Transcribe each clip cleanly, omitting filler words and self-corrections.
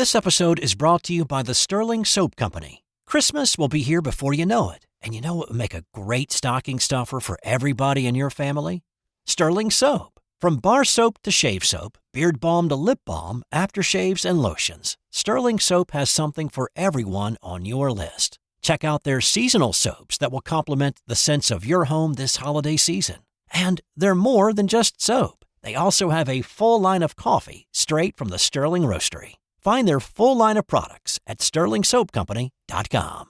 This episode is brought to you by the Sterling Soap Company. Christmas will be here before you know it. And you know what would make a great stocking stuffer for everybody in your family? Sterling Soap. From bar soap to shave soap, beard balm to lip balm, aftershaves and lotions, Sterling Soap has something for everyone on your list. Check out their seasonal soaps that will complement the scents of your home this holiday season. And they're more than just soap. They also have a full line of coffee straight from the Sterling Roastery. Find their full line of products at sterlingsoapcompany.com.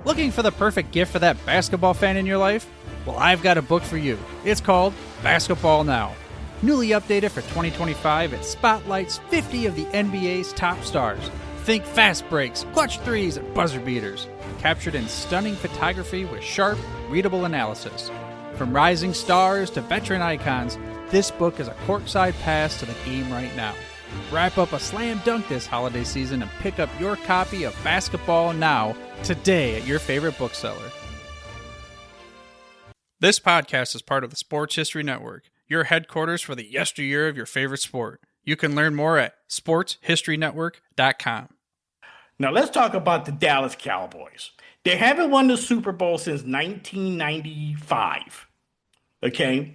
Looking for the perfect gift for that basketball fan in your life? Well, I've got a book for you. It's called Basketball Now. Newly updated for 2025, it spotlights 50 of the NBA's top stars. Think fast breaks, clutch threes, and buzzer beaters. Captured in stunning photography with sharp, readable analysis. From rising stars to veteran icons, this book is a courtside pass to the game right now. Wrap up a slam dunk this holiday season and pick up your copy of Basketball Now today at your favorite bookseller. This podcast is part of the Sports History Network, your headquarters for the yesteryear of your favorite sport. You can learn more at sportshistorynetwork.com. Now let's talk about the Dallas Cowboys. They haven't won the Super Bowl since 1995. Okay?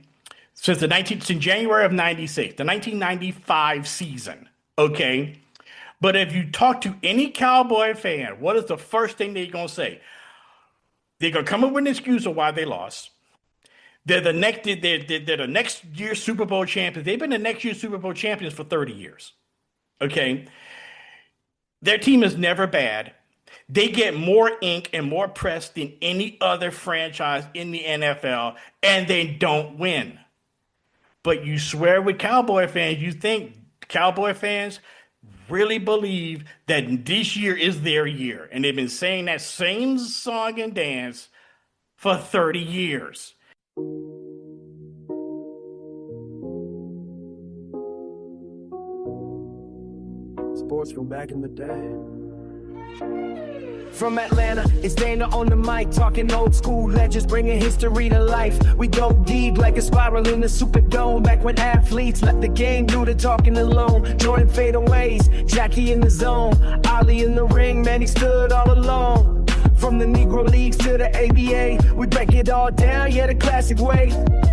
Since January of 96, the 1995 season. Okay? But if you talk to any Cowboy fan, what is the first thing they're going to say? They're going to come up with an excuse of why they lost. They're the next year's Super Bowl champions. They've been the next year's Super Bowl champions for 30 years. Okay? Their team is never bad. They get more ink and more press than any other franchise in the NFL, and they don't win. But you swear with Cowboy fans, you think Cowboy fans really believe that this year is their year. And they've been saying that same song and dance for 30 years. Sports from back in the day. From Atlanta, it's Dana on the mic, talking old school legends, bringing history to life. We go deep like a spiral in the Superdome, back when athletes left the game due to talking alone. Jordan fadeaways, Jackie in the zone, Ali in the ring, man, he stood all alone. From the Negro Leagues to the ABA, we break it all down, yeah, the classic way.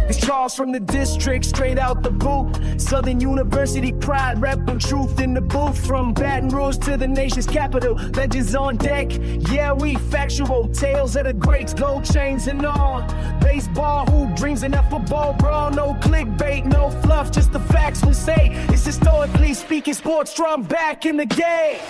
It's Charles from the district, straight out the boot. Southern University pride, repping truth in the booth. From Baton Rouge to the nation's capital, legends on deck. Yeah, we factual, tales of the greats, gold chains and all. Baseball, who dreams in that football brawl? No clickbait, no fluff, just the facts we say. It's historically speaking, sports from back in the game.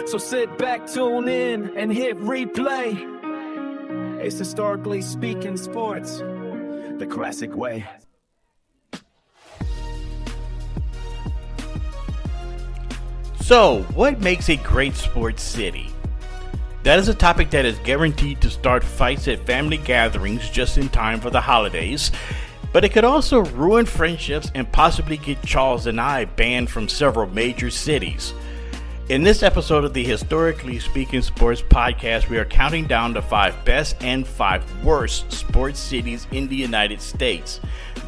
So sit back, tune in, and hit replay. It's historically speaking sports, the classic way. So, what makes a great sports city? That is a topic that is guaranteed to start fights at family gatherings just in time for the holidays, but it could also ruin friendships and possibly get Charles and I banned from several major cities. In this episode of the Historically Speaking Sports Podcast, we are counting down the 5 best and 5 worst sports cities in the United States.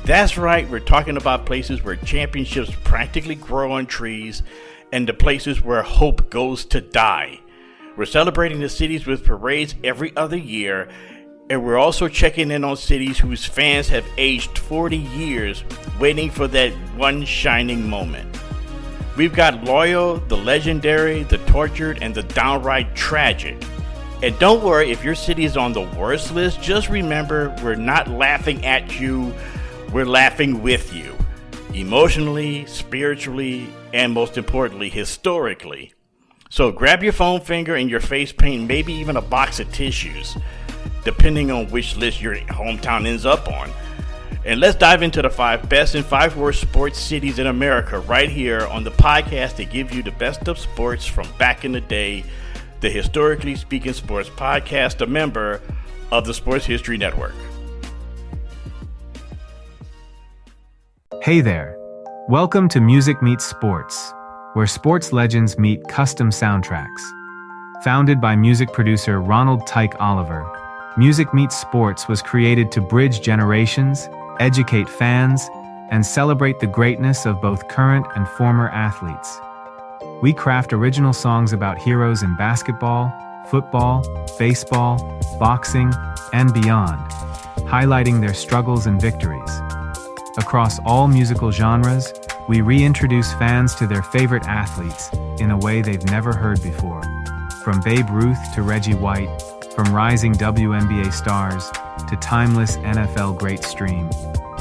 That's right, we're talking about places where championships practically grow on trees and the places where hope goes to die. We're celebrating the cities with parades every other year, and we're also checking in on cities whose fans have aged 40 years waiting for that one shining moment. We've got loyal, the legendary, the tortured, and the downright tragic. And don't worry if your city is on the worst list, just remember we're not laughing at you, we're laughing with you. Emotionally, spiritually, and most importantly, historically. So grab your foam finger and your face paint, maybe even a box of tissues, depending on which list your hometown ends up on. And let's dive into the 5 best and 5 worst sports cities in America right here on the podcast that gives you the best of sports from back in the day, the Historically Speaking Sports Podcast, a member of the Sports History Network. Hey there. Welcome to Music Meets Sports, where sports legends meet custom soundtracks. Founded by music producer Ronald Tyke Oliver, Music Meets Sports was created to bridge generations, educate fans, and celebrate the greatness of both current and former athletes. We craft original songs about heroes in basketball, football, baseball, boxing, and beyond, highlighting their struggles and victories. Across all musical genres, we reintroduce fans to their favorite athletes in a way they've never heard before. From Babe Ruth to Reggie White, from rising WNBA stars to timeless NFL great stream,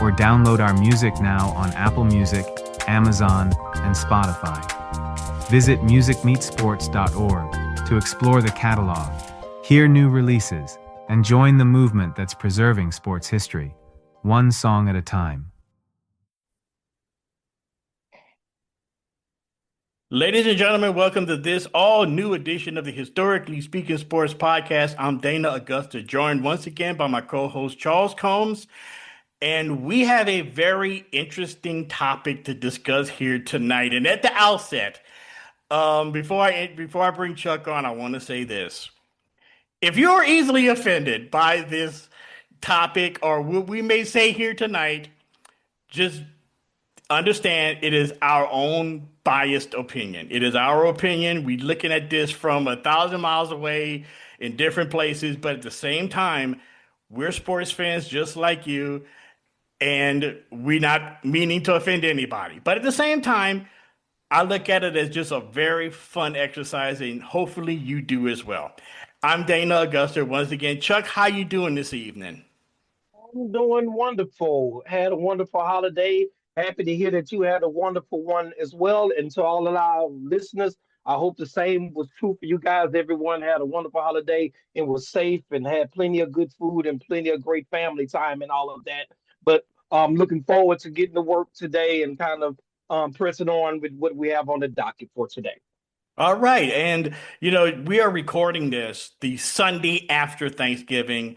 or download our music now on Apple Music, Amazon, and Spotify. Visit musicmeetsports.org to explore the catalog, hear new releases, and join the movement that's preserving sports history, one song at a time. Ladies and gentlemen, welcome to this all-new edition of the Historically Speaking Sports Podcast. I'm Dana Augusta, joined once again by my co-host Charles Combs, and we have a very interesting topic to discuss here tonight. And at the outset, before I bring Chuck on, I want to say this. If you're easily offended by this topic or what we may say here tonight, just understand it is our own biased opinion. It is our opinion. We're looking at this from 1,000 miles away in different places, but at the same time, we're sports fans just like you, and we're not meaning to offend anybody. But at the same time, I look at it as just a very fun exercise, and hopefully you do as well. I'm Dana Augusta. Once again, Chuck, how you doing this evening? I'm doing wonderful. Had a wonderful holiday. Happy to hear that you had a wonderful one as well. And to all of our listeners, I hope the same was true for you guys. Everyone had a wonderful holiday and was safe and had plenty of good food and plenty of great family time and all of that. But I'm looking forward to getting to work today and kind of pressing on with what we have on the docket for today. All right. And, we are recording this the Sunday after Thanksgiving.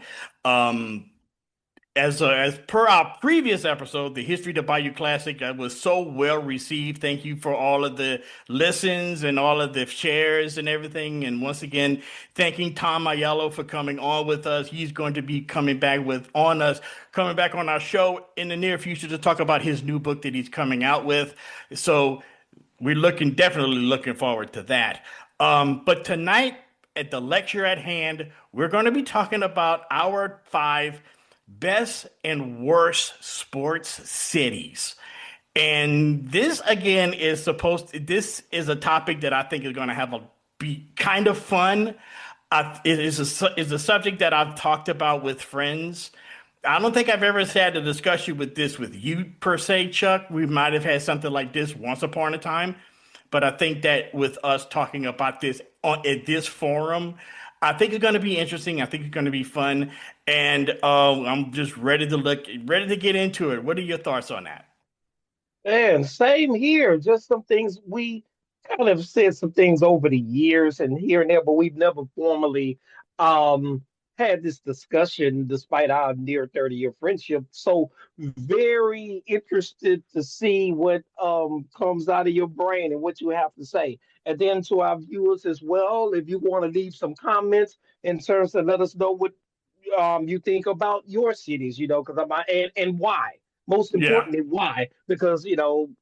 As per our previous episode, the History of the Bayou Classic, was so well received. Thank you for all of the listens and all of the shares and everything. And once again, thanking Tom Aiello for coming on with us. He's going to be coming back on our show in the near future to talk about his new book that he's coming out with. So we're definitely looking forward to that. But tonight at the lecture at hand, we're going to be talking about our 5 best and worst sports cities. And this again is this is a topic that I think is going to be kind of fun. It is a subject that I've talked about with friends. I don't think I've ever had a discussion with you per se, Chuck. We might have had something like this once upon a time, but I think that with us talking about this at this forum, I think it's going to be interesting. I think it's going to be fun, and I'm just ready to get into it. What are your thoughts on that? And same here. Just some things we kind of said some things over the years and here and there, but we've never formally had this discussion despite our near 30-year friendship. So very interested to see what comes out of your brain and what you have to say. And then to our viewers as well, if you want to leave some comments in terms of let us know what you think about your cities, because and why. Most importantly, why? Because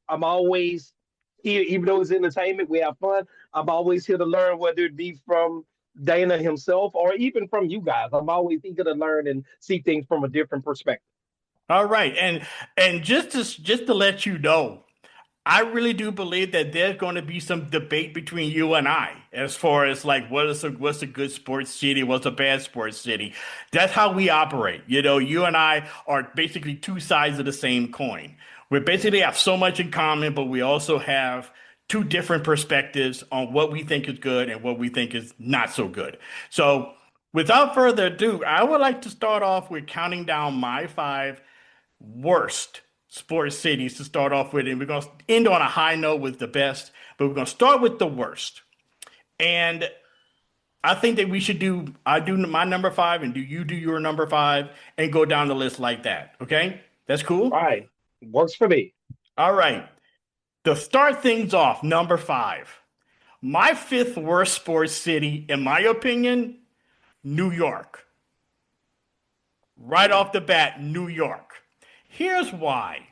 I'm always here, even though it's entertainment, we have fun. I'm always here to learn, whether it be from Dana himself or even from you guys. I'm always eager to learn and see things from a different perspective. All right, and just to let you know, I really do believe that there's going to be some debate between you and I as far as like what's a good sports city, what's a bad sports city. That's how we operate. You and I are basically two sides of the same coin. We basically have so much in common, but we also have two different perspectives on what we think is good and what we think is not so good. So without further ado, I would like to start off with counting down my 5 worst sports cities to start off with. And we're going to end on a high note with the best, but we're going to start with the worst. And I think that I do my number five and you do your number five and go down the list like that. Okay? That's cool? Right. Works for me. All right. To start things off, number five. My fifth worst sports city, in my opinion, New York. Right off the bat, New York. Here's why.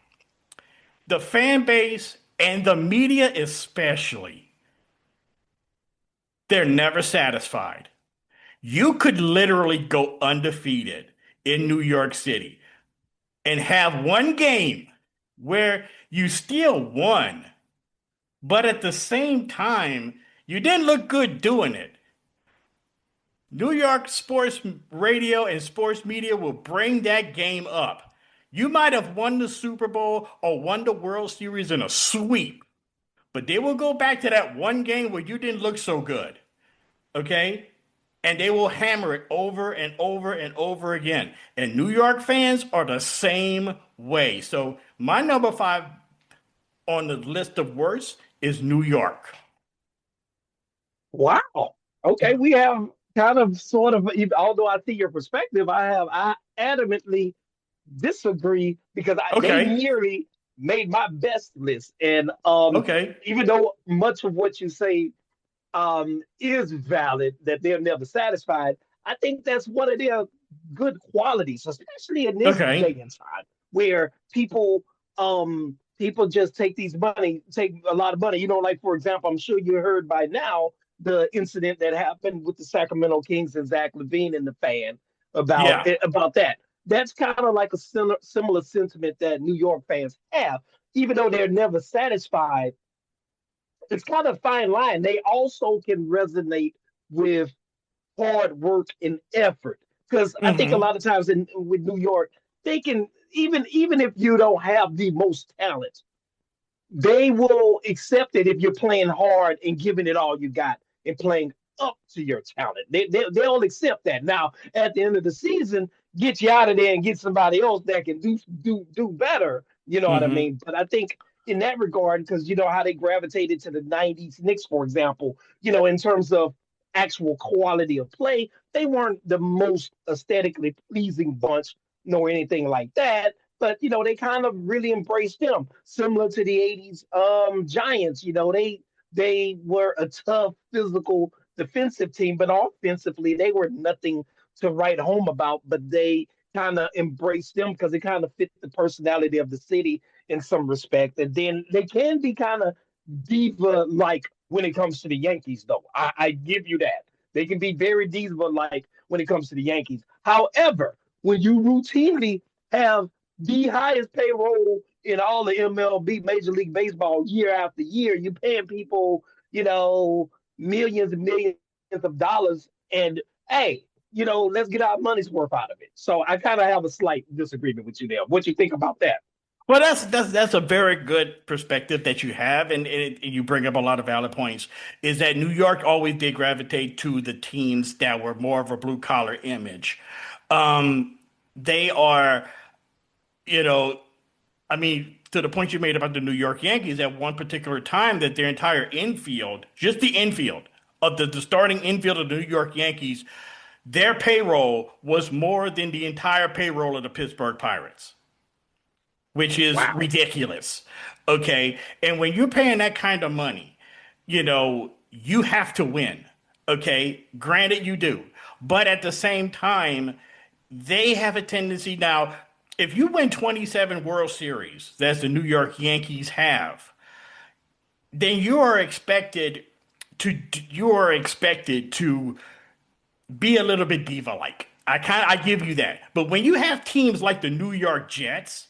The fan base and the media especially, they're never satisfied. You could literally go undefeated in New York City and have one game where you still won, but at the same time, you didn't look good doing it. New York sports radio and sports media will bring that game up. You might have won the Super Bowl or won the World Series in a sweep, but they will go back to that one game where you didn't look so good. Okay? And they will hammer it over and over and over again. And New York fans are the same way. So my number five on the list of worst is New York. Wow. Okay, we have kind of sort of, although I see your perspective, I adamantly disagree because they Okay. nearly made my best list. And Okay. even though much of what you say is valid, that they're never satisfied, I think that's one of their good qualities, especially in this Okay. day and time where people just take a lot of money. Like for example, I'm sure you heard by now the incident that happened with the Sacramento Kings and Zach LaVine and the fan Yeah. about that. That's kind of like a similar sentiment that New York fans have, even though they're never satisfied. It's kind of a fine line. They also can resonate with hard work and effort because I think a Mm-hmm. lot of times with New York, they can even if you don't have the most talent, they will accept it if you're playing hard and giving it all you got and playing up to your talent. They'll accept that. Now, at the end of the season, get you out of there and get somebody else that can do better. You know what I Mm-hmm. mean? But I think in that regard, because you know how they gravitated to the '90s Knicks, for example, in terms of actual quality of play, they weren't the most aesthetically pleasing bunch nor anything like that. But they kind of really embraced them, similar to the '80s Giants. They were a tough, physical, defensive team, but offensively they were nothing to write home about. But they kind of embraced them because it kind of fit the personality of the city in some respect. And then they can be kind of diva like when it comes to the Yankees, though. I give you that. They can be very diva like when it comes to the Yankees. However, when you routinely have the highest payroll in all the MLB, Major League Baseball, year after year, you're paying people, millions and millions of dollars. And hey, let's get our money's worth out of it. So I kind of have a slight disagreement with you there. What you think about that? Well, that's a very good perspective that you have, and you bring up a lot of valid points. Is that New York always did gravitate to the teams that were more of a blue collar image. They are, you know, I mean, to the point you made about the New York Yankees at one particular time, that their entire infield, just the infield of the starting infield of the New York Yankees, their payroll was more than the entire payroll of the Pittsburgh Pirates, which is Wow. ridiculous. Okay. And when you're paying that kind of money, you have to win. Okay. Granted, you do. But at the same time, they have a tendency now, if you win 27 World Series, as the New York Yankees have, then you are expected to be a little bit diva like. I give you that. But when you have teams like the New York Jets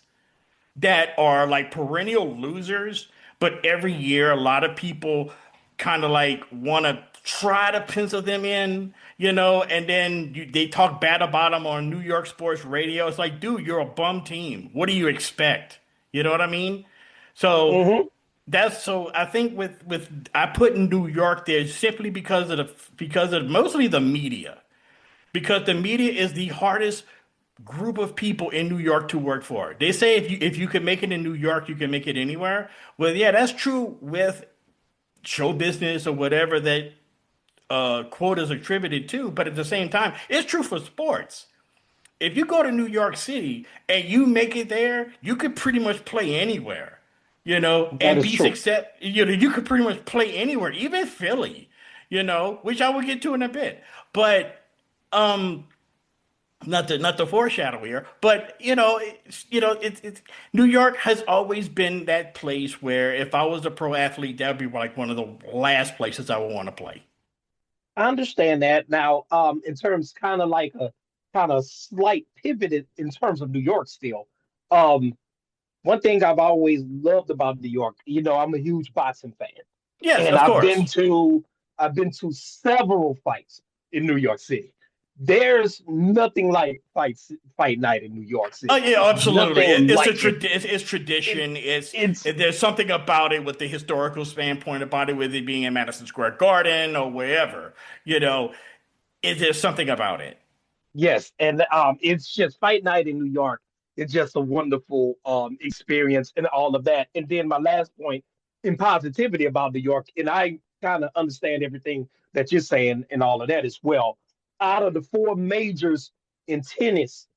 that are like perennial losers, but every year a lot of people kind of like want to try to pencil them in, and then they talk bad about them on New York sports radio. It's like, dude, you're a bum team. What do you expect? You know what I mean? So Mm-hmm. I think with I put in New York there simply because of mostly the media, because the media is the hardest group of people in New York to work for. They say if you can make it in New York, you can make it anywhere. Well, yeah, that's true with show business or whatever that quote is attributed to. But at the same time, it's true for sports. If you go to New York City and you make it there, you could pretty much play anywhere, That and is be true. success. You could pretty much play anywhere, even Philly, which I will get to in a bit. But um, not to foreshadow here, but it's New York has always been that place where if I was a pro athlete, that'd be like one of the last places I would want to play. I understand that. Now, in terms kind of like a kind of slight pivot in terms of New York still. Um, One thing I've always loved about New York, I'm a huge boxing fan, Yes, and of course. I've been to several fights in New York City. There's nothing like fight night in New York Oh City. yeah, absolutely. Nothing It's a like it. it's it tradition. it's There's something about it with the historical standpoint about it, with it being in Madison Square Garden or wherever. You know, is there something about it? Yes, and it's just fight night in New York. It's just a wonderful experience and all of that. And then my last point in positivity about New York, and I kind of understand everything that you're saying and all of that as well. Out of the four majors in tennis,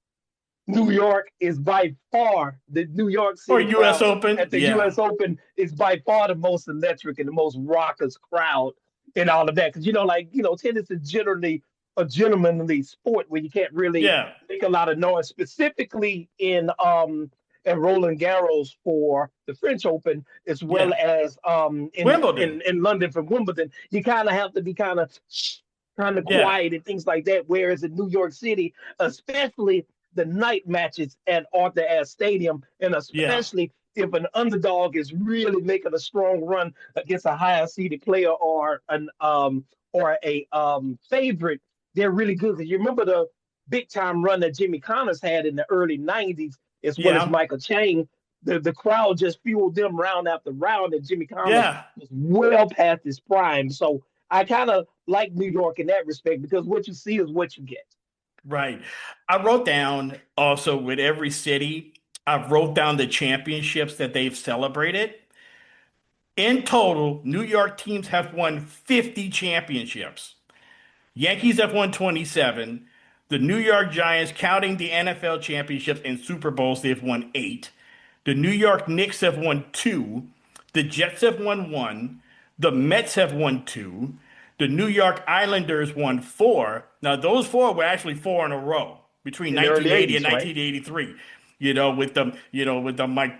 New York is by far the New York Or City U.S. crowd Open? at the Yeah, U.S. Open is by far the most electric and the most raucous crowd and all of that. Because tennis is generally a gentlemanly sport where you can't really yeah, make a lot of noise. Specifically in Roland Garros for the French Open, as well yeah. as Wimbledon. in London for Wimbledon, you kind of have to be kind of Yeah, quiet and things like that. Whereas in New York City, especially the night matches at Arthur Ashe Stadium, and yeah, especially if an underdog is really making a strong run against a higher seeded player or a favorite, they're really good. Because you remember the big time run that Jimmy Connors had in the early '90s, as well as yeah, Michael Chang. The crowd just fueled them round after round, and Jimmy Connors yeah. was well past his prime. So I kind of like New York in that respect because what you see is what you get. Right. I wrote down also with every city, I wrote down the championships that they've celebrated. In total, New York teams have won 50 championships. Yankees have won 27. The New York Giants, counting the NFL championships and Super Bowls, they've won eight. The New York Knicks have won two. The Jets have won one. The Mets have won two. The New York Islanders won four. Now, those four were actually four in a row between In the early 1980 and 80s, right? 1983.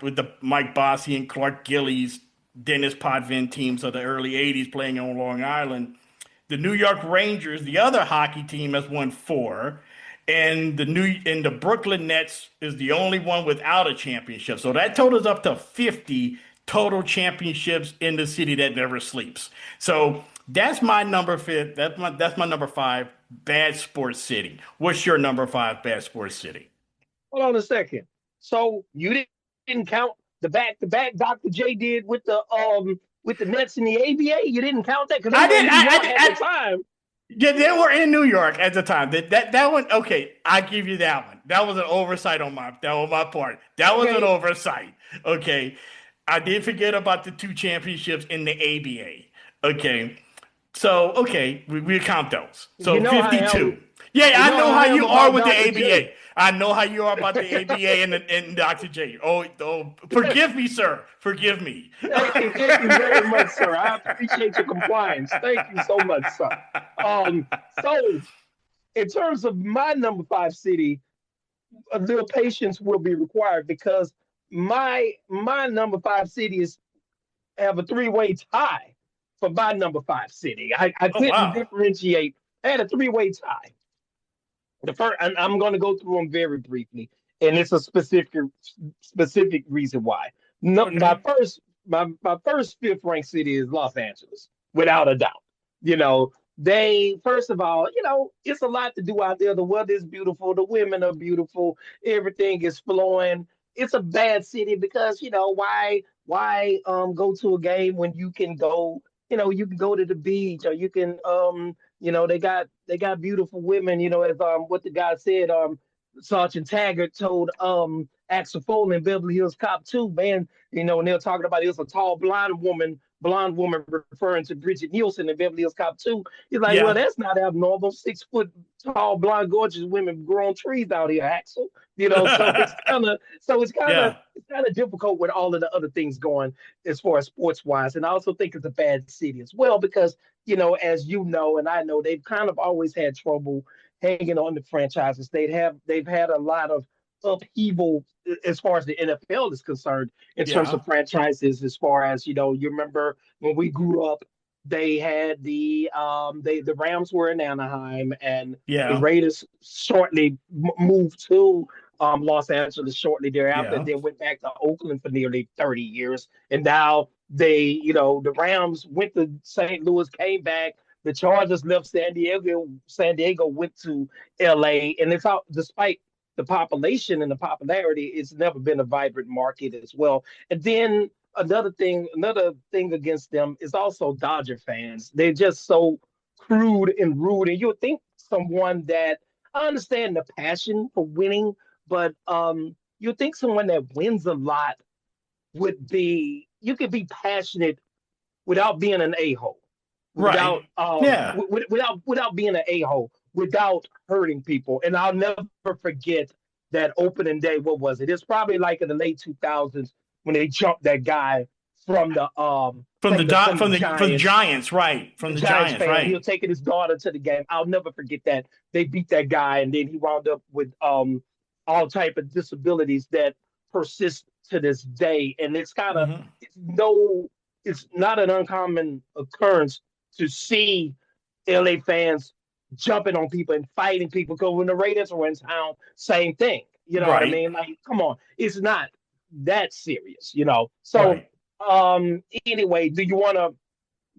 With the Mike Bossy and Clark Gillies, Dennis Potvin teams of the early 80s playing on Long Island. The New York Rangers, the other hockey team, has won four, and the Brooklyn Nets is the only one without a championship. So that totals up to 50 total championships in the city that never sleeps. So that's my number fifth. That's my number five bad sports city. What's your number five bad sports city? Hold on a second. So you didn't count the back to back Dr. J did with the Nets in the ABA. You didn't count that because they I were did. in New York at the time. Yeah, they were in New York at the time. That one, okay, I give you that one. That was an oversight on my part. That was an Okay, oversight. Okay. I did forget about the two championships in the ABA. Okay. So, okay, we count those. you So know how I am. 52. Yeah, You I know know how how I am you are about with the Dr. J. ABA. I know how you are about the ABA and Dr. J. Oh, forgive me, sir. Forgive me. Thank you very much, sir. I appreciate your compliance. Thank you so much, sir. So in terms of my number five city, a little patience will be required because my number five city is have a three-way tie for my number five city. I Oh, couldn't wow. differentiate. I had a three-way tie. The first, and I'm going to go through them very briefly, and it's a specific reason why. No, Okay. my first fifth ranked city is Los Angeles, without a doubt. You know, they first of all, it's a lot to do out there. The weather is beautiful, the women are beautiful, everything is flowing. It's a bad city because why go to a game when you can go to the beach or they got beautiful women, as what the guy said, Sergeant Taggart told Axel Foley in Beverly Hills Cop 2, man, and they're talking about it was a tall blonde woman referring to Bridget Nielsen in Beverly Hills Cop 2. He's like, well, Yeah. that's not abnormal. 6 foot tall, blonde, gorgeous women growing trees out here, Axel. So Yeah. it's kind of difficult with all of the other things going as far as sports wise. And I also think it's a bad city as well because, as you know, and I know, they've kind of always had trouble hanging on to franchises. They've had a lot of upheaval as far as the NFL is concerned in terms Yeah. of franchises. As far as you remember when we grew up, they had the Rams were in Anaheim, and the Yeah. Raiders shortly moved to Los Angeles shortly thereafter, Yeah. and then went back to Oakland for nearly 30 years. And now the Rams went to St. Louis, came back. The Chargers left San Diego. San Diego went to LA, and it's out despite the population and the popularity, it's never been a vibrant market as well. And then another thing against them is also Dodger fans. They're just so crude and rude. And you would think someone that I understand the passion for winning, but you think someone that wins a lot would be you could be passionate without being an a-hole, Right. without Yeah. without being an a-hole, without hurting people. And I'll never forget that opening day. What was it? It's probably like in the late 2000s when they jumped that guy from the Giants, right? From the Giants Giants, fan. He right? was taking his daughter to the game. I'll never forget that. They beat that guy, and then he wound up with all type of disabilities that persist to this day. And it's kind of Hmm. it's not an uncommon occurrence to see LA fans jumping on people and fighting people. Because when the Raiders were in town, same thing. You know what I Right. mean? Like, come on, it's not that serious. So, Right. anyway, do you want to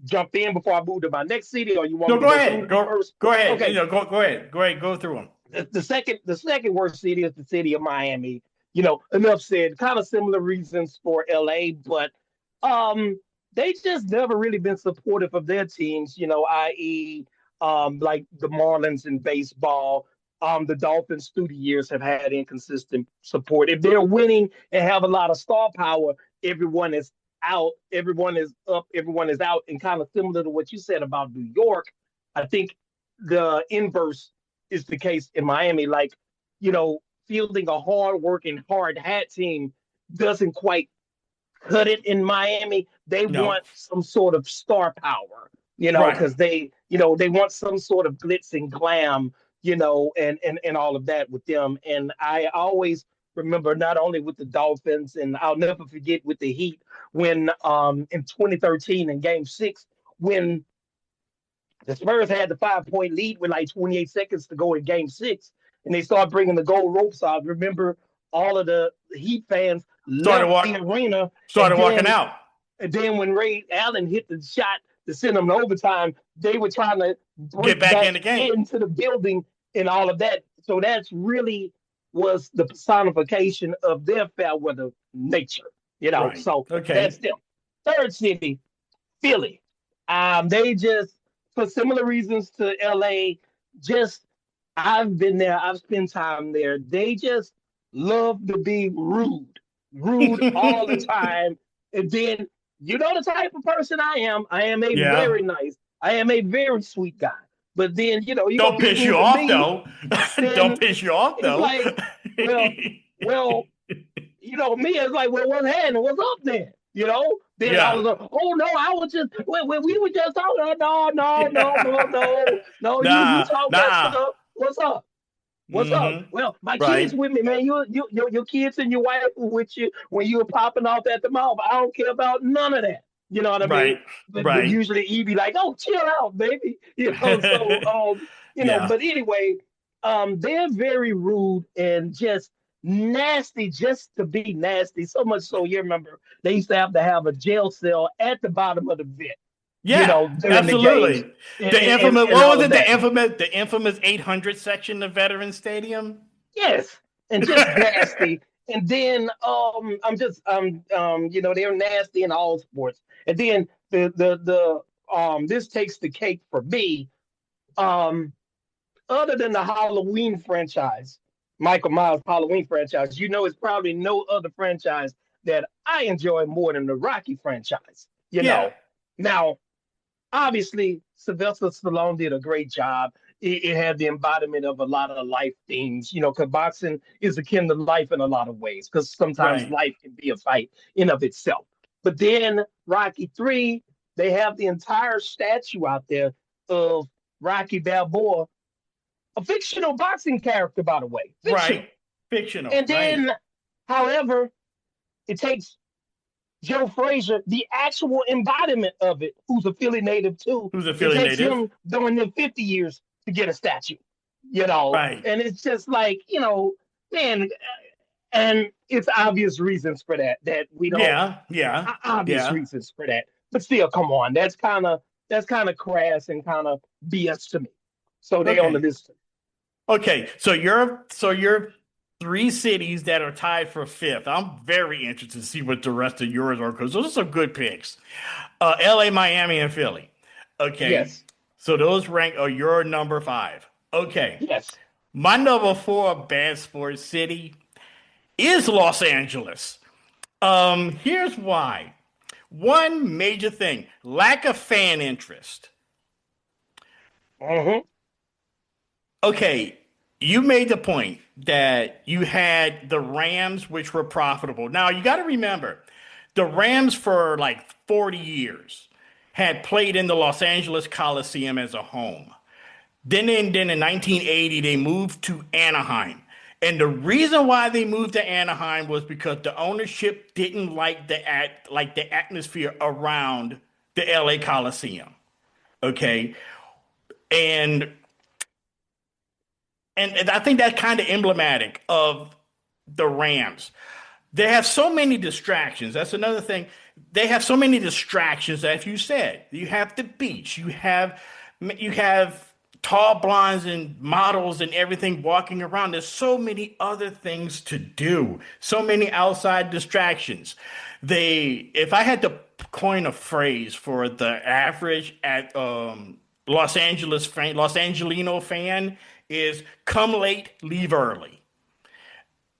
jump in before I move to my next city, or you want No, me to go go ahead. through them first? Go ahead. Okay. Go ahead. Go ahead. Go through them. The second worst city is the city of Miami. Enough said. Kind of similar reasons for LA, but they just never really been supportive of their teams. I.e., like the Marlins in baseball. The Dolphins through the years have had inconsistent support. If they're winning and have a lot of star power, everyone is out, everyone is up, everyone is out, and kind of similar to what you said about New York. I think the inverse is the case in Miami. Like, fielding a hard-working, hard-hat team doesn't quite cut it in Miami. They No. want some sort of star power, Right. because they want some sort of glitz and glam, and all of that with them. And I always remember not only with the Dolphins, and I'll never forget with the Heat when in 2013 in Game 6 when the Spurs had the 5-point lead with like 28 seconds to go in Game 6, and they started bringing the gold ropes out. Remember, all of the Heat fans left the arena. Started walking out. And then when Ray Allen hit the shot to send them to overtime, they were trying to Get back in the game. into the building and all of that. So that's really was the personification of their fair weather nature. Right. So Okay. that's them. Third city, Philly. They just, for similar reasons to LA, just I've been there, I've spent time there. They just love to be rude all the time. And then you know the type of person I am. I am a Yeah. very nice, I am a very sweet guy. But then, you Don't piss you off, though. Don't piss you off, it's though. like, well, me, it's like, well, what's happening? What's up then? Then Yeah. I was like, oh no, I was just, we were just talking. No, you talk that stuff. What's up? What's up? Well, my kids with me, man. Your kids and your wife were with you when you were popping off at the mouth. I don't care about none of that. You know what I mean? But usually he be like, "Oh, chill out, baby." So Yeah. But anyway, they're very rude and just nasty, just to be nasty. So much so, you remember they used to have a jail cell at the bottom of the vet. Yeah, during absolutely. The infamous, and what all was of it? that. The infamous 800 section of Veterans Stadium. Yes, and just nasty. And then they're nasty in all sports. And then the this takes the cake for me. Other than the Halloween franchise, Michael Myers Halloween franchise. You know, it's probably no other franchise that I enjoy more than the Rocky franchise. You Yeah. know, now obviously Sylvester Stallone did a great job. It had the embodiment of a lot of life themes, you know, because boxing is akin to life in a lot of ways, because sometimes Right. life can be a fight in of itself. But then Rocky 3, they have the entire statue out there of Rocky Balboa, a fictional boxing character, by the way, fictional. Right. Fictional. And Right. then, however, it takes Joe Frazier, the actual embodiment of it, who's a Philly native too. Who's a It Philly takes native? him during the 50 years to get a statue, you know. Right. And it's just like, you know, man, and it's obvious reasons for that we don't Yeah. Yeah. obvious Yeah. reasons for that. But still, come on, that's kind of crass and kind of BS to me. So they on the Okay. list. Okay. So you're three cities that are tied for fifth. I'm very interested to see what the rest of yours are because those are some good picks. LA, Miami, and Philly. Okay. Yes, So those rank are your number five. Okay. yes. My number four bad sports city is Los Angeles. Here's why. One major thing, lack of fan interest. Hmm. Okay, you made the point that you had the Rams, which were profitable. Now, you got to remember, the Rams for like 40 years had played in the Los Angeles Coliseum as a home. Then in 1980, they moved to Anaheim. And the reason why they moved to Anaheim was because the ownership didn't like the atmosphere around the LA Coliseum. Okay. And and I think that's kind of emblematic of the Rams. They have so many distractions. That's another thing. They have so many distractions, as you said. You have the beach. You have tall blondes and models and everything walking around. There's so many other things to do. So many outside distractions. If I had to coin a phrase for the average at Los Angelino fan, is come late, leave early.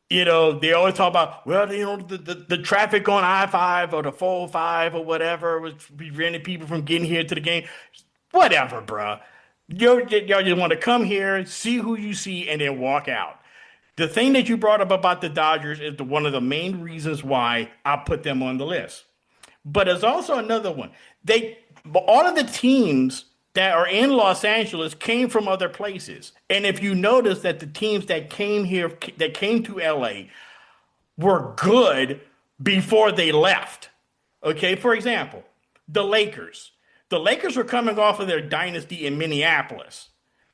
They always talk about, well, the traffic on I-5 or the 405 or whatever was preventing people from getting here to the game. Whatever, bruh. Y'all just want to come here, see who you see, and then walk out. The thing that you brought up about the Dodgers is one of the main reasons why I put them on the list. But there's also another one. All of the teams that are in Los Angeles came from other places. And if you notice that the teams that came here, that came to LA, were good before they left. Okay, for example, the Lakers. The Lakers were coming off of their dynasty in Minneapolis.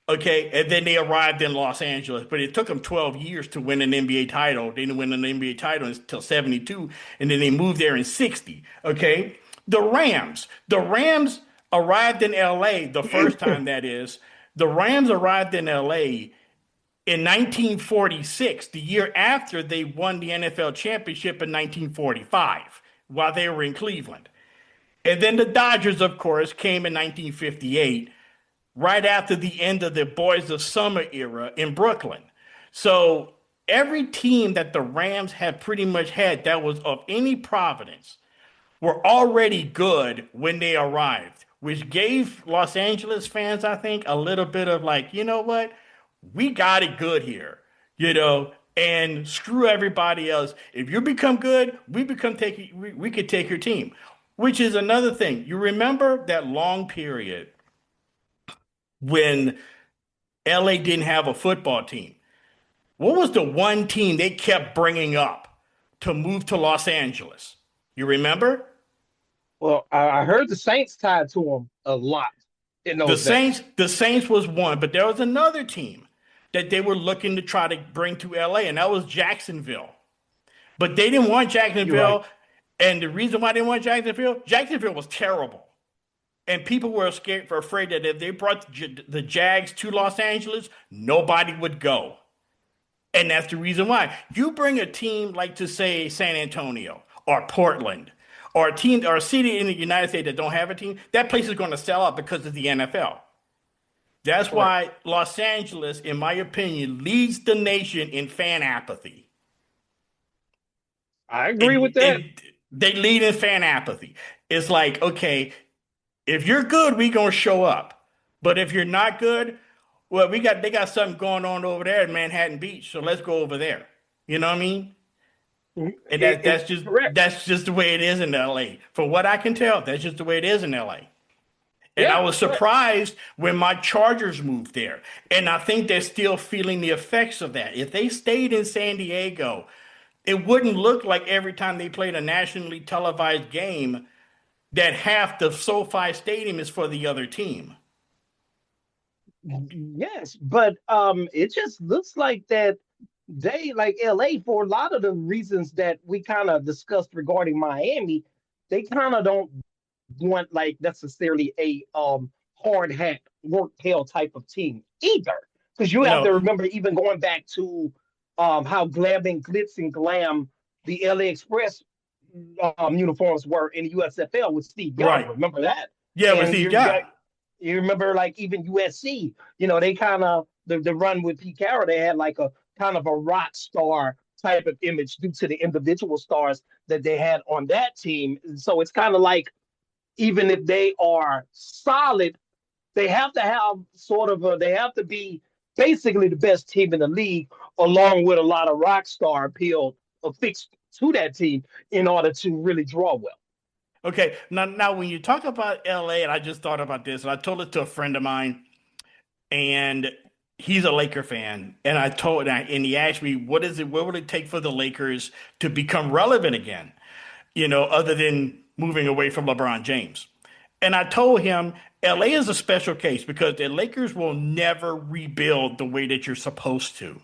Okay, and then they arrived in Los Angeles, but it took them 12 years to win an NBA title. They didn't win an NBA title until 72, and then they moved there in 60. Okay, the Rams arrived in LA the first time, that is. The Rams arrived in LA in 1946, the year after they won the NFL championship in 1945, while they were in Cleveland. And then the Dodgers, of course, came in 1958, right after the end of the Boys of Summer era in Brooklyn. So every team that the Rams had pretty much had that was of any providence were already good when they arrived, which gave Los Angeles fans, I think, a little bit of like, you know what? We got it good here, and screw everybody else. If you become good, we could take your team, which is another thing. You remember that long period when LA didn't have a football team. What was the one team they kept bringing up to move to Los Angeles? You remember? Well, I heard the Saints tied to them a lot in The those days. Saints, the Saints was one, but there was another team that they were looking to try to bring to LA, and that was Jacksonville. But they didn't want You're right. Jacksonville, and the reason why they didn't want Jacksonville was terrible. And people were afraid that if they brought the Jags to Los Angeles, nobody would go. And that's the reason why. You bring a team like, to say, San Antonio or Portland, or a team or a city in the United States that don't have a team, that place is going to sell out because of the NFL. That's Correct. why Los Angeles, in my opinion, leads the nation in fan apathy. I agree with that. And they lead in fan apathy. It's like, okay, if you're good, we gonna show up. But if you're not good, well, they got something going on over there at Manhattan Beach, so let's go over there. You know what I mean? And Correct. that's just the way it is in LA. From what I can tell, that's just the way it is in LA. And I Yeah, was correct. surprised when my Chargers moved there. And I think they're still feeling the effects of that. If they stayed in San Diego, it wouldn't look like every time they played a nationally televised game that half the SoFi Stadium is for the other team. Yes, but it just looks like that they like LA for a lot of the reasons that we kind of discussed regarding Miami. They kind of don't want like necessarily a hard hat work hell type of team either. Because you have No, to remember even going back to how glam and glitz and glam the LA Express uniforms were in the USFL with Steve Young. right. Remember that? Yeah, with And Steve, yeah. you remember like even USC, they kind of the run with Pete Carroll, they had like a kind of a rock star type of image due to the individual stars that they had on that team. So it's kind of like even if they are solid, they have to have they have to be basically the best team in the league, along with a lot of rock star appeal affixed to that team in order to really draw well. Okay. Now when you talk about LA, and I just thought about this, and I told it to a friend of mine, and he's a Laker fan. And and he asked me, what would it take for the Lakers to become relevant again? Other than moving away from LeBron James. And I told him LA is a special case because the Lakers will never rebuild the way that you're supposed to.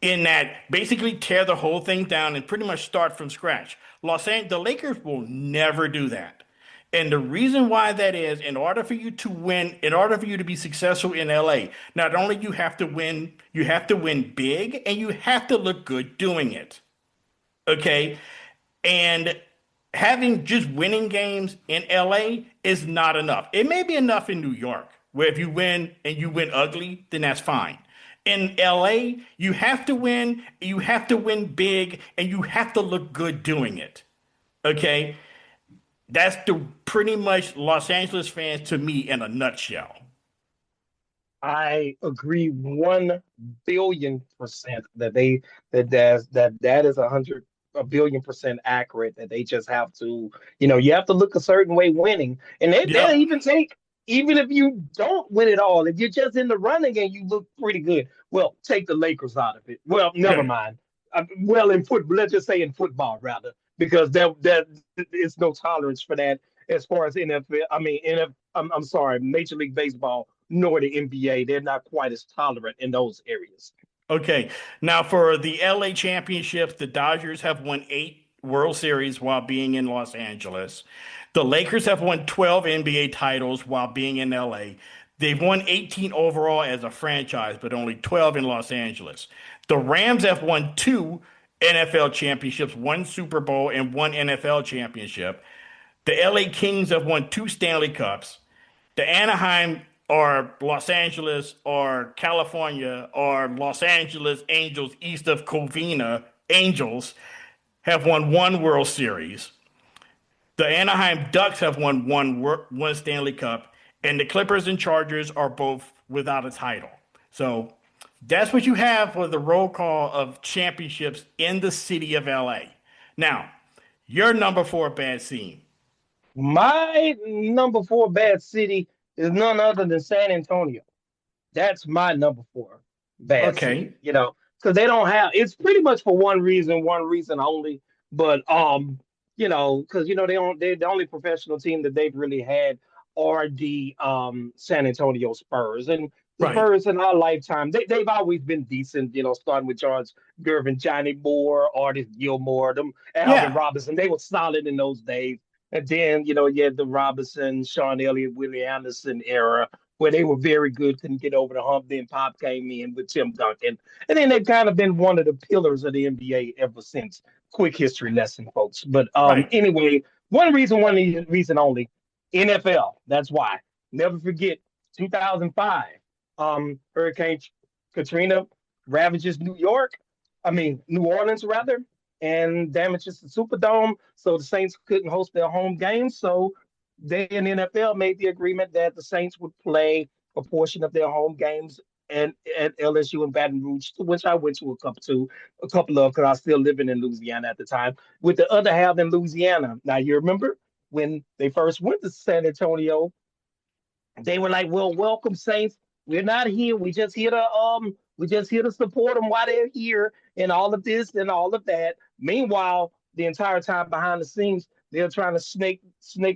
In that, basically tear the whole thing down and pretty much start from scratch. The Lakers will never do that. And the reason why that is, in order for you to win, in order for you to be successful in LA, not only you have to win big and you have to look good doing it. Okay? And having just winning games in LA is not enough. It may be enough in New York, where if you win and you win ugly, then that's fine. In LA, you have to win big, and you have to look good doing it. Okay? That's the pretty much Los Angeles fans to me in a nutshell. I agree 1 billion% that is 1 billion% accurate. That they just have to, you have to look a certain way winning, and they'll Yep. even take even if you don't win it all. If you're just in the running and you look pretty good, well, take the Lakers out of it. Well, never mind. Well, in football, let's just say in football rather, because that is no tolerance for that as far as NFL. I mean, I'm sorry, Major League Baseball nor the NBA. They're not quite as tolerant in those areas. Okay. Now, for the LA championships, the Dodgers have won 8 World Series while being in Los Angeles. The Lakers have won 12 NBA titles while being in LA. They've won 18 overall as a franchise, but only 12 in Los Angeles. The Rams have won 2 NFL championships, 1 Super Bowl, and 1 NFL championship. The LA Kings have won 2 Stanley Cups. The Anaheim or Los Angeles or California or Los Angeles Angels east of Covina Angels have won 1 World Series. The Anaheim Ducks have won one Stanley Cup, and the Clippers and Chargers are both without a title. So that's what you have for the roll call of championships in the city of LA. Now, your number 4 bad scene. My number 4 bad city is none other than San Antonio. That's my number 4 bad city. Okay. Because they don't have. It's pretty much for one reason only. But because they're the only professional team that they've really had are the San Antonio Spurs, and the Right. Spurs in our lifetime they've always been decent. Starting with George Gervin, Johnny Moore, Artis Gilmore, them Alvin Yeah. Robinson, they were solid in those days. And then you had the Robinson, Sean Elliott, Willie Anderson era where they were very good, couldn't get over the hump. Then Pop came in with Tim Duncan, and then they've kind of been one of the pillars of the NBA ever since. Quick history lesson, folks. But Right. anyway, one reason only, NFL. That's why. Never forget 2005. Hurricane Katrina ravages New Orleans rather, and damages the Superdome. So the Saints couldn't host their home games. So they and NFL made the agreement that the Saints would play a portion of their home games and at LSU in Baton Rouge, which I went to a couple of, because I was still living in Louisiana at the time, with the other half in Louisiana. Now you remember when they first went to San Antonio, they were like, "Well, welcome, Saints. We're not here. We just here to support them while they're here, and all of this and all of that." Meanwhile, the entire time behind the scenes, they're trying to snake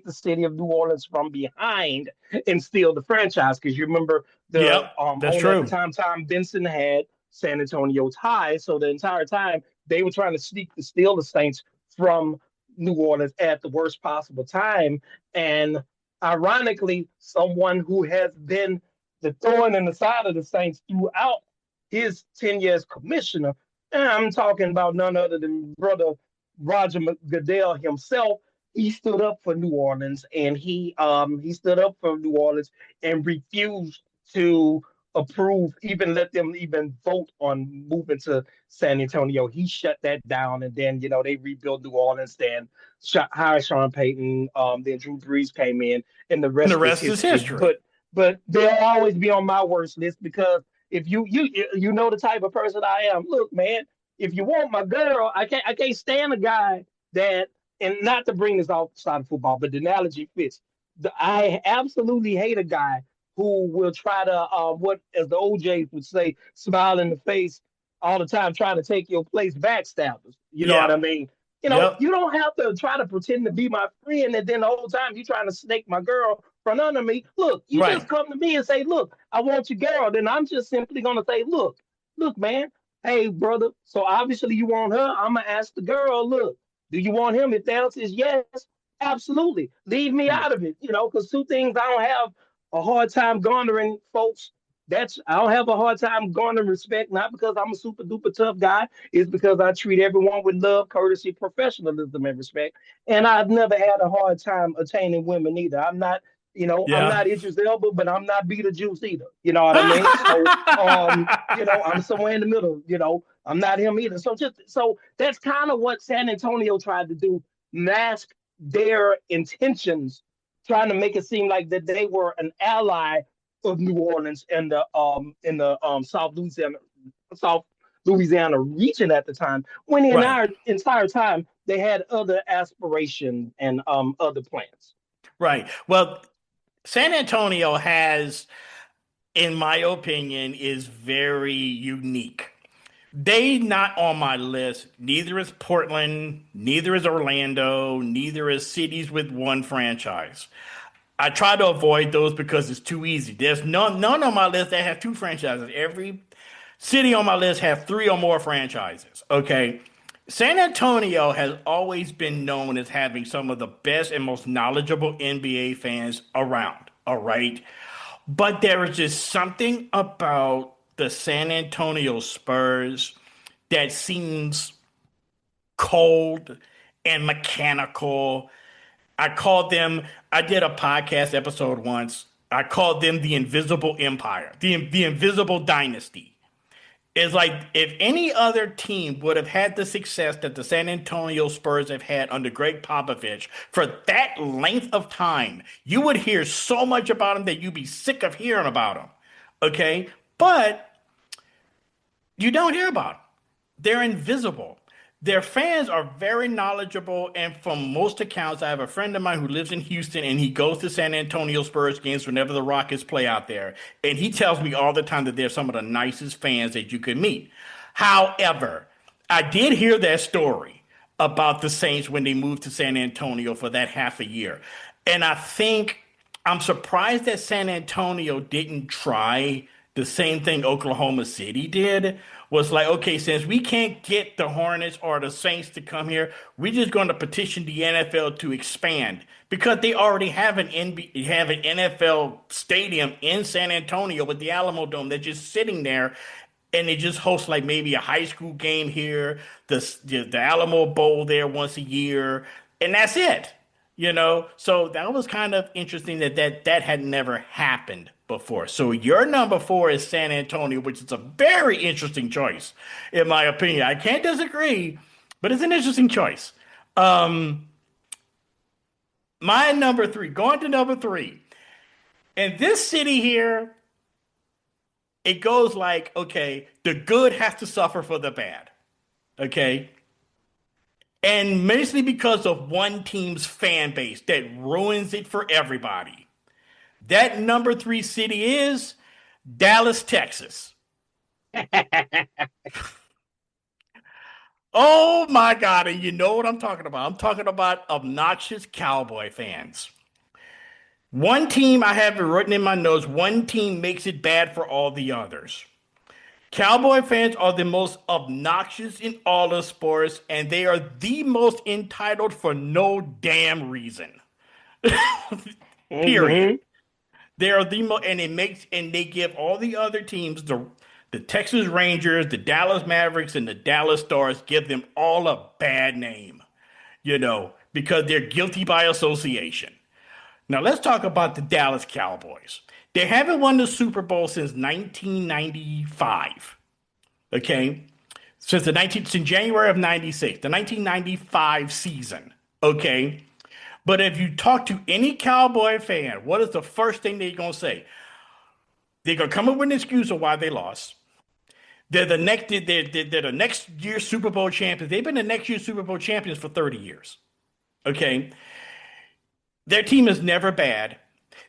the city of New Orleans from behind and steal the franchise. Because you remember the Yep, that's owner at the true. time, Tom Benson, had San Antonio ties. So the entire time they were trying to sneak to steal the Saints from New Orleans at the worst possible time. And ironically, someone who has been the thorn in the side of the Saints throughout his 10 years commissioner. And I'm talking about none other than brother Roger Goodell himself. He stood up for New Orleans, and he stood up for New Orleans and refused to approve, even let them even vote on moving to San Antonio. He shut that down, and then they rebuilt New Orleans. Then hired Sean Payton. Then Drew Brees came in, and the And the rest is rest is history. history. But they'll always be on my worst list, because if you know the type of person I am. Look, man, if you want my girl, I can't stand a guy that, and not to bring this outside of football, but the analogy fits. I absolutely hate a guy who will try to what, as the OJs would say, smile in the face all the time, trying to take your place, backstabbers. You know what Yeah. I mean? Yep. You don't have to try to pretend to be my friend, and then the whole time you trying to snake my girl from under me. Look, you Right. just come to me and say, "Look, I want your girl." Then I'm just simply gonna say, "Look, man. Hey, brother. So obviously you want her. I'm gonna ask the girl, look, do you want him? If the answer is yes, absolutely. Leave me Yeah. out of it. Because two things I don't have a hard time garnering, folks. I don't have a hard time garnering respect, not because I'm a super duper tough guy. It's because I treat everyone with love, courtesy, professionalism, and respect. And I've never had a hard time attaining women either. I'm Yeah. not Idris Elba, but I'm not Beetlejuice either. You know what I mean? So, I'm somewhere in the middle. I'm not him either. So that's kind of what San Antonio tried to do: mask their intentions, trying to make it seem like that they were an ally of New Orleans and the South Louisiana region at the time, when the Right. entire time they had other aspirations and other plans. Right. Well, San Antonio has, in my opinion, is very unique. They not on my list. Neither is Portland, neither is Orlando, neither is cities with one franchise. I try to avoid those because it's too easy. There's none on my list that have two franchises. Every city on my list have three or more franchises. Okay. San Antonio has always been known as having some of the best and most knowledgeable NBA fans around. All right. But there is just something about the San Antonio Spurs that seems cold and mechanical. I did a podcast episode once. I called them the Invisible Empire, the Invisible Dynasty. It's like if any other team would have had the success that the San Antonio Spurs have had under Greg Popovich for that length of time, you would hear so much about them that you'd be sick of hearing about them. Okay? But you don't hear about them. They're invisible. Their fans are very knowledgeable, and from most accounts, I have a friend of mine who lives in Houston, and he goes to San Antonio Spurs games whenever the Rockets play out there, and he tells me all the time that they're some of the nicest fans that you could meet. However, I did hear that story about the Saints when they moved to San Antonio for that half a year, and I think I'm surprised that San Antonio didn't try the same thing Oklahoma City did. Was like, okay, since we can't get the Hornets or the Saints to come here, we're just going to petition the NFL to expand because they already have have an NFL stadium in San Antonio with the Alamo Dome. They're just sitting there, and they just host like maybe a high school game here, the Alamo Bowl there once a year, and that's it. So that was kind of interesting that had never happened number four. So your number four is San Antonio, which is a very interesting choice, in my opinion. I can't disagree, but it's an interesting choice. My number three, going to number three. In this city here, it goes like, okay, the good has to suffer for the bad. Okay. And mostly because of one team's fan base that ruins it for everybody. That number three city is Dallas, Texas. Oh my God. And you know what I'm talking about. I'm talking about obnoxious Cowboy fans. One team, I have it written in my notes, one team makes it bad for all the others. Cowboy fans are the most obnoxious in all of sports, and they are the most entitled for no damn reason. Period. They are the most, and they give all the other teams, the Texas Rangers, the Dallas Mavericks, and the Dallas Stars, give them all a bad name, because they're guilty by association. Now let's talk about the Dallas Cowboys. They haven't won the Super Bowl since 1995. Okay? Since January of 96, the 1995 season. Okay? But if you talk to any Cowboy fan, what is the first thing they're going to say? They're going to come up with an excuse of why they lost. They're the next year's Super Bowl champions. They've been the next year's Super Bowl champions for 30 years. Okay? Their team is never bad.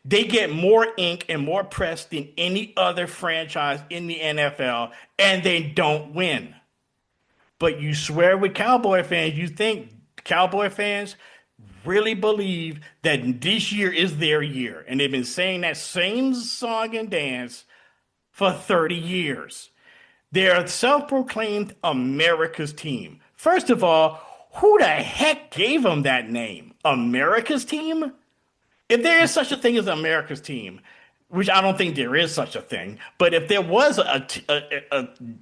They get more ink and more press than any other franchise in the NFL, and they don't win. But you swear with Cowboy fans, you think Cowboy fans really believe that this year is their year. And they've been saying that same song and dance for 30 years. They're a self-proclaimed America's team. First of all, who the heck gave them that name? America's team? If there is such a thing as America's team, which I don't think there is such a thing, but if there was a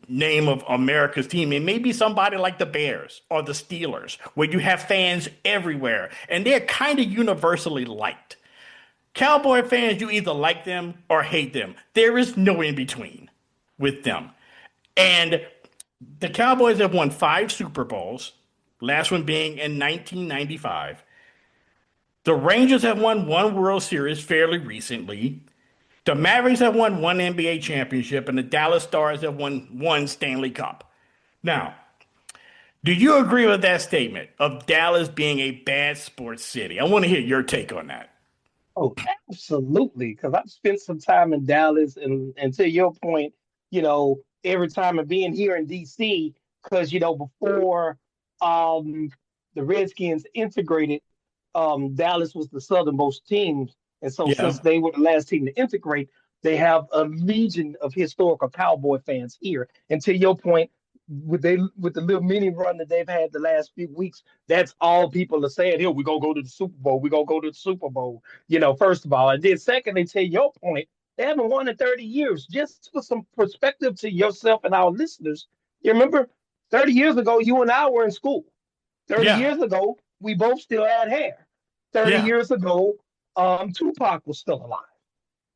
name of America's team, it may be somebody like the Bears or the Steelers, where you have fans everywhere, and they're kind of universally liked. Cowboy fans, you either like them or hate them. There is no in between with them. And the Cowboys have won 5 Super Bowls, last one being in 1995. The Rangers have won 1 World Series fairly recently. The Mavericks have won 1 NBA championship, and the Dallas Stars have won 1 Stanley Cup. Now, do you agree with that statement of Dallas being a bad sports city? I want to hear your take on that. Oh, absolutely. Because I've spent some time in Dallas, and to your point, every time of being here in DC, because before the Redskins integrated, Dallas was the southernmost team, and so since they were the last team to integrate, they have a legion of historical Cowboy fans here. And to your point, with the little mini run that they've had the last few weeks, that's all people are saying. Here, we're gonna go to the Super Bowl. We're gonna go to the Super Bowl. First of all, and then secondly, to your point, they haven't won in 30 years. Just for some perspective to yourself and our listeners, you remember 30 years ago, you and I were in school. 30 years ago, we both still had hair. 30 years ago, Tupac was still alive.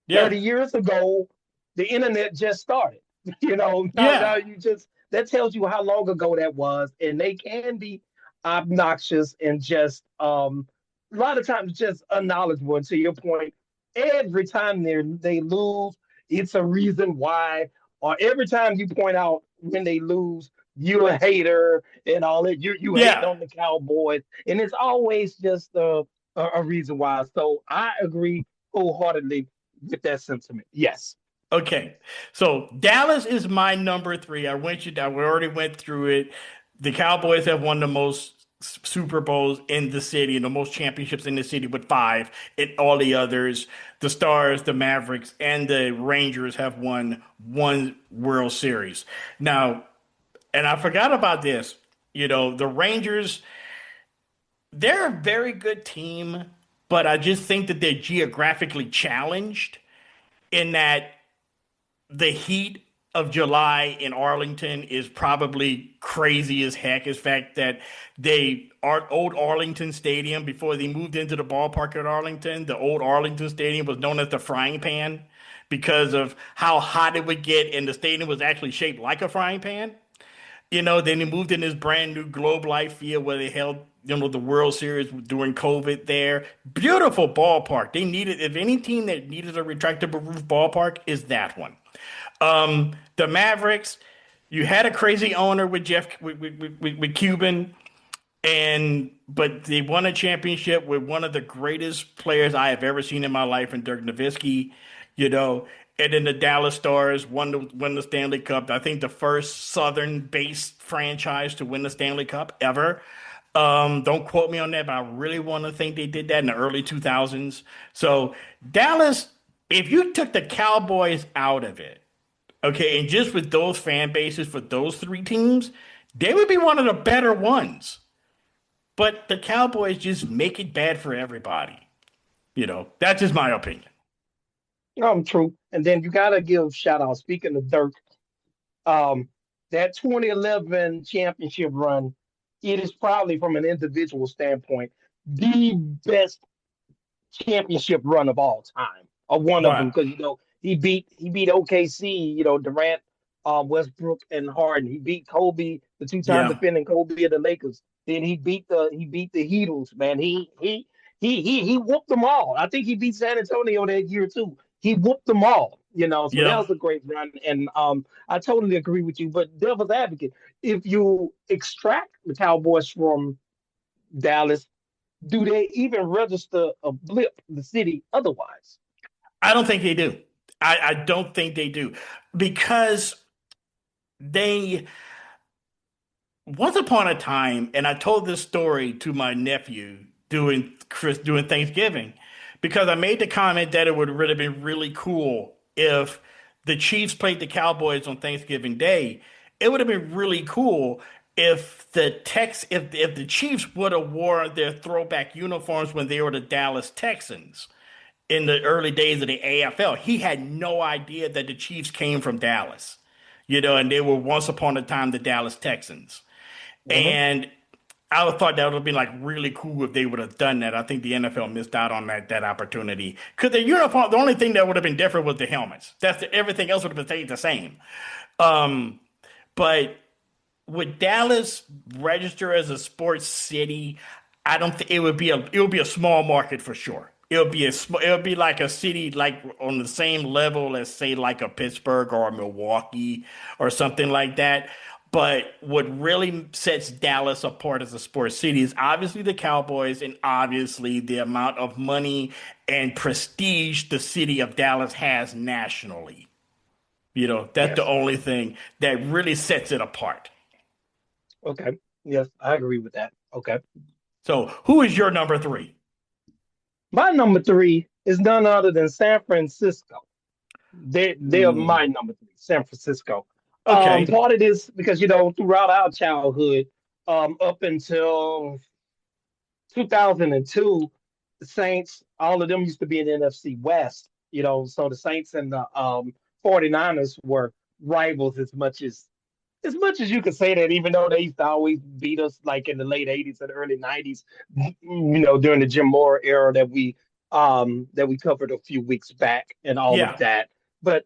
30 years ago, the internet just started. Now that tells you how long ago that was, and they can be obnoxious and just a lot of times just unknowledgeable. And to your point, every time they lose, it's a reason why, or every time you point out when they lose, you're a hater and all that. You hate on the Cowboys, and it's always just a reason why. So I agree wholeheartedly with that sentiment. Yes. Okay, so Dallas is my number 3. We already went through it. The Cowboys have won the most Super Bowls in the city and the most championships in the city with 5. And all the others, the Stars, the Mavericks, and the Rangers have won 1 World Series. Now, and I forgot about this. The Rangers, they're a very good team, but I just think that they're geographically challenged in that the heat of July in Arlington is probably crazy as heck. Is fact that old Arlington Stadium, before they moved into the ballpark at Arlington, the old Arlington Stadium was known as the frying pan because of how hot it would get, and the stadium was actually shaped like a frying pan. Then they moved in this brand new Globe Life Field where they held, the World Series during COVID there. Beautiful ballpark. They needed, if any team that needed a retractable roof ballpark, is that one. The Mavericks, you had a crazy owner with with Cuban, but they won a championship with one of the greatest players I have ever seen in my life, in Dirk Nowitzki. you know. And then the Dallas Stars won the Stanley Cup. I think the first Southern-based franchise to win the Stanley Cup ever. Don't quote me on that, but I really want to think they did that in the early 2000s. So Dallas, if you took the Cowboys out of it, okay, and just with those fan bases for those three teams, they would be one of the better ones. But the Cowboys just make it bad for everybody. That's just my opinion. True. And then you gotta give shout out. Speaking of Dirk, that 2011 championship run, it is probably from an individual standpoint the best championship run of all time, or one of them, Wow. because he beat OKC, Durant, Westbrook, and Harden. He beat Kobe, the two-time Yeah. defending Kobe of the Lakers. Then he beat the Heatles, man. He whooped them all. I think he beat San Antonio that year too. He whooped them all, so that Yeah. was a great run. And I totally agree with you. But devil's advocate, if you extract the Cowboys from Dallas, do they even register a blip the city otherwise? I don't think they do. I don't think they do because they once upon a time, and I told this story to my nephew doing Thanksgiving, because I made the comment that it would have really been really cool if the Chiefs played the Cowboys on Thanksgiving Day. It would have been really cool if the Chiefs would have wore their throwback uniforms when they were the Dallas Texans in the early days of the AFL. He had no idea that the Chiefs came from Dallas, and they were once upon a time the Dallas Texans. Mhm. And I would thought that would have been like really cool if they would have done that. I think the NFL missed out on that opportunity because the uniform, the only thing that would have been different was the helmets. Everything else would have been stayed the same. Um, but would Dallas register as a sports city? I don't think it would be a small market for sure. It would be like a city like on the same level as say like a Pittsburgh or a Milwaukee or something like that. But what really sets Dallas apart as a sports city is obviously the Cowboys and obviously the amount of money and prestige the city of Dallas has nationally. That's the Yes. only thing that really sets it apart. Okay. Yes, I agree with that. Okay. So, who is your number three? My number three is none other than San Francisco. They're my Hmm. number three, San Francisco. Okay. Part of this because throughout our childhood, up until 2002, the Saints, all of them used to be in the NFC West. So the Saints and the 49ers were rivals as much as you could say that, even though they used to always beat us like in the late 80s and early 90s, during the Jim Moore era that we covered a few weeks back and all of Yeah. that. But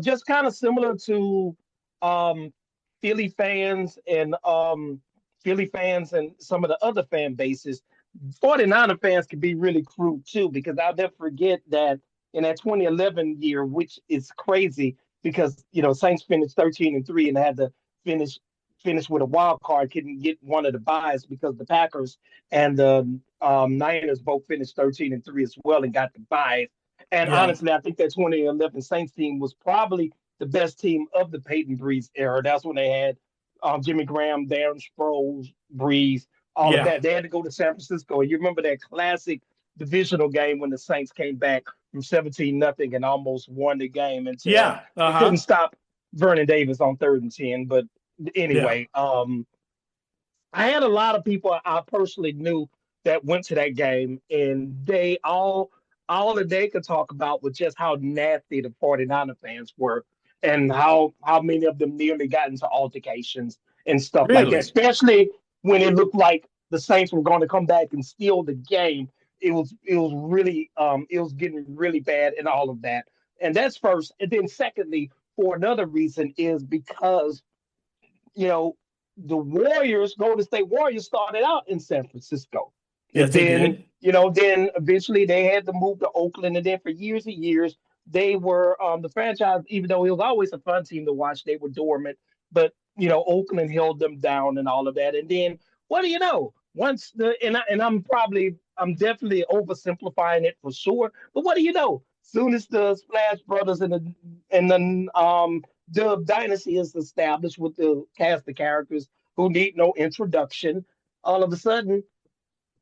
just kind of similar to um, Philly fans and some of the other fan bases, 49er fans can be really cruel too, because I'll never forget that in that 2011 year, which is crazy because Saints finished 13-3 and had to finish finish with a wild card, couldn't get one of the buys because the Packers and the Niners both finished 13-3 as well and got the buys. And Yeah. honestly, I think that 2011 Saints team was probably the best team of the Peyton Breeze era. That's when they had Jimmy Graham, Darren Sproles, Breeze, all of Yeah. that. They had to go to San Francisco. And you remember that classic divisional game when the Saints came back from 17-0 and almost won the game until Yeah. they couldn't Uh-huh. stop Vernon Davis on 3rd and 10. But Yeah. anyway, I had a lot of people I personally knew that went to that game, and they all that they could talk about was just how nasty the 49er fans were. and how many of them nearly got into altercations and stuff like that, Really? especially when it looked like the Saints were going to come back and steal the game. It was really it was getting really bad and all of that. And that's first. And then secondly, for another reason, is because you know the Warriors, Golden State Warriors, started out in San Francisco, Yes, and they then did. then eventually they had to move to Oakland, and then for years and years they were the franchise. Even though it was always a fun team to watch, they were dormant. But Oakland held them down and all of that. And then what do you know? Once the and I'm definitely oversimplifying it for sure. But what do you know? Soon as the Splash Brothers and the Dub Dynasty is established with the cast of characters who need no introduction, all of a sudden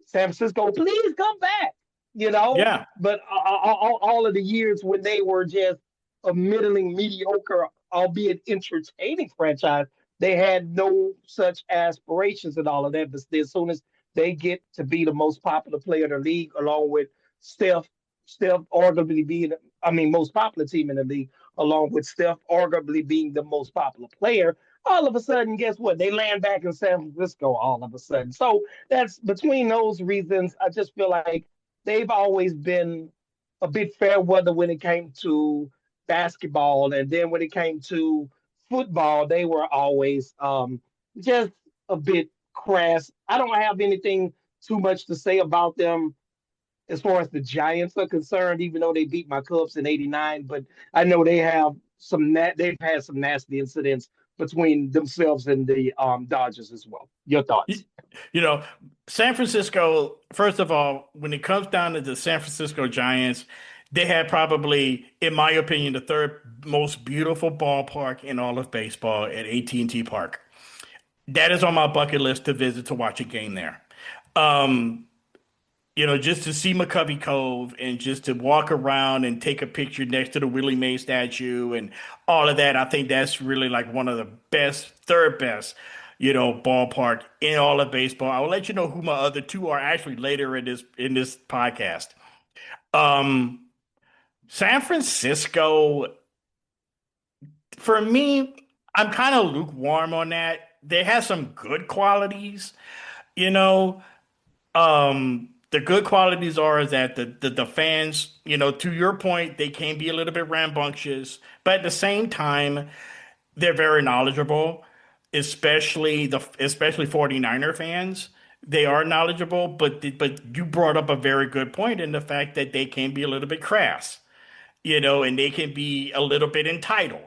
San Francisco, please come back. You know, Yeah. but all of the years when they were just a middling, mediocre, albeit entertaining franchise, they had no such aspirations and all of that. But as soon as they get to be the most popular player in the league, along with Steph, Steph arguably being, I mean, most popular team in the league, along with Steph arguably being the most popular player, all of a sudden, guess what? They land back in San Francisco all of a sudden. So that's between those reasons. I just feel like they've always been a bit fair weather when it came to basketball, and then when it came to football, they were always just a bit crass. I don't have anything too much to say about them as far as the Giants are concerned, even though they beat my Cubs in '89. But I know they've had some nasty incidents between themselves and the Dodgers as well. Your You, thoughts? you know, San Francisco, first of all, when it comes down to the San Francisco Giants, they had probably, in my opinion, the third most beautiful ballpark in all of baseball at AT&T Park. That is on my bucket list to visit to watch a game there. Um, just to see McCovey Cove and just to walk around and take a picture next to the Willie Mae statue and all of that. I think that's really like one of the best, third best, ballpark in all of baseball. I will let you know who my other two are actually later in this podcast. Um, San Francisco, for me, I'm kind of lukewarm on that. They have some good qualities, you know. The good qualities are is that the fans, to your point, they can be a little bit rambunctious, but at the same time, they're very knowledgeable, especially 49er fans. They are knowledgeable, but you brought up a very good point in the fact that they can be a little bit crass, and they can be a little bit entitled.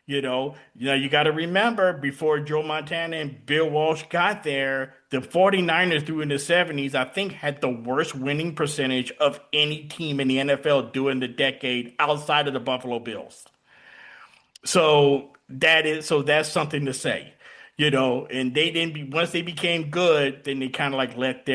You got to remember before Joe Montana and Bill Walsh got there, the 49ers during the 70s, I think, had the worst winning percentage of any team in the NFL during the decade outside of the Buffalo Bills. So that's something to say, and they didn't be once they became good, then they kind of like let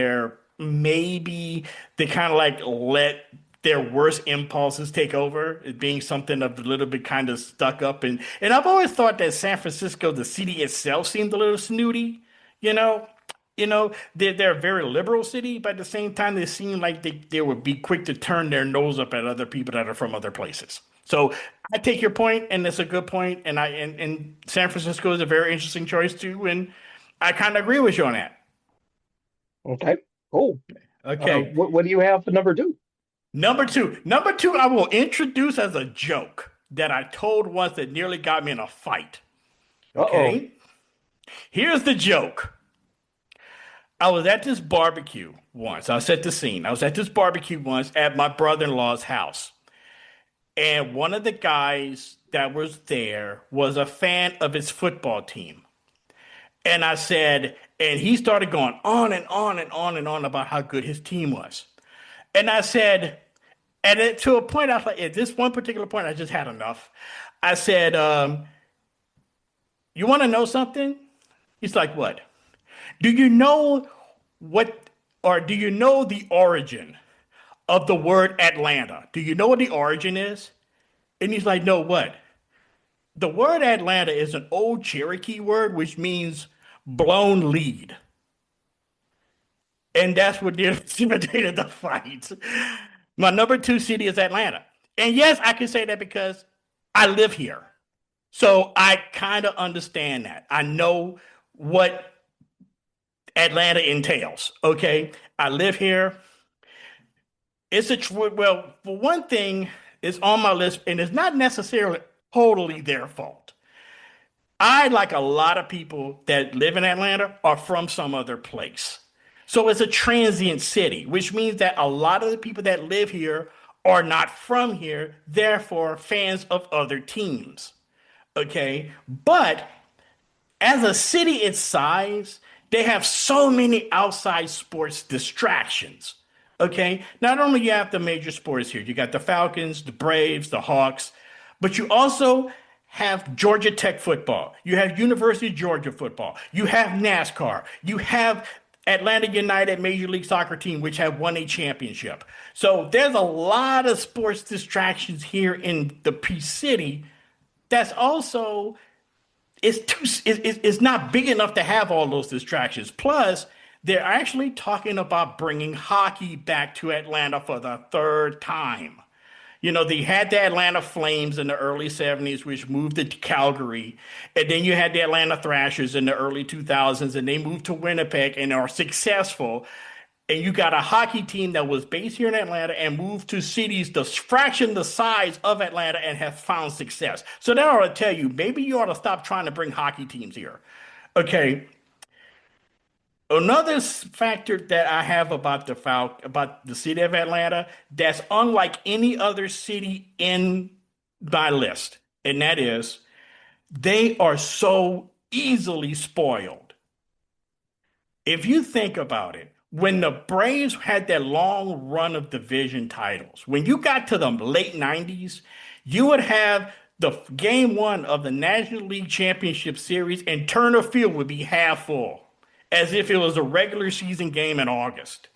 their worst impulses take over, it being something of a little bit kind of stuck up. And I've always thought that San Francisco, the city itself, seemed a little snooty, you know. They're a very liberal city, but at the same time, they seem like they would be quick to turn their nose up at other people that are from other places. So I take your point, and it's a good point, and San Francisco is a very interesting choice too, and I kind of agree with you on that. Okay, cool. Okay. What do you have for number two? Number two, I will introduce as a joke that I told once that nearly got me in a fight. Uh-oh. Okay. Here's the joke. I was at this barbecue once. I'll set the scene. I was at this barbecue once at my brother-in-law's house. And one of the guys that was there was a fan of his football team. And I said, and he started going on and on and on and on about how good his team was. And I said, to a point, I was like, at this one particular point, I just had enough. I said, you want to know something? He's like, what? Do you know do you know the origin of the word Atlanta? Do you know what the origin is? And he's like, no, what? The word Atlanta is an old Cherokee word, which means blown lead. And that's what intimidated the fight. My number two city is Atlanta. And yes, I can say that because I live here. So I kind of understand that. I know what Atlanta entails. Okay. I live here. Well, for one thing, it's on my list, and it's not necessarily totally their fault. I, like a lot of people that live in Atlanta, are from some other place. So it's a transient city, which means that a lot of the people that live here are not from here, therefore fans of other teams. Okay. But as a city its size, they have so many outside sports distractions. Okay. Not only you have the major sports here, you got the Falcons, the Braves, the Hawks, but you also have Georgia Tech football. You have University of Georgia football. You have NASCAR. You have Atlanta United Major League Soccer team, which have won a championship. So there's a lot of sports distractions here in the Peace City. That's also it's not big enough to have all those distractions. Plus, they're actually talking about bringing hockey back to Atlanta for the third time. You know, they had the Atlanta Flames in the early 70s, which moved to Calgary. And then you had the Atlanta Thrashers in the early 2000s, and they moved to Winnipeg and are successful. And you got a hockey team that was based here in Atlanta and moved to cities the fraction the size of Atlanta and have found success. So that ought to tell you, maybe you ought to stop trying to bring hockey teams here. Okay. Another factor that I have about about the city of Atlanta that's unlike any other city in my list, and that is they are so easily spoiled. If you think about it, when the Braves had that long run of division titles, when you got to the late 90s, you would have the game one of the National League Championship Series, and Turner Field would be half full, as if it was a regular season game in August.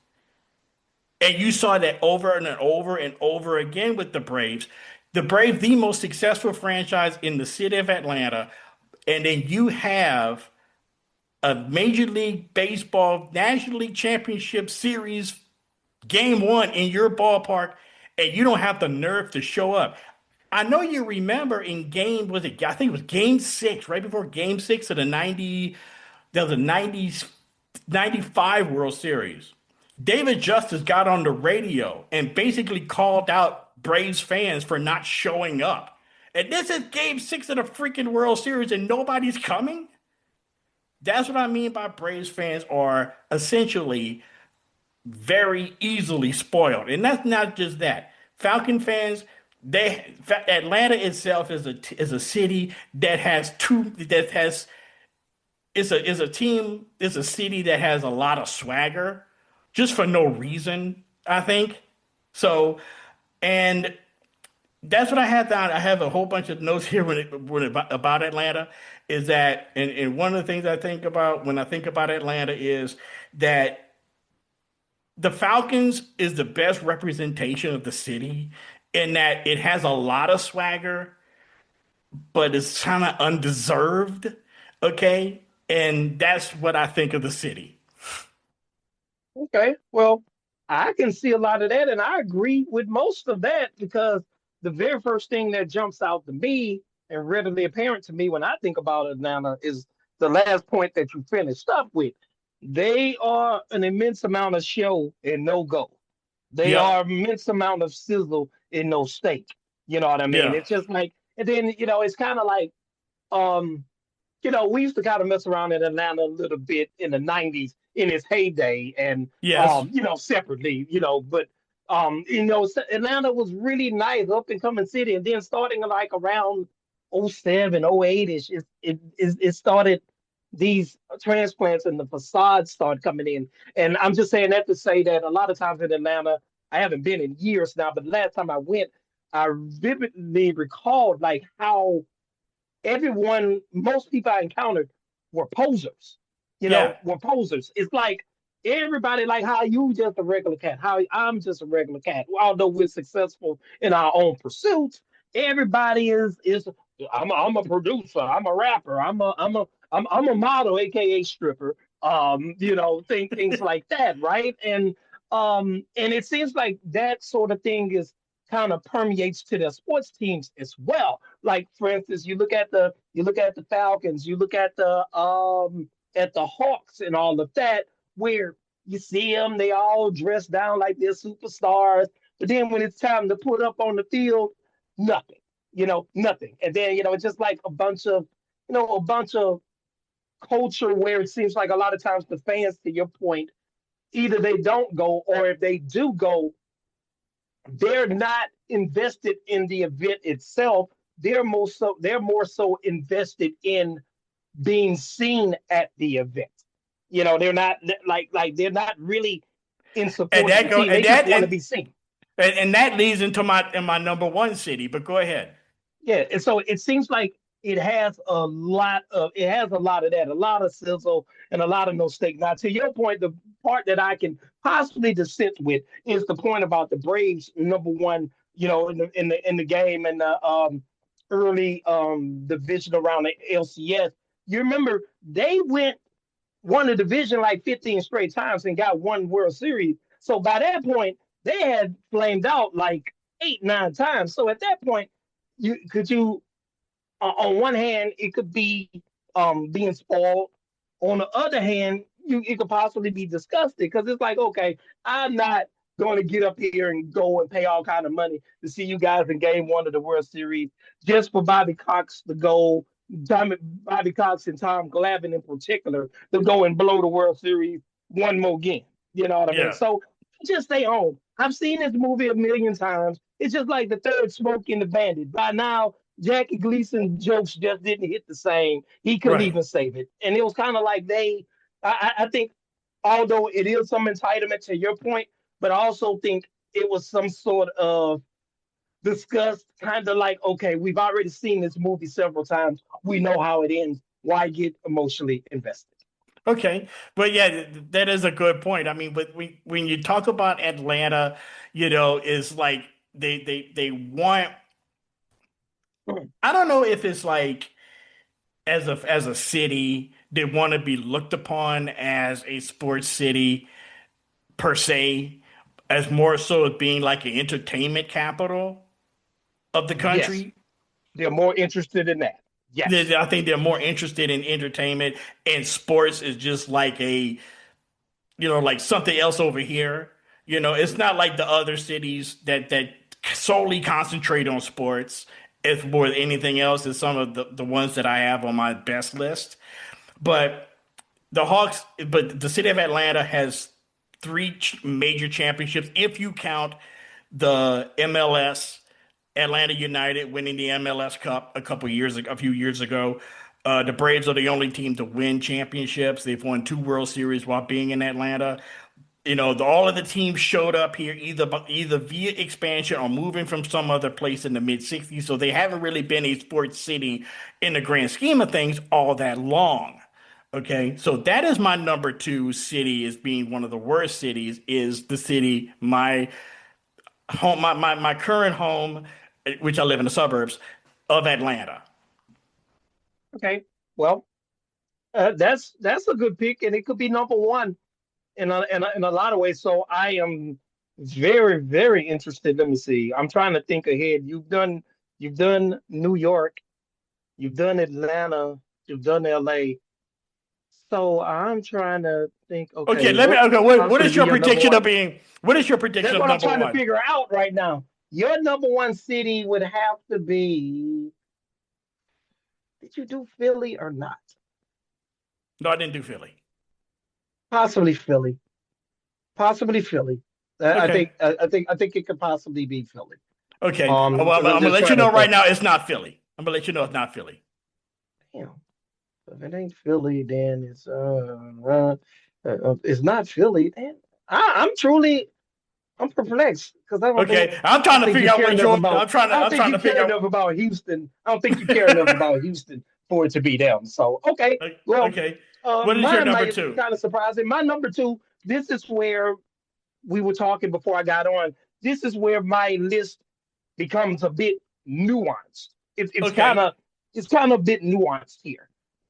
And you saw that over and over and over again with the Braves. The Braves, the most successful franchise in the city of Atlanta. And then you have a Major League Baseball National League Championship Series game one in your ballpark, and you don't have the nerve to show up. I know you remember in I think it was game six, right before game six of the 90, there was a 90s, 95 World Series. David Justice got on the radio and basically called out Braves fans for not showing up. And this is game six of the freaking World Series and nobody's coming? That's what I mean by Braves fans are essentially very easily spoiled. And that's not just that. Falcon fans, Atlanta itself is a city that has is a city that has a lot of swagger just for no reason, I think. So, and that's what I had down. I have a whole bunch of notes here about Atlanta. Is that and one of the things I think about when I think about Atlanta is that the Falcons is the best representation of the city in that it has a lot of swagger, but it's kind of undeserved. Okay. And that's what I think of the city. Okay, well, I can see a lot of that, and I agree with most of that because the very first thing that jumps out to me and readily apparent to me when I think about Atlanta is the last point that you finished up with. They are an immense amount of show and no go. They Yep. are immense amount of sizzle and no steak. You know what I mean? Yeah. It's just like, and then it's kind of like, um, we used to kind of mess around in Atlanta a little bit in the '90s in its heyday, and Yes. separately, but Atlanta was really nice, up and coming city, and then starting like around '07, '08 ish, it started these transplants and the facades started coming in. And I'm just saying that to say that a lot of times in Atlanta, I haven't been in years now, but the last time I went, I vividly recalled like how most people I encountered were posers. Yeah. Were posers. It's like everybody, like how you just a regular cat, how I'm just a regular cat. Although we're successful in our own pursuits, everybody is. I'm a producer. I'm a rapper. I'm a model, aka stripper. Things like that, right? And it seems like that sort of thing is kind of permeates to their sports teams as well. Like for instance, you look at the Falcons, you look at the Hawks and all of that, where you see them, they all dressed down like they're superstars, but then when it's time to put up on the field, nothing, nothing. And then it's just like a bunch of culture where it seems like a lot of times the fans, to your point, either they don't go, or if they do go, they're not invested in the event itself. They're more so invested in being seen at the event. They're not like they're not really in support And of that the go team. They and just that want to be seen. and that leads into my number one city. But go ahead. Yeah, and so it seems like it has a lot of that, a lot of sizzle and a lot of no steak. Now, to your point, the part that I can possibly dissent with is the point about the Braves number one, in the game and the early division around the LCS. You remember they won the division like 15 straight times and got one World Series. So by that point, they had flamed out like 8, 9 times. So at that point, you on one hand, it could be being spoiled. On the other hand, it could possibly be disgusted because it's like, okay, I'm not going to get up here and go and pay all kind of money to see you guys in Game 1 of the World Series just for Bobby Cox to go, Bobby Cox and Tom Glavine in particular, to go and blow the World Series one more game. You know what I mean? Yeah. So just stay home. I've seen this movie a million times. It's just like the third Smokey and the Bandit. By now, Jackie Gleason jokes just didn't hit the same. He couldn't Right. even save it. And it was kind of like I think, although it is some entitlement to your point, but I also think it was some sort of disgust, kind of like, okay, we've already seen this movie several times. We know how it ends. Why get emotionally invested? Okay, but yeah, that is a good point. I mean, but when you talk about Atlanta, is like they want. I don't know if it's like as a city they want to be looked upon as a sports city per se, as more so as being like an entertainment capital of the Yes, country. they're more interested in that. Yes. I think they're more interested in entertainment, and sports is just like like something else over here. It's not like the other cities that solely concentrate on sports as more than anything else. Is some of the ones that I have on my best list. But the city of Atlanta has three major championships if you count the MLS. Atlanta United winning the MLS Cup a few years ago. The Braves are the only team to win championships. They've won 2 World Series while being in Atlanta. All of the teams showed up here either via expansion or moving from some other place in the mid '60s. So they haven't really been a sports city in the grand scheme of things all that long. Okay, so that is my number two city as being one of the worst cities. Is the city my home, my current home, which I live in the suburbs of Atlanta. Okay. Well, that's a good pick, and it could be number one in a lot of ways. So I am very, very interested. Let me see. I'm trying to think ahead. You've done New York, you've done Atlanta, you've done LA. So I'm trying to think. Okay, Okay, what what possibly is be your your number prediction of one? being? What is your prediction That's of what I'm number trying to one? figure out right now. Your number one city would have to be. Did you do Philly or not? No, I didn't do Philly. Possibly Philly. Possibly Philly. I Okay, think I think it could possibly be Philly. okay. Well, I'm Because I'm gonna just let you trying to know right think. now it's not Philly. I'm gonna let you know it's not Philly. Damn, if it ain't Philly, then it's not Philly. Then I'm perplexed because Okay, I'm I trying don't to think you figure out care what enough Georgia. about I don't I'm think trying you to figure care out. enough about Houston. I don't think you care enough about Houston for it to be them. So okay, well, Okay, what is your mine number might be two? kind of surprising. My number two. This is where we were talking before I got on. This is where my list becomes a bit nuanced. It's kind Okay, of a bit nuanced here.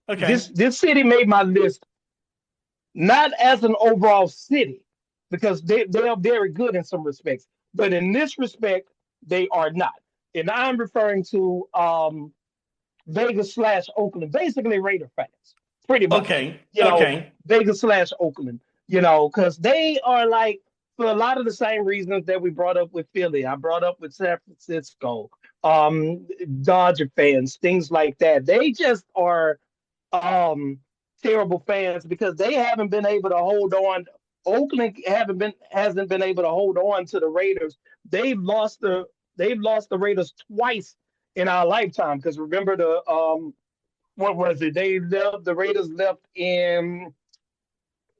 okay, This city made my list not as an overall city because they are very good in some respects, but in this respect, they are not. And I'm referring to Vegas slash Oakland, basically Raider fans, pretty much. Okay. Okay. Vegas slash Oakland, because they are like, for a lot of the same reasons that we brought up with Philly, I brought up with San Francisco, Dodger fans, things like that. They just are um, terrible fans because they haven't been able to hold on. Oakland hasn't been able to hold on to the Raiders. They've lost the Raiders twice in our lifetime. Because remember what was it? The Raiders left in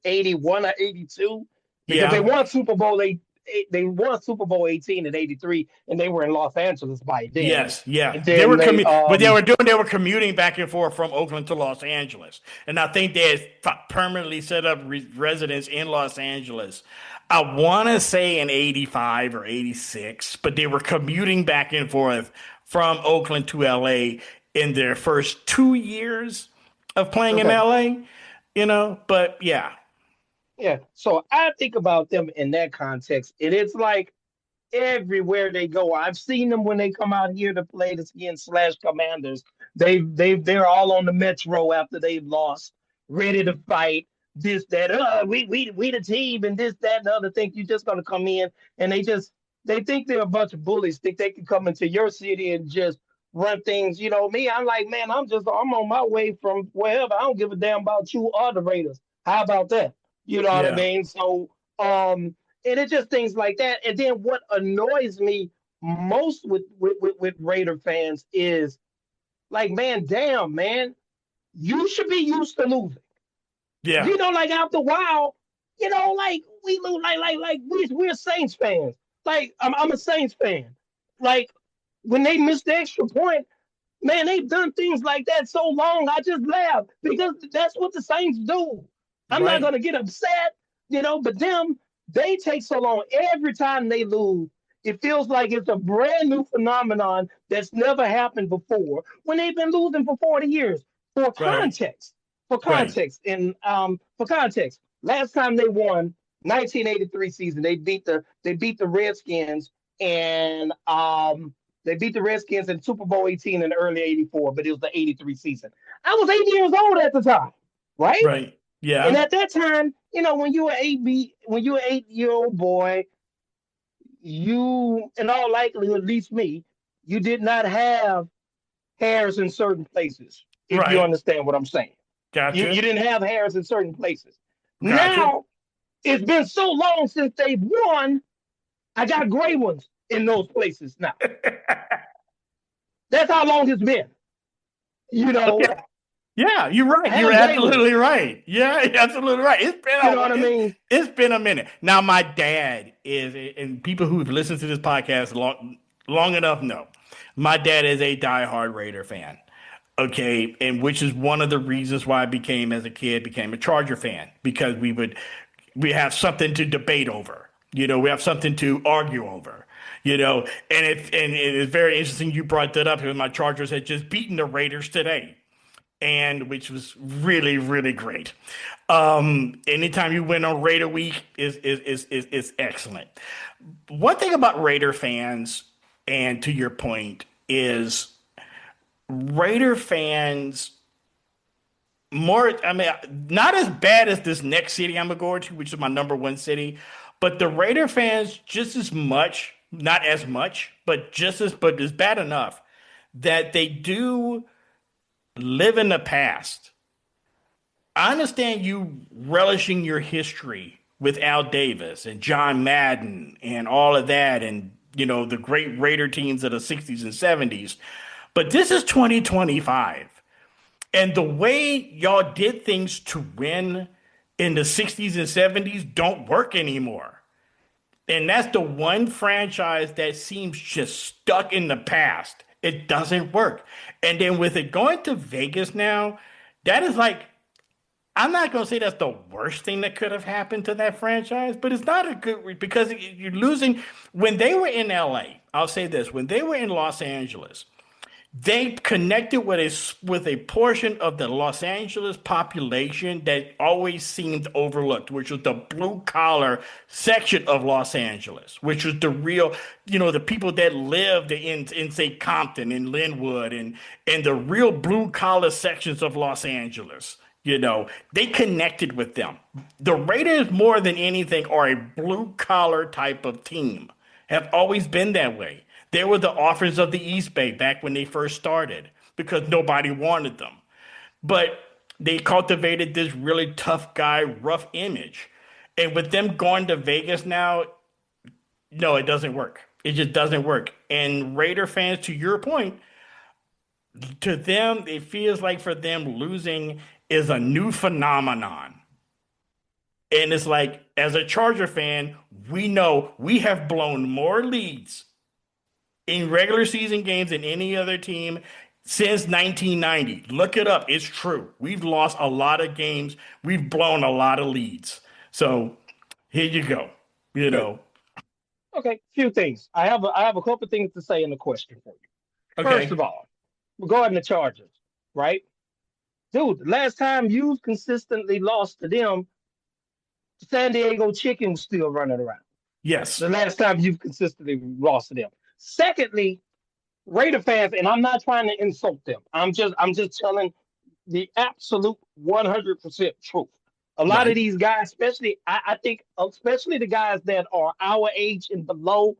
81 or 82 because Yeah. they won Super Bowl 18 and 83, and they were in Los Angeles by then. Yes, yeah. And They then were they were commuting back and forth from Oakland to Los Angeles. And I think they had permanently set up residence in Los Angeles. I want to say in 85 or 86, but they were commuting back and forth from Oakland to LA in their first 2 years of playing in LA, but yeah. Yeah. So I think about them in that context. And it's like everywhere they go. I've seen them when they come out here to play the Skins slash Commanders. They're all on the Metro after they've lost, ready to fight. This, that, we the team, and this, that, and the other thing. You're just gonna come in and they think they're a bunch of bullies, think they can come into your city and just run things. Me, I'm like, man, I'm on my way from wherever. I don't give a damn about you or the Raiders. How about that? You know what I mean? So and it's just things like that. And then what annoys me most with Raider fans is like, man, damn, man, you should be used to losing. Yeah. Like after a while, like we lose, like we're Saints fans. Like I'm a Saints fan. Like when they miss the extra point, man, they've done things like that so long. I just laugh because that's what the Saints do. I'm not gonna get upset, but they take so long. Every time they lose, it feels like it's a brand new phenomenon that's never happened before when they've been losing for 40 years. For context, last time they won, 1983 season, they beat the Redskins and they beat the Redskins in Super Bowl 18 in early 84, but it was the 83 season. I was 8 years old at the time, right? Right. Yeah. And at that time, when you were 8-year-old boy, you, in all likelihood, at least me, you did not have hairs in certain places. If you understand what I'm saying. Gotcha. You didn't have hairs in certain places. Gotcha. Now, it's been so long since they've won, I got gray ones in those places now. That's how long it's been. Okay. Yeah, you're right. You're absolutely right. Yeah, you're absolutely right. It's been It's been a minute. Now, my dad is, and people who've listened to this podcast long enough know, my dad is a diehard Raider fan. Okay, and which is one of the reasons why I became a Charger fan, because we have something to debate over. We have something to argue over. And it's very interesting you brought that up because my Chargers had just beaten the Raiders today, and which was really, really great. Anytime you win on Raider Week is excellent. One thing about Raider fans, and to your point, is Raider fans not as bad as this next city I'm going to, which is my number one city, but the Raider fans just as much, not as much, but it's bad enough that they do live in the past. I understand you relishing your history with Al Davis and John Madden and all of that, and the great Raider teams of the 60s and 70s. But this is 2025. And the way y'all did things to win in the 60s and 70s don't work anymore. And that's the one franchise that seems just stuck in the past. It doesn't work. And then with it going to Vegas now, that is like, I'm not going to say that's the worst thing that could have happened to that franchise, but it's not a good, because you're losing. When they were in LA, I'll say this, when they were in Los Angeles, they connected with a portion of the Los Angeles population that always seemed overlooked, which was the blue collar section of Los Angeles, which was the real, the people that lived in say Compton and Linwood and the real blue collar sections of Los Angeles. They connected with them. The Raiders, more than anything, are a blue collar type of team, have always been that way. They were the offers of the East Bay back when they first started because nobody wanted them. But they cultivated this really tough guy, rough image. And with them going to Vegas now, no, it doesn't work. It just doesn't work. And Raider fans, to your point, to them, it feels like for them losing is a new phenomenon. And it's like, as a Charger fan, we know we have blown more leads in regular season games than any other team since 1990. Look it up. It's true. We've lost a lot of games. We've blown a lot of leads. So here you go. Okay, few things. I have a couple things to say in the question for you. Okay. First of all, regarding the Chargers, right? Dude, the last time you consistently lost to them, San Diego Chicken was still running around. Yes. The last time you've consistently lost to them. Secondly, Raider fans, and I'm not trying to insult them. I'm just telling the absolute 100% truth. A lot of these guys, especially I think, especially the guys that are our age and below,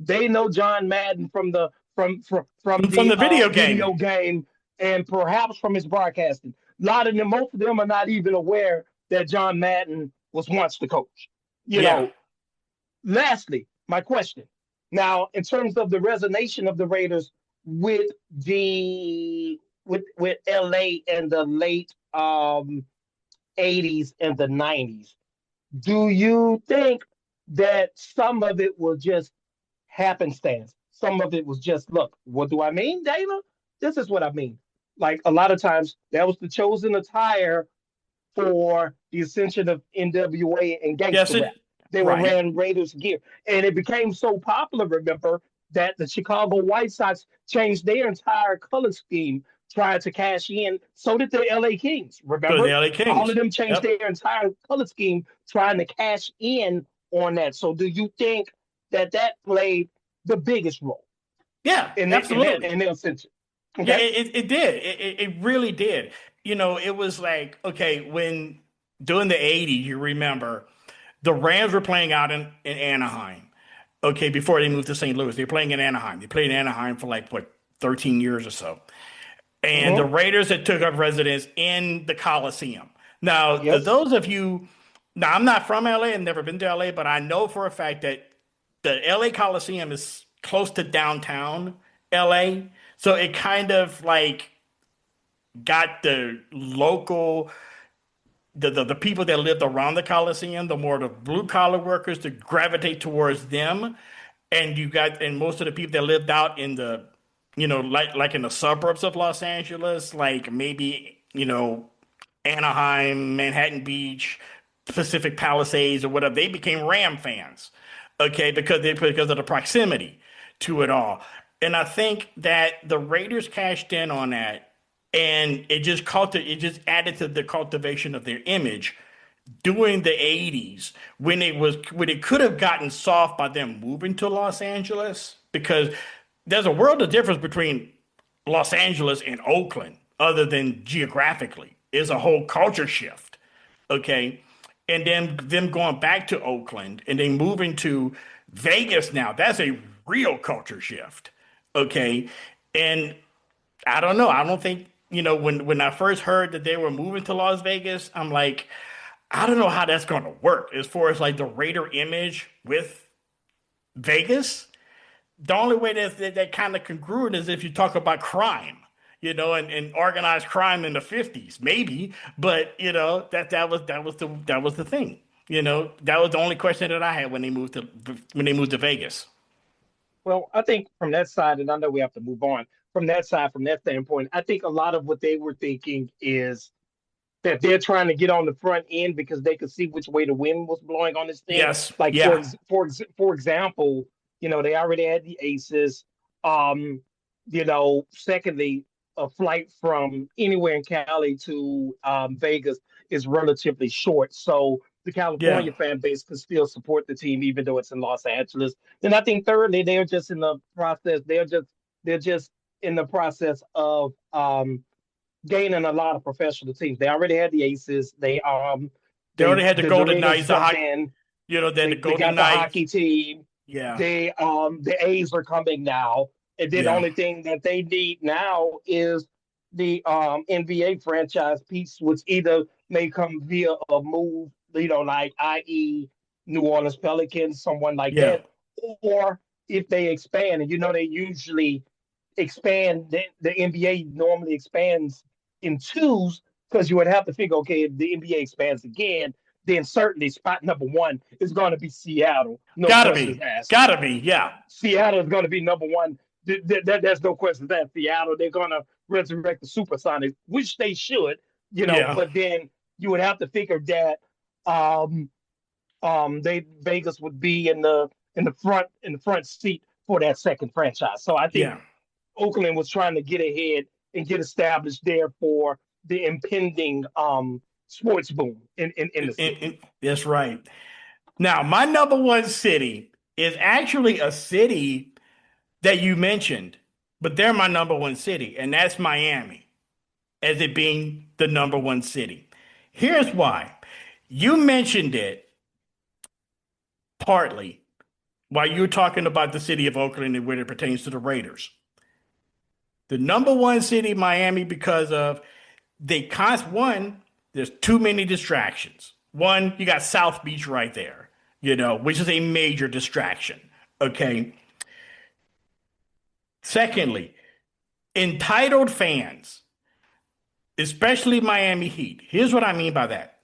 they know John Madden from the video game and perhaps from his broadcasting. Most of them are not even aware that John Madden was once the coach. Lastly, my question. Now, in terms of the resonation of the Raiders with LA in the late 80s and the 90s, do you think that some of it was just happenstance? Some of it was just, look, what do I mean, Dana? This is what I mean. Like, a lot of times, that was the chosen attire for the ascension of NWA and gangster rap. They were wearing Raiders gear. And it became so popular, remember, that the Chicago White Sox changed their entire color scheme trying to cash in. So did the LA Kings, remember? The LA Kings. All of them changed their entire color scheme trying to cash in on that. So do you think that played the biggest role? Yeah, absolutely. In their ascension. Okay? Yeah, it did. It really did. It was like, okay, when during the 80s, you remember, the Rams were playing out in Anaheim, okay, before they moved to St. Louis. They were playing in Anaheim. They played in Anaheim for 13 years or so. And the Raiders had took up residence in the Coliseum. Now, to those of you, I'm not from LA, I've never been to LA, but I know for a fact that the LA Coliseum is close to downtown LA. So it kind of got the local, the people that lived around the Coliseum, the more the blue collar workers, to gravitate towards them. And and most of the people that lived out in the, like in the suburbs of Los Angeles, like maybe, Anaheim, Manhattan Beach, Pacific Palisades or whatever, they became Ram fans, okay, because of the proximity to it all. And I think that the Raiders cashed in on that, and it just added to the cultivation of their image during the 80s when it could have gotten soft by them moving to Los Angeles, because there's a world of difference between Los Angeles and Oakland other than geographically. It's a whole culture shift, okay? And then them going back to Oakland and then moving to Vegas now, that's a real culture shift, okay? And I don't know. I don't think, when I first heard that they were moving to Las Vegas, I'm like, I don't know how that's going to work as far as the Raider image with Vegas. The only way that kind of congruent is if you talk about crime, and organized crime in the 50s, maybe. But that was the thing. That was the only question that I had when they moved to Vegas. Well, I think from that side, and I know we have to move on from that side, from that standpoint, I think a lot of what they were thinking is that they're trying to get on the front end because they could see which way the wind was blowing on this thing. Yes. For example, they already had the Aces. Secondly, a flight from anywhere in Cali to Vegas is relatively short. So the Yeah. California fan base can still support the team even though it's in Los Angeles. Then I think thirdly, they're just in the process. They're just in the process of gaining a lot of professional teams. They already had the Aces. They already had the The Golden Raiders Knights, the jumped hockey, in. then the They Golden got the Knights. hockey team. Yeah. The A's are coming now, and then the Yeah. only thing that they need now is the NBA franchise piece, which either may come via a move, like i.e. New Orleans Pelicans, someone like Yeah. that, or if they expand, and they usually expand. The NBA normally expands in twos because you would have to figure, okay, if the NBA expands again, then certainly spot number one is going to be Seattle. No Gotta questions be. asked. Gotta be. Yeah. Seattle is going to be number one. There's no questions asked. Seattle, they're going to resurrect the Supersonics, which they should, Yeah. but then you would have to figure that um, Vegas would be in the front seat for that second franchise. So I think Yeah. Oakland was trying to get ahead and get established there for the impending sports boom in the city. That's right. Now, my number one city is actually a city that you mentioned, but they're my number one city, and that's Miami, as it being the number one city. Here's why. You mentioned it partly while you were talking about the city of Oakland and when it pertains to the Raiders. The number one city, Miami, because of one, there's too many distractions. One, you got South Beach right there, which is a major distraction. Okay. Secondly, entitled fans, especially Miami Heat. Here's what I mean by that.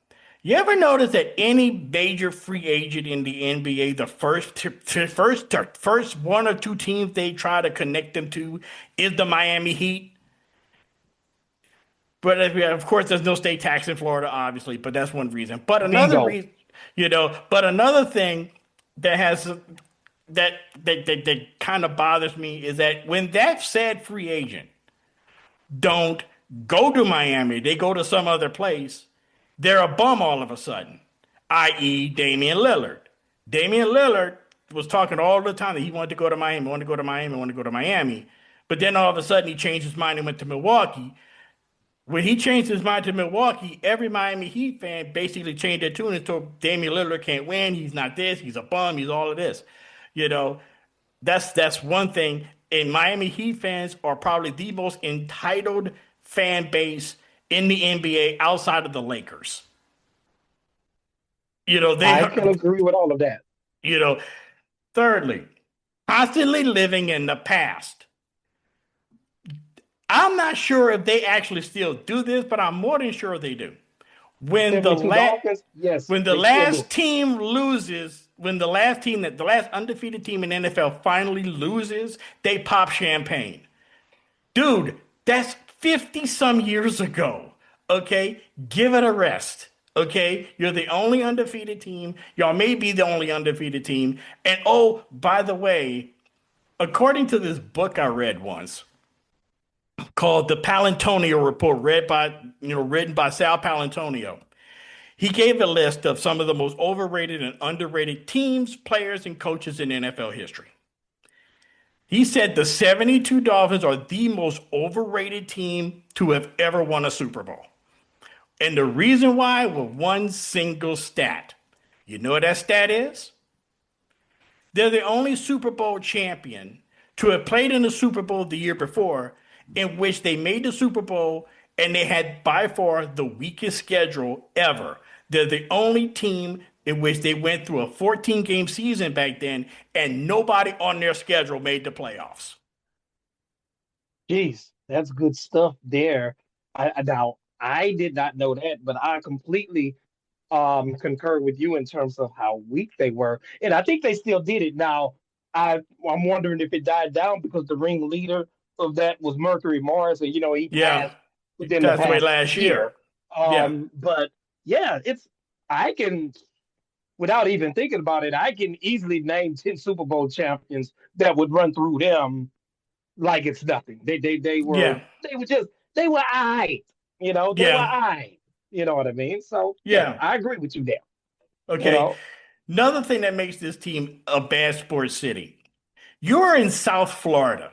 You ever notice that any major free agent in the NBA, the first one or two teams they try to connect them to is the Miami Heat? But of course, there's no state tax in Florida, obviously, but that's one reason. But another Bingo. reason, but another thing that has that kind of bothers me is that when that said free agent don't go to Miami, they go to some other place, they're a bum all of a sudden, i.e. Damian Lillard. Damian Lillard was talking all the time that he wanted to go to Miami, wanted to go to Miami, wanted to go to Miami. But then all of a sudden he changed his mind and went to Milwaukee. When he changed his mind to Milwaukee, every Miami Heat fan basically changed their tune and told Damian Lillard can't win. He's not this. He's a bum. He's all of this. You know, that's one thing. And Miami Heat fans are probably the most entitled fan base in the NBA outside of the Lakers. I can agree with all of that. You know, thirdly, constantly living in the past. I'm not sure if they actually still do this, but I'm more than sure they do. When the 72 Dolphins, yes, when the they still do. last team loses, when the last undefeated team in NFL finally loses, they pop champagne. Dude, that's 50 some years ago. Okay? Give it a rest. Okay? You're the only undefeated team. Y'all may be the only undefeated team. And oh, by the way, according to this book I read once called The Palantonio Report, written by Sal Palantonio, he gave a list of some of the most overrated and underrated teams, players, and coaches in NFL history. He said the 72 Dolphins are the most overrated team to have ever won a Super Bowl. And the reason why was one single stat. You know what that stat is? They're the only Super Bowl champion to have played in the Super Bowl the year before, in which they made the Super Bowl and they had by far the weakest schedule ever. They're the only team in which they went through a 14-game season back then, and nobody on their schedule made the playoffs. Jeez, that's good stuff there. I did not know that, but I completely concur with you in terms of how weak they were, and I think they still did it. Now, I'm wondering if it died down because the ringleader of that was Mercury Morris, and he Yeah, passed within the passed away past last year. Yeah. But yeah, I can, without even thinking about it, I can easily name 10 Super Bowl champions that would run through them like it's nothing. Yeah. They were I. They were Yeah. I. You know what I mean? So yeah, Yeah. I agree with you there. You Okay. know. Another thing that makes this team a bad sports city. You're in South Florida,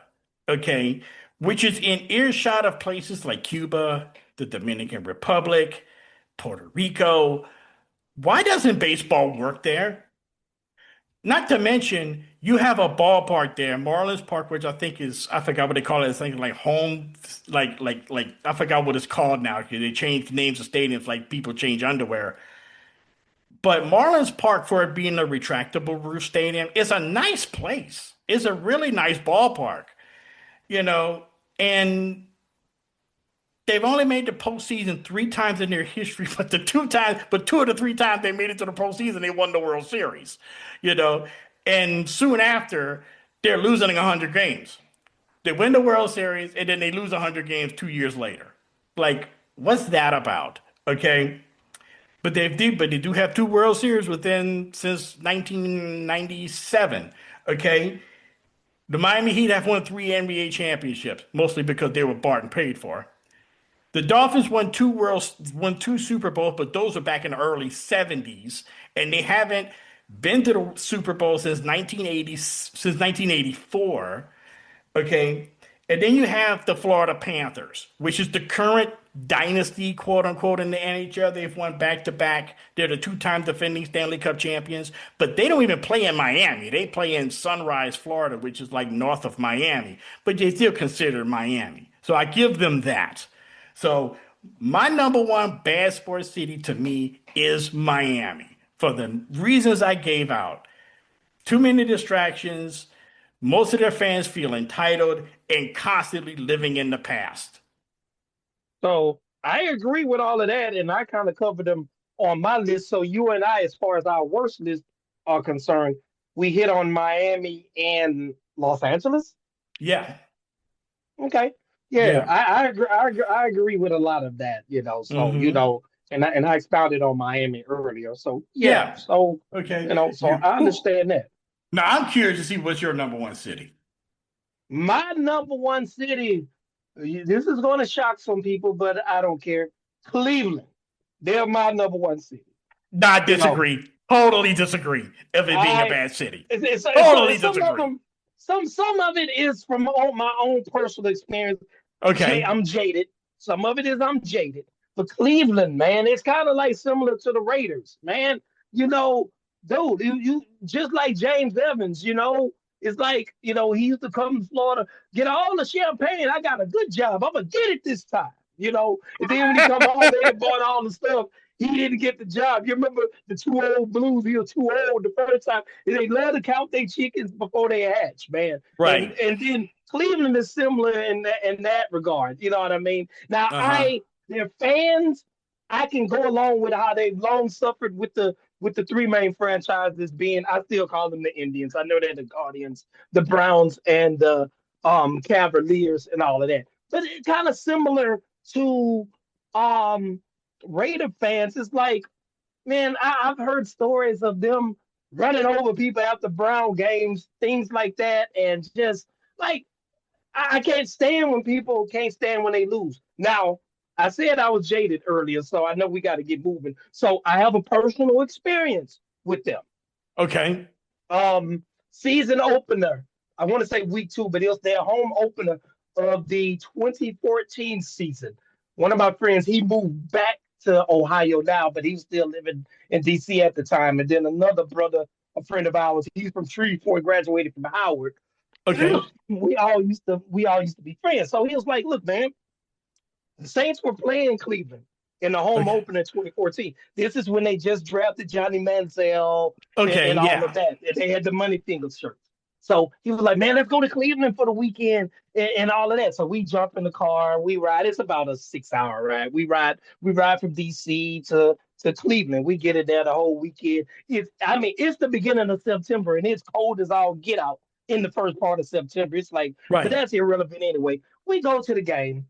okay, which is in earshot of places like Cuba, the Dominican Republic, Puerto Rico. Why doesn't baseball work there? Not to mention, you have a ballpark there, Marlins Park, which I think is, I forgot what they call it. It's like home, I forgot what it's called now because they changed names of stadiums like people change underwear. But Marlins Park, for it being a retractable roof stadium, is a nice place. It's a really nice ballpark, you know, and they've only made the postseason three times in their history, but two of the three times they made it to the postseason, they won the World Series, you know, and soon after they're losing 100 games. They win the World Series and then they lose 100 games 2 years later. Like, what's that about? Okay. But they do have two World Series within since 1997. Okay. The Miami Heat have won three NBA championships, mostly because they were bought and paid for. The Dolphins won two Super Bowls, but those are back in the early 70s, and they haven't been to the Super Bowl since 1984. Okay. And then you have the Florida Panthers, which is the current dynasty, quote unquote, in the NHL. They've won back to back. They're the two-time defending Stanley Cup champions, but they don't even play in Miami. They play in Sunrise, Florida, which is like north of Miami, but they still consider Miami. So I give them that. So my number one bad sports city to me is Miami for the reasons I gave out. Too many distractions. Most of their fans feel entitled and constantly living in the past. So I agree with all of that, and I kind of covered them on my list. So you and I, as far as our worst list are concerned, we hit on Miami and Los Angeles. Yeah, Okay. Yeah, yeah. I agree with a lot of that, So, Hmm. and I expounded on Miami earlier. So yeah, Yeah. so Okay. so You. I Whew. understand that. Now I'm curious to see what's your number one city. My number one city, this is going to shock some people, but I don't care. Cleveland. They're my number one city. Not You know, disagree. Totally disagree. Of it being a I bad city. it's Totally some of disagree. them. Some of it is from my own personal experience. Okay. I'm jaded. Some of it is I'm jaded. But Cleveland, man, it's kind of like similar to the Raiders, man. You know, dude, you just like James Evans. It's like he used to come to Florida, get all the champagne. I got a good job. I'm gonna get it this time. And then when he come home, they bought all the stuff. He didn't get the job. You remember the two old blues? He was too old the first time. And they love to count their chickens before they hatch, man. And Right. and then Cleveland is similar in that regard. You know what I mean? Now Uh-huh. their fans, I can go along with how they've long suffered with the three main franchises being. I still call them the Indians. I know they're the Guardians, the Browns, and the Cavaliers, and all of that. But it's kind of similar to um Raider fans. It's like, man, I've heard stories of them running over people after Brown games, things like that, and just like I can't stand when people can't stand when they lose. Now, I said I was jaded earlier, so I know we got to get moving. So I have a personal experience with them. Okay. Season opener. I want to say week 2, but it was their home opener of the 2014 season. One of my friends, he moved back to Ohio now, but he was still living in DC at the time. And then another brother, a friend of ours, he's from Shreveport, graduated from Howard. Okay. We all used to be friends. So he was like, "Look, man, the Saints were playing Cleveland in the home Okay. opener in 2014. This is when they just drafted Johnny Manziel Okay. and all of Yeah. that. And they had the money finger shirts. So he was like, man, let's go to Cleveland for the weekend and all of that. So we jump in the car, we ride. It's about a 6-hour ride. We ride from DC to Cleveland. We get it there the whole weekend. It's the beginning of September and it's cold as all get out in the first part of September. It's like, but Right. that's irrelevant anyway. We go to the game.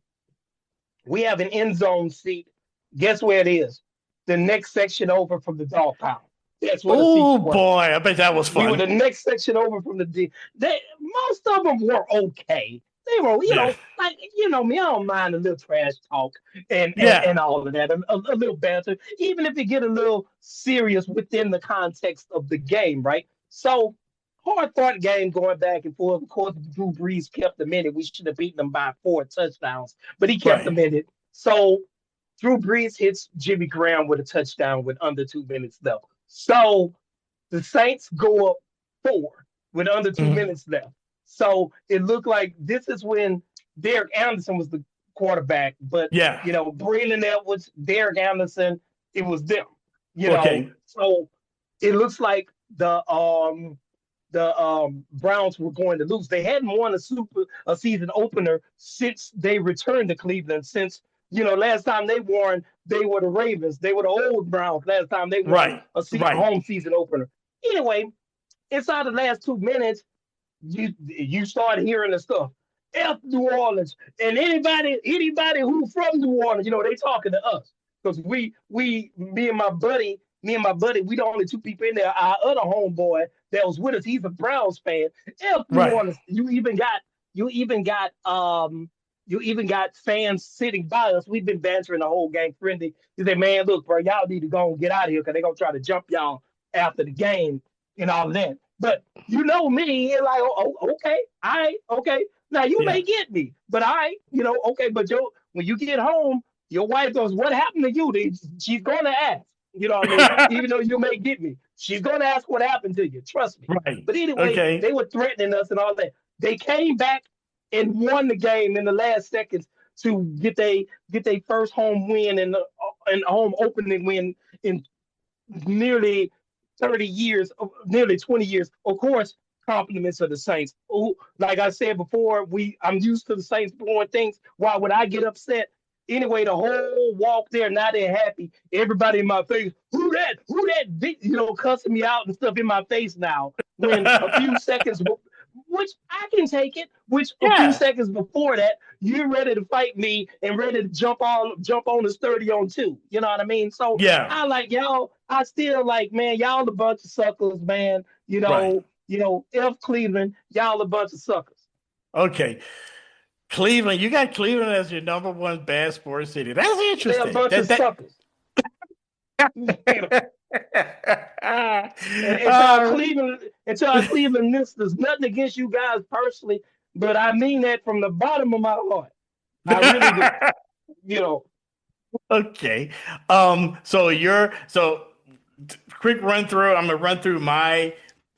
We have an end zone seat. Guess where it is? The next section over from the dog pound. That's where the seats Oh were. boy, I bet that was We were fun. the next section over from the D. Most of them were okay. They were, Yeah. like me, I don't mind a little trash talk Yeah. and all of that, a little banter, even if it get a little serious within the context of the game, right? So hard fought game going back and forth. Of course, Drew Brees kept them in it. We should have beaten them by 4 touchdowns, but he kept Right. them in it. So Drew Brees hits Jimmy Graham with a touchdown with under 2 minutes left. So the Saints go up 4 with under two Mhm. minutes left. So it looked like this is when Derek Anderson was the quarterback, but Yeah. Braylon Edwards, Derek Anderson, it was them. Okay. So it looks like the Browns were going to lose. They hadn't won a season opener since they returned to Cleveland. Since last time they won, they were the Ravens. They were the old Browns. Last time they won Right. a Right. home season opener. Anyway, inside the last 2 minutes, you start hearing the stuff. F New Orleans and anybody who from New Orleans, they talking to us because me and my buddy, we the only two people in there. Our other homeboy that was with us, he's a Browns fan. F New Right. Orleans. You even got fans sitting by us. We've been bantering the whole game friendly. He said, "Man, look, bro, y'all need to go and get out of here because they're gonna try to jump y'all after the game and all of that." But you know me, and like, okay, okay. Now you Yeah. may get me, but okay. But when you get home, your wife goes, "What happened to you?" She's gonna ask. You know what I mean? Even though you may get me, she's gonna ask what happened to you. Trust me. Right. But anyway, Okay. they were threatening us and all that. They came back and won the game in the last seconds to get they first home win and home opening win in nearly 30 years, nearly 20 years. Of course, compliments of the Saints. Who, like I said before, I'm used to the Saints blowing things. Why would I get upset? Anyway, the whole walk there, now they're happy. Everybody in my face, who that, cussing me out and stuff in my face now. When a few seconds, which I can take it, which a few Yeah. seconds before that, you're ready to fight me and ready to jump on the 30 on 2. You know what I mean? So Yeah. I like y'all. I still like, man, y'all a bunch of suckers, man. Right. F Cleveland, y'all a bunch of suckers. Okay. Cleveland. You got Cleveland as your number one bad sports city. That's They're a interesting. bunch of That. suckers. And Uh, to our Cleveland listeners, nothing against you guys personally, but I mean that from the bottom of my heart. I really do. You know, okay. So quick run through. I'm gonna run through my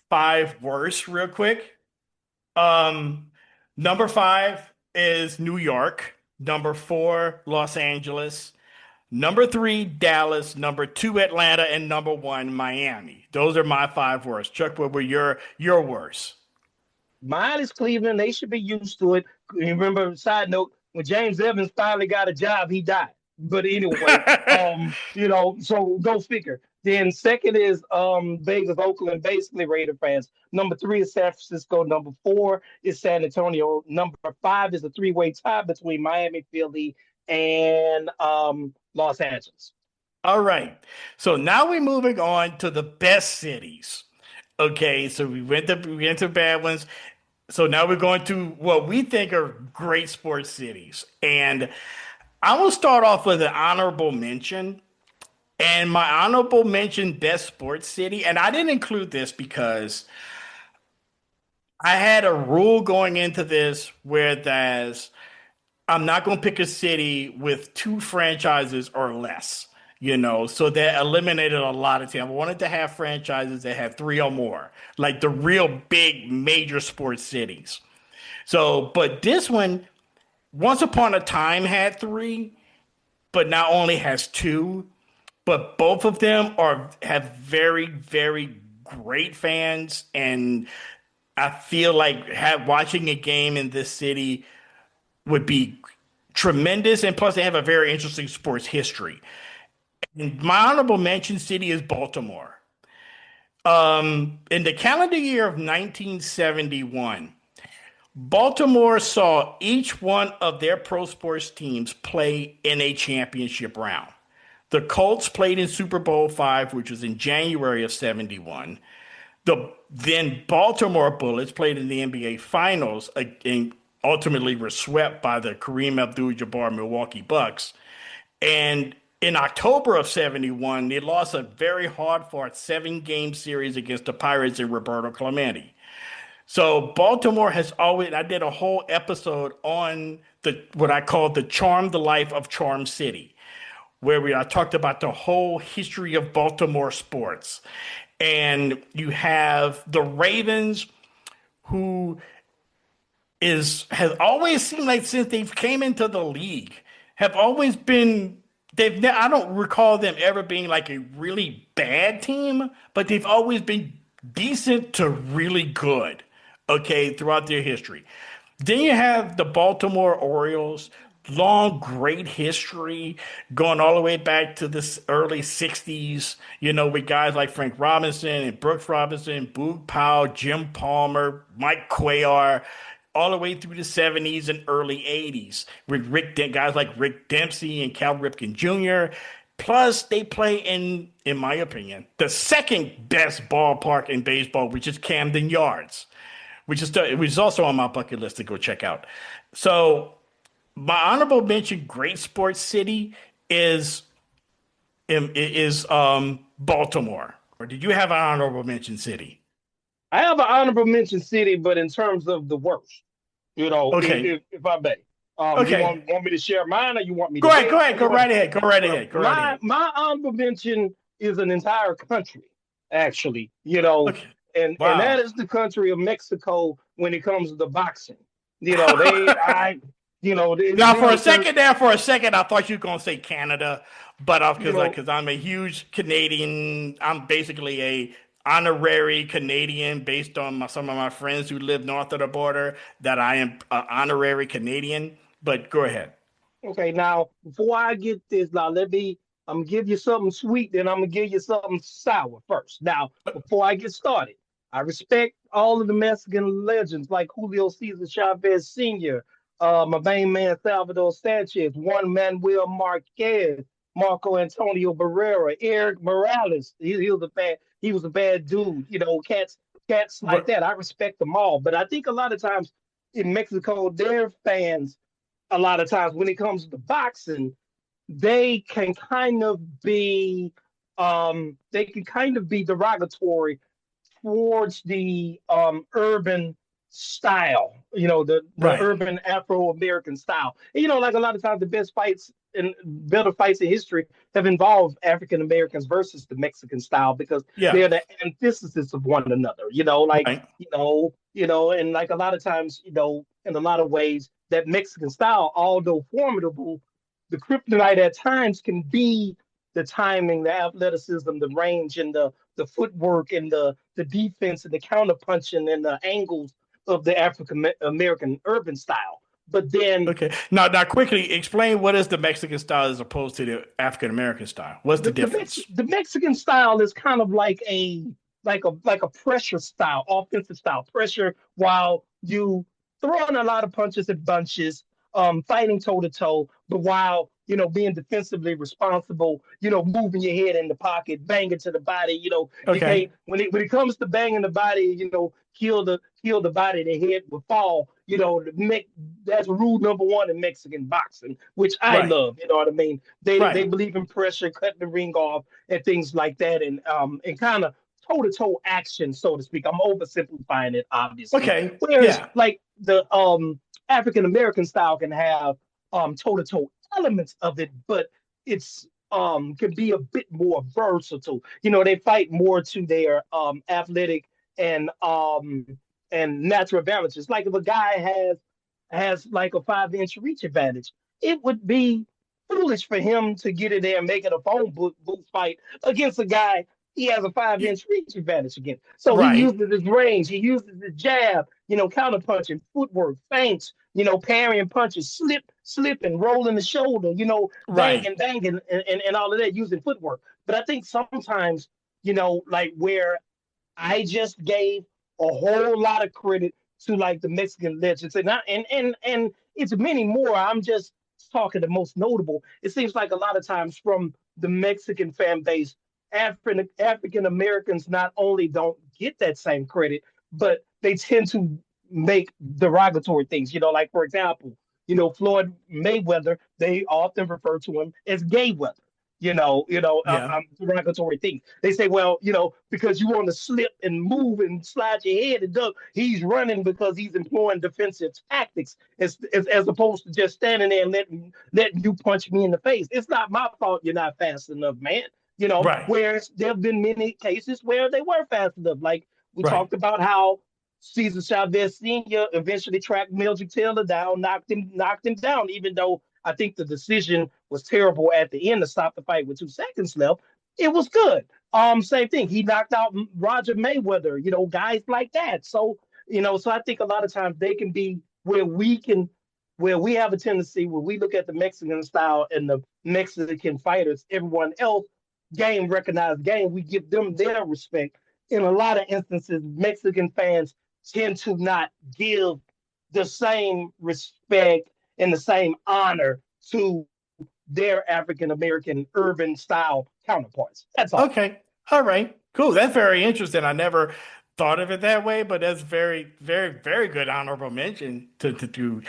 5 worst real quick. Number 5 is New York. Number 4, Los Angeles. Number 3, Dallas. Number 2, Atlanta, and number 1, Miami. Those are my 5 worst. Chuck, what were your worst? mine is Cleveland. They should be used to it. You remember, side note, when James Evans finally got a job, he died. But anyway, so go figure. Then second is Vegas, Oakland, basically Raider fans. Number 3 is San Francisco. Number 4 is San Antonio. Number 5 is a three-way tie between Miami, Philly, and Los Angeles. All right. So now we're moving on to the best cities. Okay, so we went to bad ones. So now we're going to what we think are great sports cities. And I will start off with an honorable mention. And my honorable mention, best sports city. And I didn't include this because I had a rule going into this where I'm not going to pick a city with 2 franchises or less, so that eliminated a lot of teams. I wanted to have franchises that have 3 or more, like the real big major sports cities. So, but this one, once upon a time had 3, but now only has 2. But both of them have very, very great fans, and I feel like watching a game in this city would be tremendous, and plus they have a very interesting sports history. And my honorable mention city is Baltimore. In the calendar year of 1971, Baltimore saw each one of their pro sports teams play in a championship round. The Colts played in Super Bowl V, which was in January of 71. Then Baltimore Bullets played in the NBA Finals ultimately were swept by the Kareem Abdul-Jabbar Milwaukee Bucks. And in October of 71, they lost a very hard-fought 7-game series against the Pirates and Roberto Clemente. So Baltimore has always, I did a whole episode on the what I call the Charm the Life of Charm City, where I talked about the whole history of Baltimore sports. And you have the Ravens, who has always seemed like since they've came into the league, have always been I don't recall them ever being like a really bad team, but they've always been decent to really good, okay, throughout their history. Then you have the Baltimore Orioles, long, great history going all the way back to the early 60s, with guys like Frank Robinson and Brooks Robinson, Boog Powell, Jim Palmer, Mike Cuellar, all the way through the 70s and early 80s with guys like Rick Dempsey and Cal Ripken Jr. Plus, they play in my opinion, the second best ballpark in baseball, which is Camden Yards, which is also on my bucket list to go check out. So, my honorable mention, great sports city, is Baltimore. Or did you have an honorable mention city? I have an honorable mention city, but in terms of the worst, Okay. if I may. Okay. You want me to share mine, or you want me to Go ahead. Go right ahead. My honorable mention is an entire country, actually. Okay. And Wow. and that is the country of Mexico when it comes to boxing. Now, for a second, I thought you were going to say Canada, but because I'm a huge Canadian, I'm basically a honorary Canadian based on some of my friends who live north of the border, that I am an honorary Canadian. But go ahead. Okay, now before I get this, I'm gonna give you something sweet, then I'm gonna give you something sour first. Now, before I get started, I respect all of the Mexican legends like Julio Cesar Chavez Sr., my main man Salvador Sanchez, Juan Manuel Marquez, Marco Antonio Barrera, Eric Morales. He was a bad dude. Cats like that. I respect them all. But I think a lot of times in Mexico, their fans, a lot of times when it comes to boxing, they can kind of be derogatory towards the urban style, the Right. urban Afro-American style. And, like a lot of times the best fights and better fights in history have involved African Americans versus the Mexican style, because Yeah. they're the antithesis of one another, Right. and like a lot of times, in a lot of ways, that Mexican style, although formidable, the kryptonite at times can be the timing, the athleticism, the range, and the footwork, and the defense, and the counterpunching, and the angles of the African American urban style. But then, Okay. Now, quickly explain what is the Mexican style as opposed to the African American style. What's the difference? The Mexican style is kind of like a pressure style, offensive style, pressure while you throwing a lot of punches and bunches, fighting toe to toe, but while being defensively responsible, moving your head in the pocket, banging to the body. You Okay. can't, when it comes to banging the body, kill the body, the head will fall. That's rule number one in Mexican boxing, which I Right. love. You know what I mean? They Right. believe in pressure, cutting the ring off, and things like that, and kind of toe to toe action, so to speak. I'm oversimplifying it, obviously. Okay. Whereas Yeah. like the African American style can have toe to toe elements of it, but it's can be a bit more versatile. They fight more to their athletic and natural advantages. Like if a guy has like a 5-inch reach advantage, it would be foolish for him to get in there and make it a phone booth fight against a guy he has a 5-inch reach advantage against. So he Right. uses his range, he uses his jab, counter punching, footwork, feints, parrying punches, slipping, rolling the shoulder, Right. banging, and all of that using footwork. But I think sometimes, like where I just gave a whole lot of credit to like the Mexican legends, and it's many more. I'm just talking the most notable. It seems like a lot of times from the Mexican fan base, African Americans not only don't get that same credit, but they tend to make derogatory things. Like for example, Floyd Mayweather, they often refer to him as gay weather. Yeah. Derogatory things. They say, well, because you want to slip and move and slide your head and duck, he's running because he's employing defensive tactics as opposed to just standing there and letting you punch me in the face. It's not my fault you're not fast enough, man. Right. Whereas there have been many cases where they were fast enough. Like we Right. talked about how Cesar Chavez Sr. eventually tracked Mildred Taylor down, knocked him down, even though I think the decision was terrible at the end to stop the fight with 2 seconds left. It was good. Same thing. He knocked out Roger Mayweather, guys like that. So I think a lot of times they can be where we have a tendency when we look at the Mexican style and the Mexican fighters, everyone else recognized game, we give them their respect. In a lot of instances, Mexican fans tend to not give the same respect and the same honor to their African American urban style counterparts. That's all. Okay. All right. Cool. That's very interesting. I never thought of it that way, but that's very, very, very good honorable mention to that you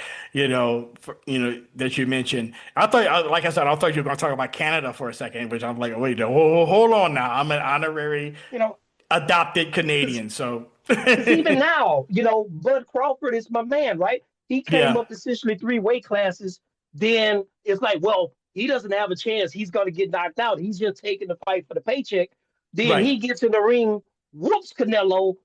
mentioned. Like I said, I thought you were going to talk about Canada for a second, which I'm like, wait, hold on now. I'm an honorary You know, adopted Canadian, so Because even now, Bud Crawford is my man, right? He came yeah, up essentially 3 weight classes. Then it's like, well, he doesn't have a chance. He's going to get knocked out. He's just taking the fight for the paycheck. Then right, he gets in the ring, whoops Canelo.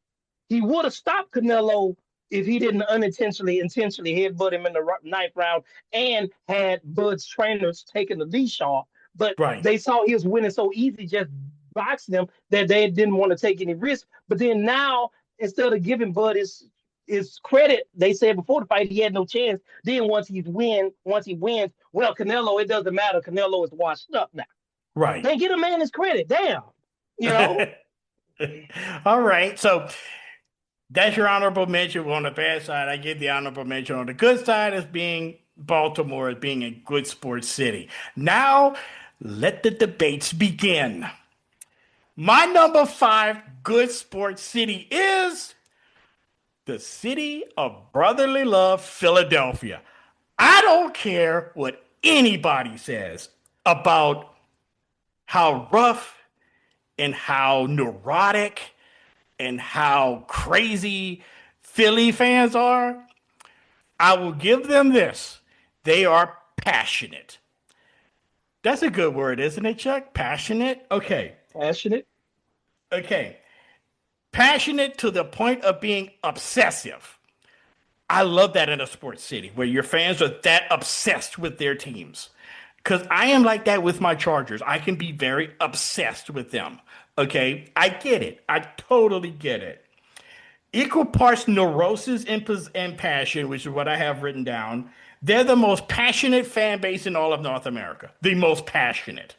He would have stopped Canelo if he didn't intentionally headbutt him in the ninth round and had Bud's trainers taking the leash off. But right. they saw he was winning so easy, just boxing him, that they didn't want to take any risk. But then now, instead of giving Bud his credit, they said before the fight he had no chance. Then once he wins, well, Canelo, it doesn't matter. Canelo is washed up now. Right. They get a man his credit. Damn, you know. All right. So that's your honorable mention on the bad side. I give the honorable mention on the good side as being Baltimore, as being a good sports city. Now, let the debates begin. My number 5 good sports city is the city of brotherly love, Philadelphia. I don't care what anybody says about how rough and how neurotic and how crazy Philly fans are. I will give them this. They are passionate. That's a good word, isn't it, Chuck? Passionate? Okay. Passionate. Okay. Passionate to the point of being obsessive. I love that in a sports city where your fans are that obsessed with their teams. Because I am like that with my Chargers. I can be very obsessed with them. Okay. I get it. I totally get it. Equal parts neurosis and passion, which is what I have written down. They're the most passionate fan base in all of North America. The most passionate.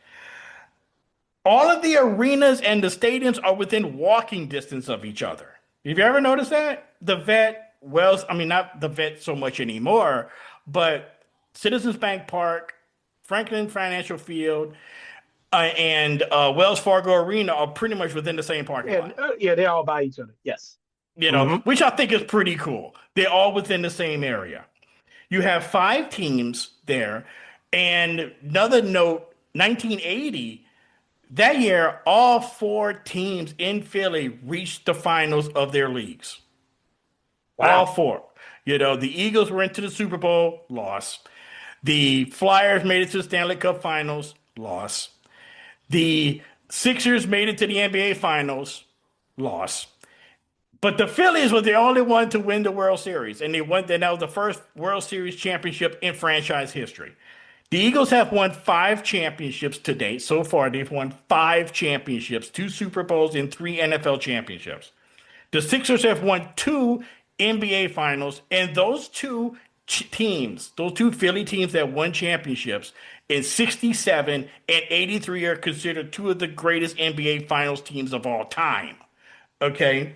All of the arenas and the stadiums are within walking distance of each other. Have you ever noticed that? The vet, not the vet so much anymore, but Citizens Bank Park, Franklin Financial Field, and Wells Fargo Arena are pretty much within the same parking lot. Yeah, they're all by each other. Yes. Which I think is pretty cool. They're all within the same area. You have 5 teams there. And another note, 1980, that year, all 4 teams in Philly reached the finals of their leagues. Wow. All 4. The Eagles went to the Super Bowl, lost. The Flyers made it to the Stanley Cup Finals, lost. The Sixers made it to the NBA Finals, lost. But the Phillies were the only one to win the World Series, and that was the first World Series championship in franchise history. The Eagles have won 5 championships to date. So far, they've won 5 championships, 2 Super Bowls, and 3 NFL championships. The Sixers have won 2 NBA Finals, and those 2 teams, those 2 Philly teams that won championships in 67 and 83 are considered 2 of the greatest NBA Finals teams of all time. Okay?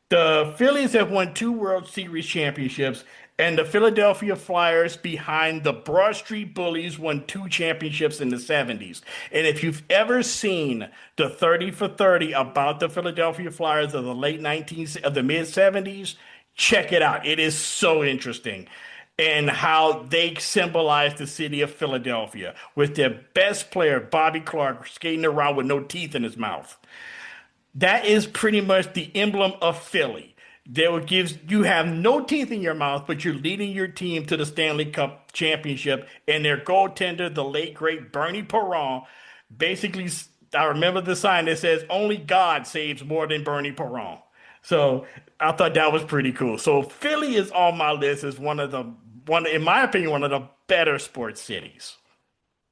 The Phillies have won 2 World Series championships, and the Philadelphia Flyers, behind the Broad Street Bullies, won 2 championships in the 70s. And if you've ever seen the 30 for 30 about the Philadelphia Flyers of the mid 70s, Check it out. It is so interesting. And how they symbolize the city of Philadelphia with their best player, Bobby Clark, skating around with no teeth in his mouth. That is pretty much the emblem of Philly. They will give you have no teeth in your mouth, but you're leading your team to the Stanley Cup championship. And their goaltender, the late great Bernie Perron, basically, I remember the sign that says "Only God saves more than Bernie Perron." So I thought that was pretty cool. So Philly is on my list as in my opinion, one of the better sports cities.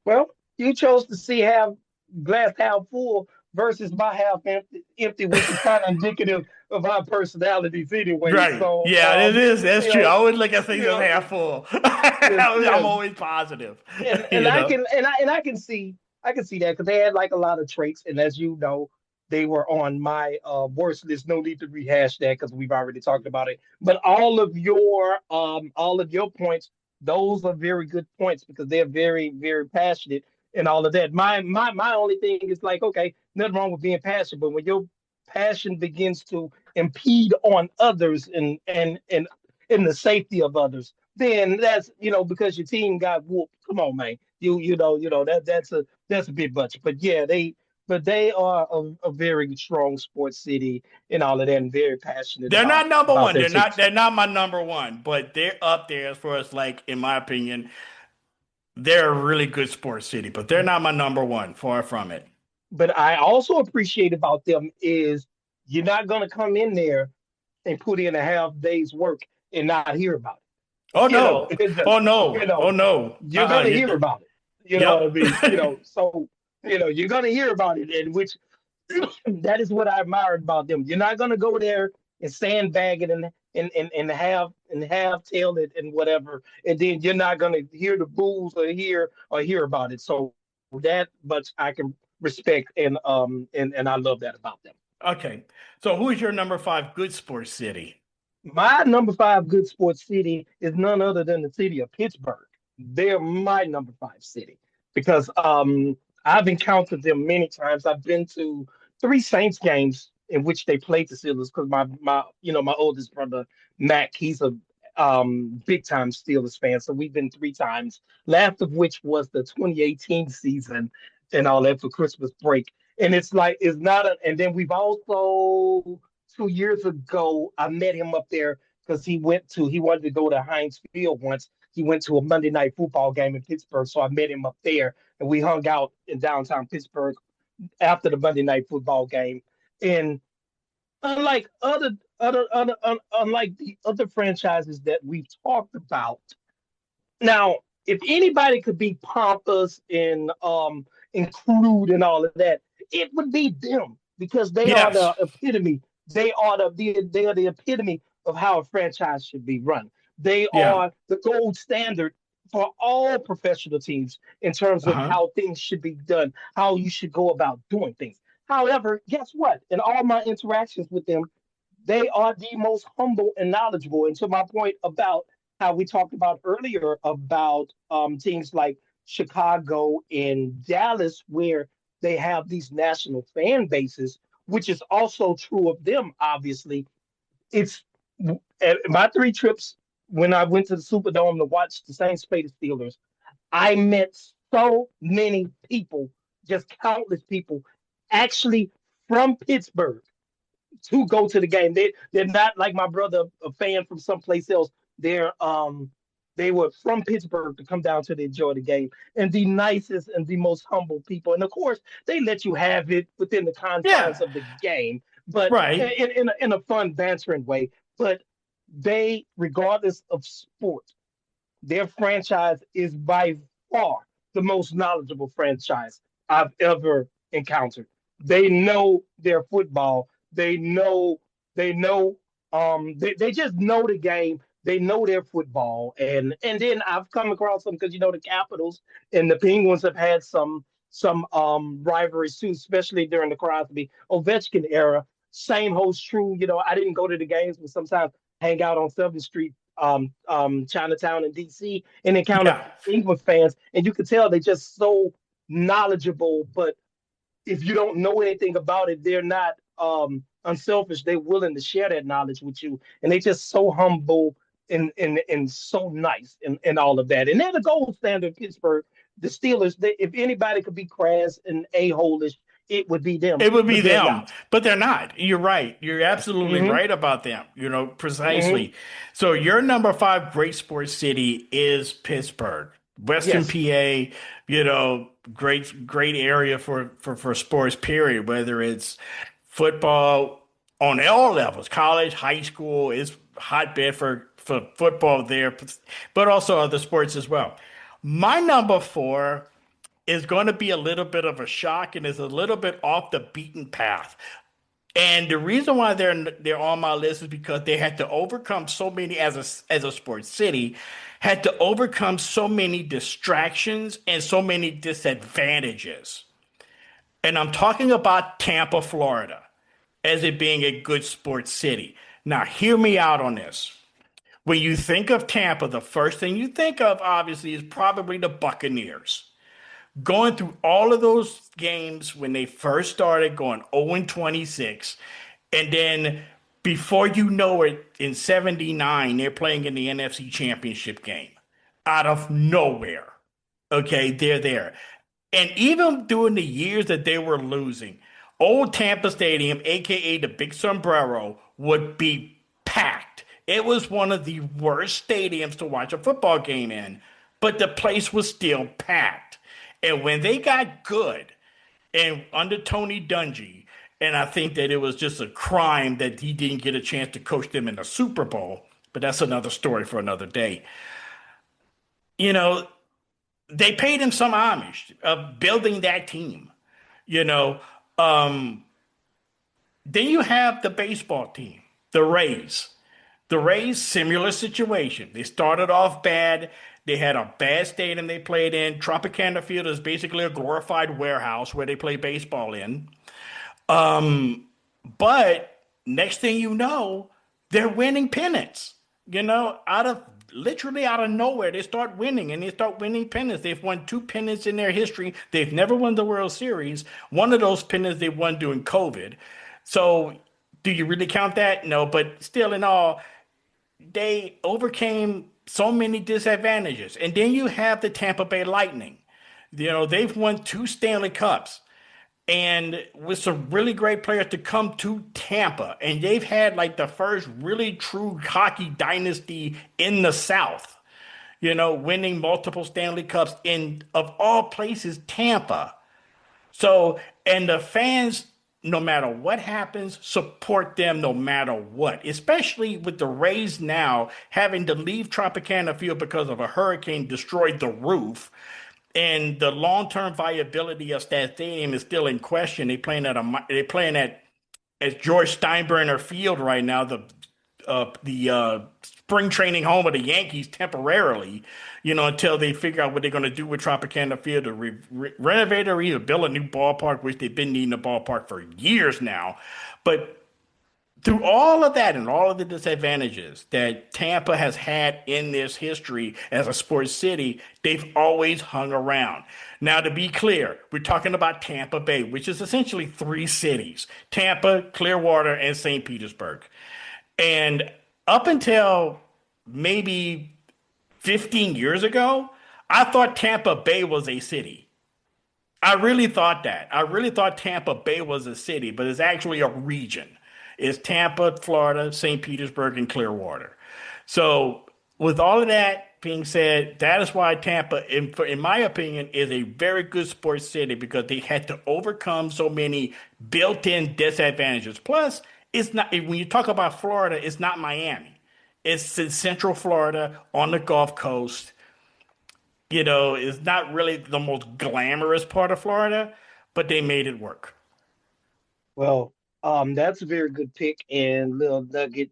Well, you chose to see half glass half full versus my half empty, which is kind of indicative of our personalities anyway. Right. So, Yeah, it is. That's you true. I know, always look at things you as know, half full. yes, I'm yes. always positive. And You I know. can I can see that because they had like a lot of traits, and as you know, they were on my worst list. No need to rehash that because we've already talked about it. But all of your points, those are very good points because they're very very passionate and all of that. My only thing is like, okay, nothing wrong with being passionate, but when your passion begins to impede on others and in the safety of others, then that's because your team got whooped. Come on, man. That's a bit much. But yeah, they are a very strong sports city and all of that, and very passionate They're not number about one. their They're not. teams. They're not my number one, but they're up there as far as like, in my opinion, they're a really good sports city. But they're not my number one. Far from it. But I also appreciate about them is you're not gonna come in there and put in a half day's work and not hear about it. Oh no. Oh You no. Oh know, no. you're gonna hear You, about it. You know what I yep. mean? So you're gonna hear about it, and which that is what I admired about them. You're not gonna go there and sandbag it and have tail it and whatever, and then you're not gonna hear the boos or hear about it. So that much I can respect and I love that about them. Okay. So who is your number five good sports city? My number five good sports city is none other than the city of Pittsburgh. They're my number five city because I've encountered them many times. I've been to three Saints games in which they played the Steelers because my oldest brother Mac, he's a big time Steelers fan. So we've been three times. Last of which was the 2018 season and all that for Christmas break. And it's like it's not a. And then we've also 2 years ago I met him up there because he wanted to go to Heinz Field once. He went to a Monday night football game in Pittsburgh, so I met him up there and we hung out in downtown Pittsburgh after the Monday night football game. And unlike unlike the other franchises that we've talked about, now if anybody could be pompous and crude and all of that, it would be them because they are Yes. the epitome. They are the epitome of how a franchise should be run. They Yeah. are the gold standard for all professional teams in terms of Uh-huh. how things should be done, how you should go about doing things. However, guess what? In all my interactions with them, they are the most humble and knowledgeable. And to my point about how we talked about earlier about teams like Chicago and Dallas, where they have these national fan bases, which is also true of them, obviously. It's at my three trips when I went to the Superdome to watch the Saints play the Steelers. I met so many people, just countless people, actually from Pittsburgh to go to the game. They're not like my brother, a fan from someplace else. They were from Pittsburgh to come down to enjoy the game, and the nicest and the most humble people. And of course, they let you have it within the confines Yeah. of the game, but Right. in a fun, bantering way. But they, regardless of sport, their franchise is by far the most knowledgeable franchise I've ever encountered. They know their football. They just know the game. They know their football. And then I've come across them because the Capitals and the Penguins have had some rivalries too, especially during the Crosby Ovechkin era. Same holds true. I didn't go to the games, but sometimes hang out on 7th Street, Chinatown in DC, and encounter Yeah. England fans, and you could tell they're just so knowledgeable. But if you don't know anything about it, they're not unselfish. They're willing to share that knowledge with you, and they just so humble and so nice and all of that. And they're the gold standard in Pittsburgh. The Steelers, if anybody could be crass and a-holish, it would be them, It would be but they're them, not. but they're not. You're right. You're absolutely Hmm. right about them. Hmm. Precisely. So your number five great sports city is Pittsburgh, Western Yes. PA. Great area for sports. Period. Whether it's football on all levels, college, high school is hotbed for football there, but also other sports as well. My number four is going to be a little bit of a shock and is a little bit off the beaten path. And the reason why they're on my list is because they had to overcome so many as a sports city, had to overcome so many distractions and so many disadvantages. And I'm talking about Tampa, Florida, as it being a good sports city. Now, hear me out on this. When you think of Tampa, the first thing you think of, obviously, is probably the Buccaneers going through all of those games when they first started going 0-26. And then before you know it, in 79, they're playing in the NFC Championship game out of nowhere. Okay, they're there. And even during the years that they were losing, old Tampa Stadium, aka the Big Sombrero, would be packed. It was one of the worst stadiums to watch a football game in, but the place was still packed. And when they got good, and under Tony Dungy, and I think that it was just a crime that he didn't get a chance to coach them in the Super Bowl, but that's another story for another day. You know, they paid him some homage of building that team. You know, um, then you have the baseball team, the Rays. The Rays, similar situation. They started off bad. They had a bad stadium they played in. Tropicana Field is basically a glorified warehouse where they play baseball in. But next thing you know, they're winning pennants. Out of literally out of nowhere, they start winning and they start winning pennants. They've won two pennants in their history. They've never won the World Series. One of those pennants they won during COVID. So, do you really count that? No, but still, in all, they overcame so many disadvantages. And then you have the Tampa Bay Lightning. They've won two Stanley Cups and with some really great players to come to Tampa. And they've had like the first really true hockey dynasty in the South, winning multiple Stanley Cups in, of all places, Tampa. So, and the fans, no matter what happens, support them no matter what, especially with the Rays now having to leave Tropicana Field because of a hurricane destroyed the roof. And the long-term viability of that stadium is still in question. At George Steinbrenner Field right now, the spring training home of the Yankees temporarily, until they figure out what they're going to do with Tropicana Field to renovate or either build a new ballpark, which they've been needing a ballpark for years now. But through all of that and all of the disadvantages that Tampa has had in this history as a sports city, they've always hung around. Now, to be clear, we're talking about Tampa Bay, which is essentially three cities: Tampa, Clearwater, and St. Petersburg. And up until maybe 15 years ago, I thought Tampa Bay was a city. I really thought that. I really thought Tampa Bay was a city, but it's actually a region. It's Tampa, Florida, St. Petersburg, and Clearwater. So, with all of that being said, that is why Tampa, in my opinion, is a very good sports city because they had to overcome so many built-in disadvantages. Plus, it's not when you talk about Florida, it's not Miami. It's in Central Florida on the Gulf Coast. It's not really the most glamorous part of Florida, but they made it work. Well, that's a very good pick. And little nugget,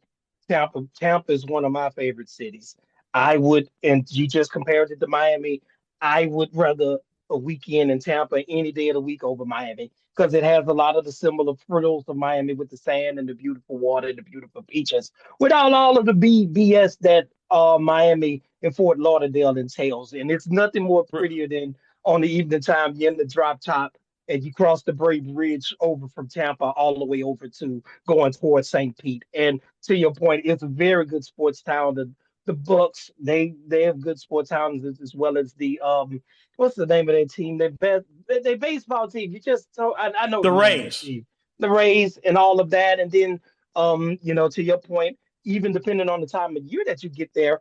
Tampa is one of my favorite cities. I would, and you just compared it to Miami. I would rather a weekend in Tampa any day of the week over Miami because it has a lot of the similar frills of Miami with the sand and the beautiful water and the beautiful beaches, without all of the BS that Miami and Fort Lauderdale entails. And it's nothing more prettier than on the evening time you're in the drop top and you cross the Bay Bridge over from Tampa all the way over to going towards St. Pete. And to your point, it's a very good sports town. The Bucks, they have good sports towns as well as the what's the name of their team? They baseball team. You just so I know The the name of that Rays. team. The Rays and all of that. And then to your point, even depending on the time of year that you get there,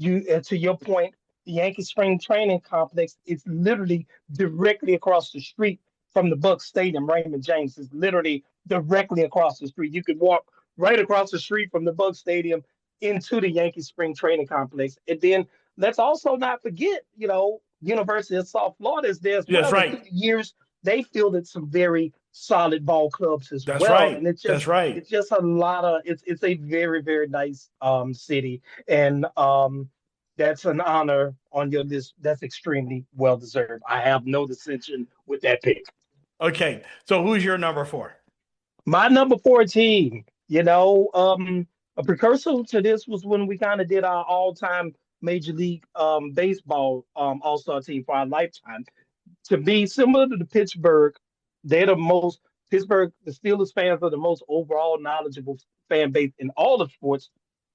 to your point, the Yankee Spring Training Complex is literally directly across the street from the Bucks Stadium. Raymond James is literally directly across the street. You could walk right across the street from the Bucks Stadium into the Yankee Spring Training Complex. And then let's also not forget, University of South Florida is there as That's well. And through right. the years, they fielded some very solid ball clubs as That's well. right. And That's right. it's just a lot of it's a very, very nice city. And that's an honor on your list. That's extremely well deserved. I have no dissension with that pick. Okay. So who's your number 4? My number 14, a precursor to this was when we kind of did our all-time Major League Baseball all-star team for our lifetime. To be similar to the Pittsburgh, they're the most the Steelers fans are the most overall knowledgeable fan base in all of sports.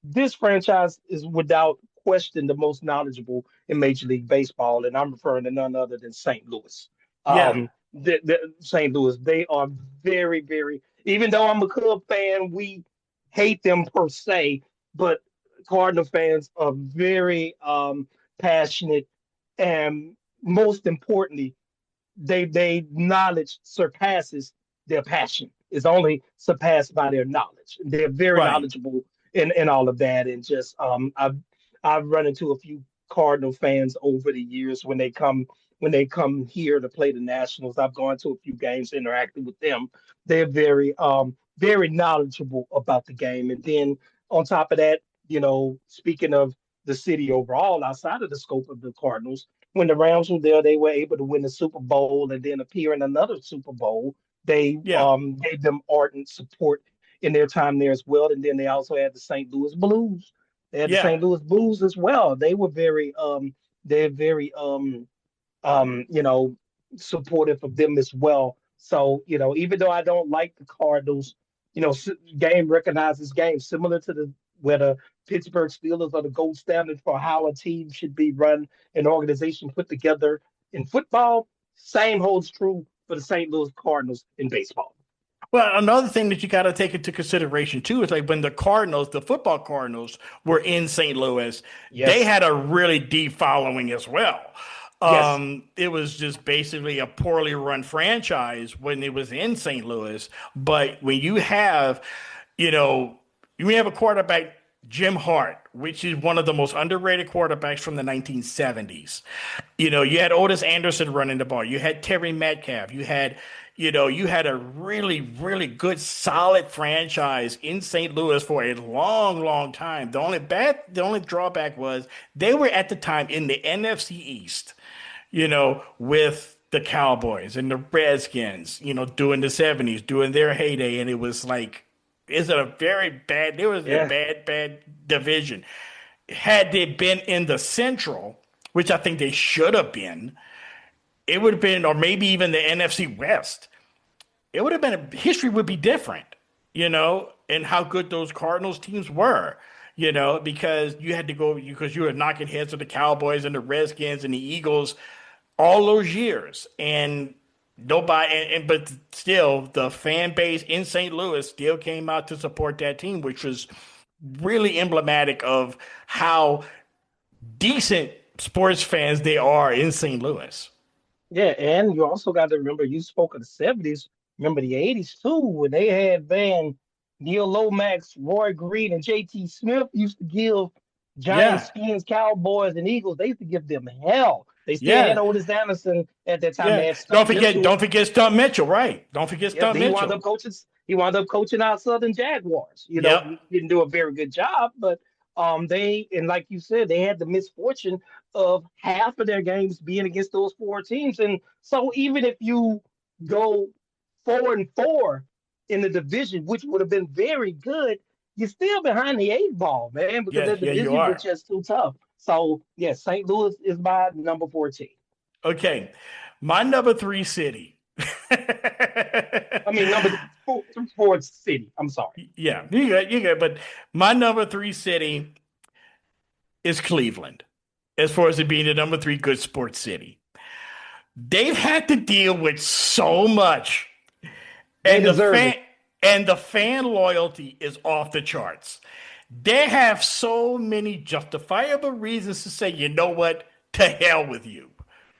This franchise is without question the most knowledgeable in Major League Baseball, and I'm referring to none other than St. Louis. Yeah. The St. Louis, they are very, very. Even though I'm a Cub fan, we hate them per se, but Cardinal fans are very passionate, and most importantly, they knowledge surpasses their passion. It's only surpassed by their knowledge. They're very Right. knowledgeable in all of that, and just I've run into a few Cardinal fans over the years when they come here to play the Nationals. I've gone to a few games, interacted with them. They're very knowledgeable about the game. And then on top of that, speaking of the city overall, outside of the scope of the Cardinals, when the Rams were there, they were able to win the Super Bowl and then appear in another Super Bowl. They Yeah. gave them ardent support in their time there as well. And then they also had the St. Louis Blues. They had the Yeah. St. Louis Blues as well. They were they're very supportive of them as well. So, even though I don't like the Cardinals, game recognizes game, similar to where the Pittsburgh Steelers are the gold standard for how a team should be run, an organization put together in football. Same holds true for the St. Louis Cardinals in baseball. Well, another thing that you got to take into consideration too is like when the Cardinals, the football Cardinals, were in St. Louis, Yes. they had a really deep following as well. Yes. It was just basically a poorly run franchise when it was in St. Louis. But when you have, a quarterback, Jim Hart, which is one of the most underrated quarterbacks from the 1970s. You had Otis Anderson running the ball. You had Terry Metcalf. You had a really, really good, solid franchise in St. Louis for a long, long time. The only drawback was they were at the time in the NFC East, with the Cowboys and the Redskins, during the 70s, during their heyday. And it was like, it was a bad division. Had they been in the Central, which I think they should have been, it would have been, or maybe even the NFC West, it would have been, history would be different, and how good those Cardinals teams were, because you were knocking heads with the Cowboys and the Redskins and the Eagles all those years. And nobody, but still, the fan base in St. Louis still came out to support that team, which was really emblematic of how decent sports fans they are in St. Louis. Yeah, and you also got to remember, you spoke of the 70s. Remember the 80s too, when they had Neil Lomax, Roy Green, and J.T. Smith used to give Giants, Skins, Cowboys, and Eagles. They used to give them hell. They still had Otis Anderson at that time. They had Stump Mitchell. Don't forget Stump Mitchell, right? Don't forget Stump Mitchell. He wound up coaching our Southern Jaguars. He didn't do a very good job, but and like you said, they had the misfortune of half of their games being against those four teams. And so even if you go 4-4 in the division, which would have been very good, you're still behind the 8 ball, man, because the division was just too tough. So, St. Louis is my number 14. Okay. My number 3 city, I mean, number three sports city. I'm sorry. Yeah, you good. But my number three city is Cleveland, as far as it being the number three good sports city. They've had to deal with so much, They and the deserve fan it. and the fan loyalty is off the charts. They have so many justifiable reasons to say, you know what, to hell with you.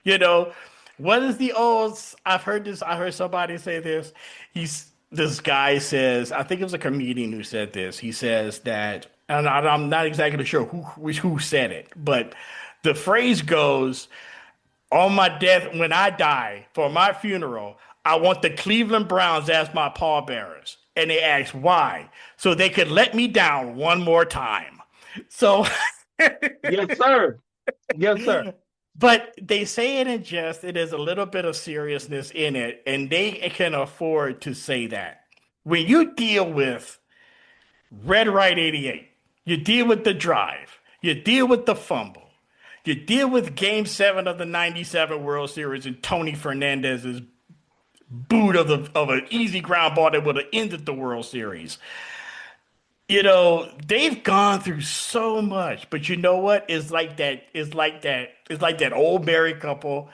You know, what is the old? I've heard this. I heard somebody say this. This guy says, I think it was a comedian who said this. He says that, and I'm not exactly sure who said it, but the phrase goes, "On my death, when I die, for my funeral, I want the Cleveland Browns as my pallbearers." And they asked why, so they could let me down one more time. So, Yes, sir. Yes, sir. but they say it in jest. It is a little bit of seriousness in it, and they can afford to say that. When you deal with Red Right 88, you deal with the drive, you deal with the fumble, you deal with Game 7 of the 97 World Series and Tony Fernandez's boot of an easy ground ball that would have ended the World Series. You know, they've gone through so much, but you know what? It's like that old married couple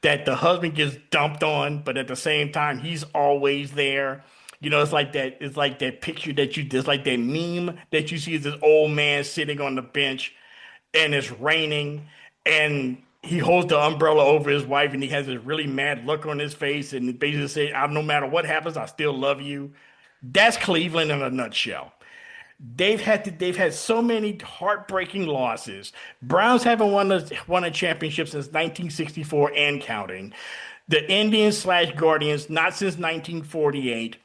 that the husband gets dumped on, but at the same time, he's always there. You know, it's like that picture it's like that meme that you see is this old man sitting on the bench and it's raining and he holds the umbrella over his wife and he has this really mad look on his face and basically say, no matter what happens, I still love you. That's Cleveland in a nutshell. They've had so many heartbreaking losses. Browns haven't won a championship since 1964 and counting. The Indians/Guardians not since 1948.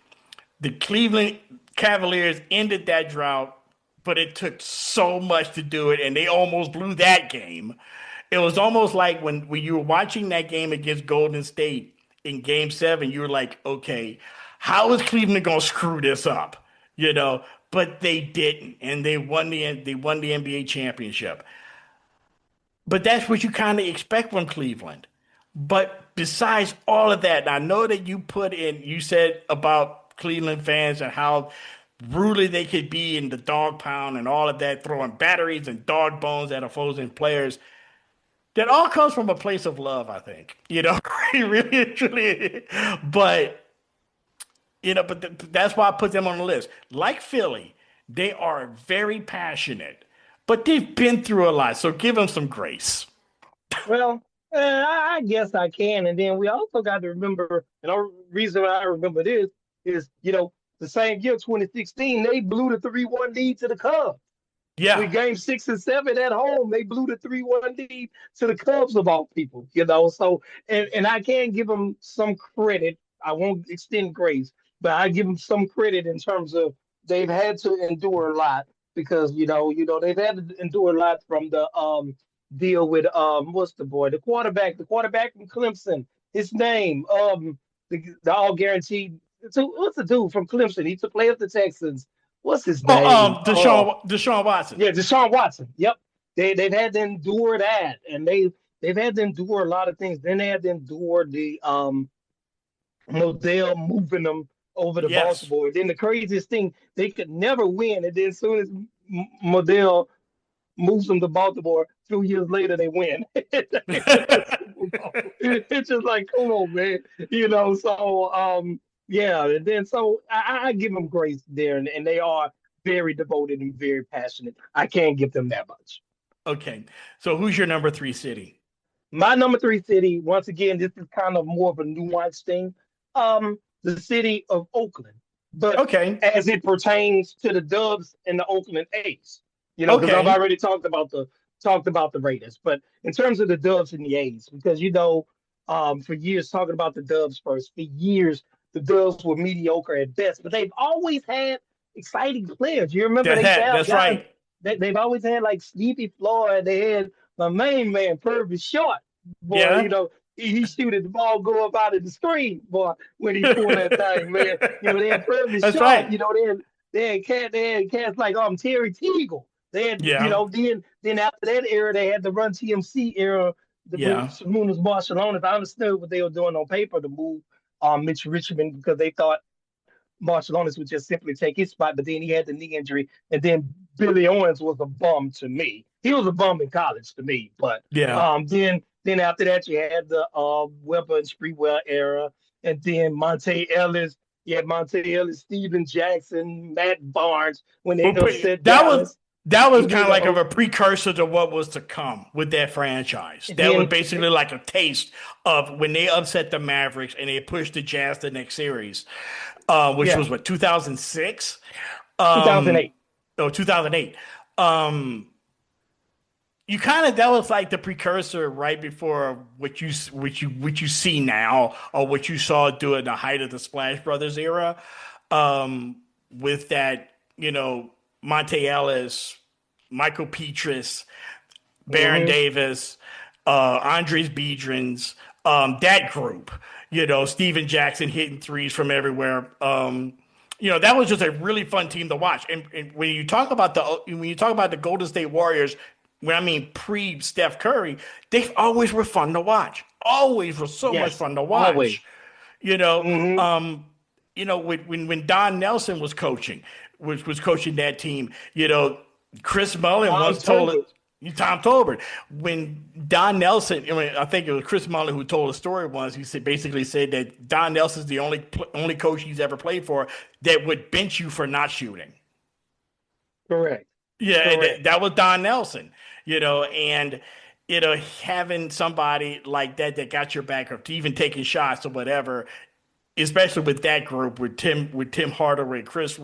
The Cleveland Cavaliers ended that drought, but it took so much to do it, and they almost blew that game. It was almost like when you were watching that game against Golden State in Game 7, you were like, okay, how is Cleveland going to screw this up? You know, but they didn't, and they won the NBA championship. But that's what you kind of expect from Cleveland. But besides all of that, I know that you said about Cleveland fans and how brutally they could be in the dog pound and all of that, throwing batteries and dog bones at opposing players. That all comes from a place of love, I think. You know, it really, truly. But that's why I put them on the list. Like Philly, they are very passionate, but they've been through a lot. So give them some grace. Well, I guess I can. And then we also got to remember, and the reason why I remember this is, the same year, 2016, they blew the 3-1 lead to the Cubs. Yeah. With game 6 and 7 at home, they blew the 3-1 lead to the Cubs of all people, So, and I can give them some credit. I won't extend grace, but I give them some credit in terms of they've had to endure a lot because, they've had to endure a lot from the deal with what's the quarterback from Clemson, his name, the all guaranteed. So what's the dude from Clemson? He used to play at the Texans. What's his name? Deshaun Watson. Yeah, Deshaun Watson. Yep. They've had to endure that, and they've had to endure a lot of things. Then they had to endure the Modell moving them over to Baltimore. Then the craziest thing, they could never win, and then as soon as Modell moves them to Baltimore, 2 years later they win. It's just like, come on, man. So yeah, and then so I give them grace there, and they are very devoted and very passionate. I can't give them that much. Okay, so who's your number 3 city? My number 3 city, once again, this is kind of more of a nuanced thing. The city of Oakland, but as it pertains to the Dubs and the Oakland A's, because I've already talked about the Raiders, but in terms of the Dubs and the A's, because for years talking about the Dubs first, for years the Dubs were mediocre at best, but they've always had exciting players. You remember that's right. They've always had like Sleepy Floyd. They had my main man Purvis Short. Boy, he shooted the ball go up out of the screen, boy, when he pulled that thing, man. They had Purvis Short. Right. They had cats like Terry Teagle. They had then after that era they had the Run TMC era. The Munoz Barcelona. I understood what they were doing on paper to move Mitch Richmond because they thought Marcellonis would just simply take his spot, but then he had the knee injury, and then Billy Owens was a bum to me. He was a bum in college to me, but Yeah. then after that you had the Weber and Sprewell era, and then Monte Ellis. You had Monte Ellis, Steven Jackson, Matt Barnes when they But upset that Dallas. was You kind had of like the a precursor to what was to come with that franchise. and That was then basically like a taste of when they upset the Mavericks and they pushed the Jazz the next series, which yeah, was what 2006, 2008. 2008. You kind of that was like the precursor right before what you see now or what you saw during the height of the Splash Brothers era, with that Monte Ellis, Michael Petrus, Baron Hmm. Davis, Andres Biedrins, that group, Steven Jackson hitting threes from everywhere. That was just a really fun team to watch. And when you talk about the Golden State Warriors, when I mean pre Steph Curry, they always were fun to watch. Always were so much Yes, fun to always. watch. You know, Hmm. when Don Nelson was coaching that team, Chris Mullin Tom once told it. Tolbert. Tom Tolbert, when Don Nelson, I think it was Chris Mullin who told the story once. He basically said that Don Nelson's the only coach he's ever played for that would bench you for not shooting. Correct. Yeah, and Correct. that was Don Nelson, and having somebody like that got your back, or even taking shots or whatever, especially with that group with Tim Hardaway, Chris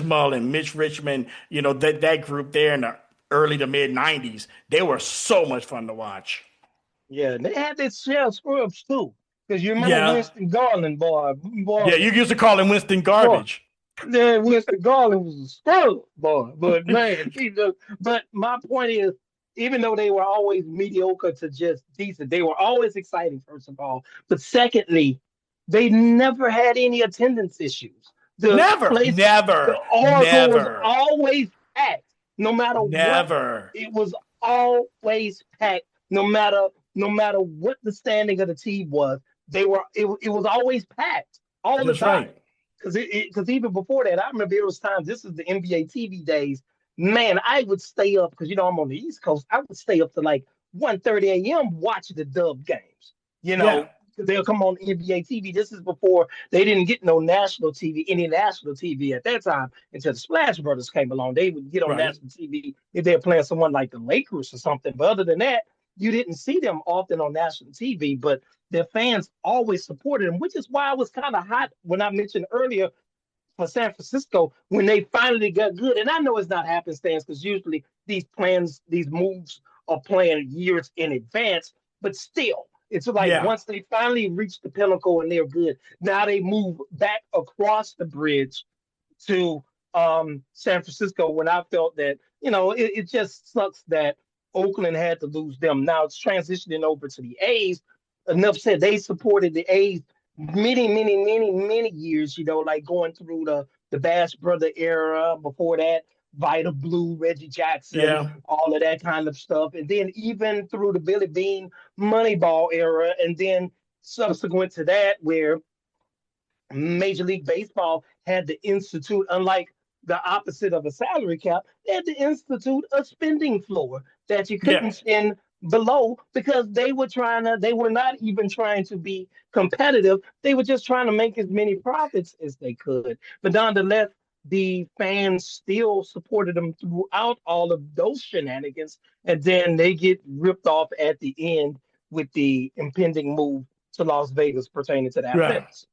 Mullin, Mitch Richmond, that group there in the early to mid '90s, they were so much fun to watch. Yeah, and they had their share of scrubs too. Because you remember Yeah, Winston Garland, boy, yeah, you used to call him Winston boy. Garbage. Yeah, Winston Garland was a scrub, boy. But man, but my point is, even though they were always mediocre to just decent, they were always exciting, first of all. But secondly, they never had any attendance issues. The Never, place, the never, Oracle was never, always packed, no matter what. never. It was always packed, no matter what the standing of the team was. It was always packed all the That's time. right. Because even before that, I remember there was times. This is the NBA TV days. Man, I would stay up because I'm on the East Coast. I would stay up to like 1:30 a.m. watching the Dub games. You Yeah, know, 'cause they'll come on NBA TV. This is before they didn't get no national TV, any national TV at that time until the Splash Brothers came along. They would get on right. national TV if they're playing someone like the Lakers or something. But other than that, you didn't see them often on national TV. But their fans always supported them, which is why I was kind of hot when I mentioned earlier for San Francisco when they finally got good. And I know it's not happenstance because usually these plans, these moves are planned years in advance, but still, it's like Yeah, once they finally reach the pinnacle and they're good, now they move back across the bridge to San Francisco when I felt that, it just sucks that Oakland had to lose them. Now it's transitioning over to the A's. Enough said, they supported the A's many, many, many, many years, like going through the Bass Brother era, before that, Vita Blue, Reggie Jackson, yeah, all of that kind of stuff. And then even through the Billy Bean Moneyball era, and then subsequent to that, where Major League Baseball had to institute, unlike the opposite of a salary cap, they had to institute a spending floor that you yeah. couldn't spend below because they were not even trying to be competitive. They were just trying to make as many profits as they could. But nonetheless, the fans still supported them throughout all of those shenanigans. And then they get ripped off at the end with the impending move to Las Vegas pertaining to the Right. athletics.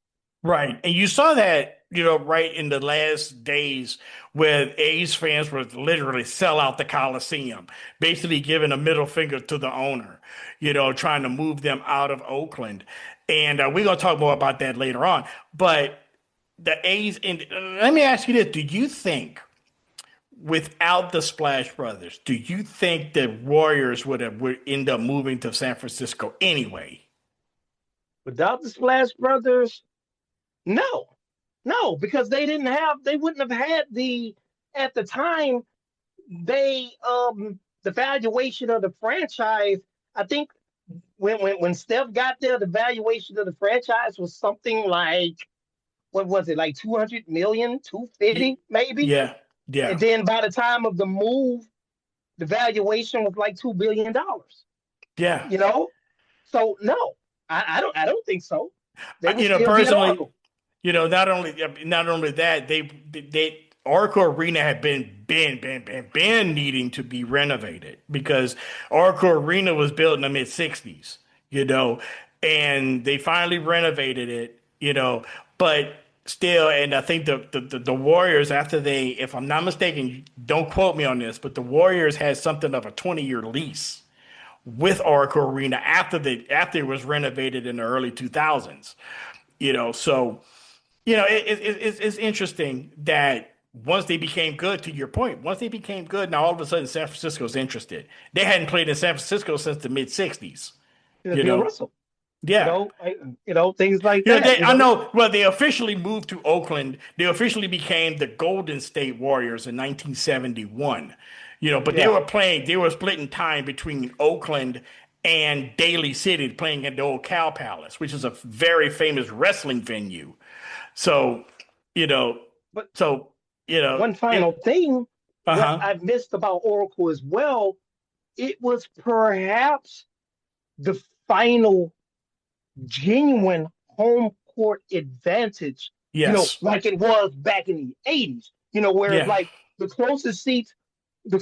Right. And you saw that, right in the last days where A's fans would literally sell out the Coliseum, basically giving a middle finger to the owner, trying to move them out of Oakland. And we're going to talk more about that later on. But the A's, and let me ask you this. Do you think without the Splash Brothers, do you think the Warriors would end up moving to San Francisco anyway? Without the Splash Brothers, no, no, because they wouldn't have had at the time, the valuation of the franchise. I think when Steph got there, the valuation of the franchise was something like, what was it, like 200 million, Y- 250 maybe? Yeah, yeah, And then by the time of the move, the valuation was like $2 billion. yeah. You know, so no, I don't think so. They would You know, still be at personally, Oracle. not only that, they Oracle Arena had been needing to be renovated because Oracle Arena was built in the mid '60s, you know, and they finally renovated it, you know, but still, and I think the Warriors after they, if I'm not mistaken, don't quote me on this, but the Warriors had something of a 20-year lease with Oracle Arena after it was renovated in the early 2000s. So it's interesting that once they became good, to your point, once they became good, now all of a sudden San Francisco's interested. They hadn't played in San Francisco since the mid '60s. You Bill know, Russell. yeah. Things like that. I know. Well, they officially moved to Oakland. They officially became the Golden State Warriors in 1971. But they Yeah, were playing. They were splitting time between Oakland and Daly City, playing at the old Cow Palace, which is a very famous wrestling venue. So, you know, but so one it. final thing, Uh what huh. I missed about Oracle as well, it was perhaps the final genuine home court advantage, Yes. like it was back in the 80s, whereas Yeah. like the closest seats, the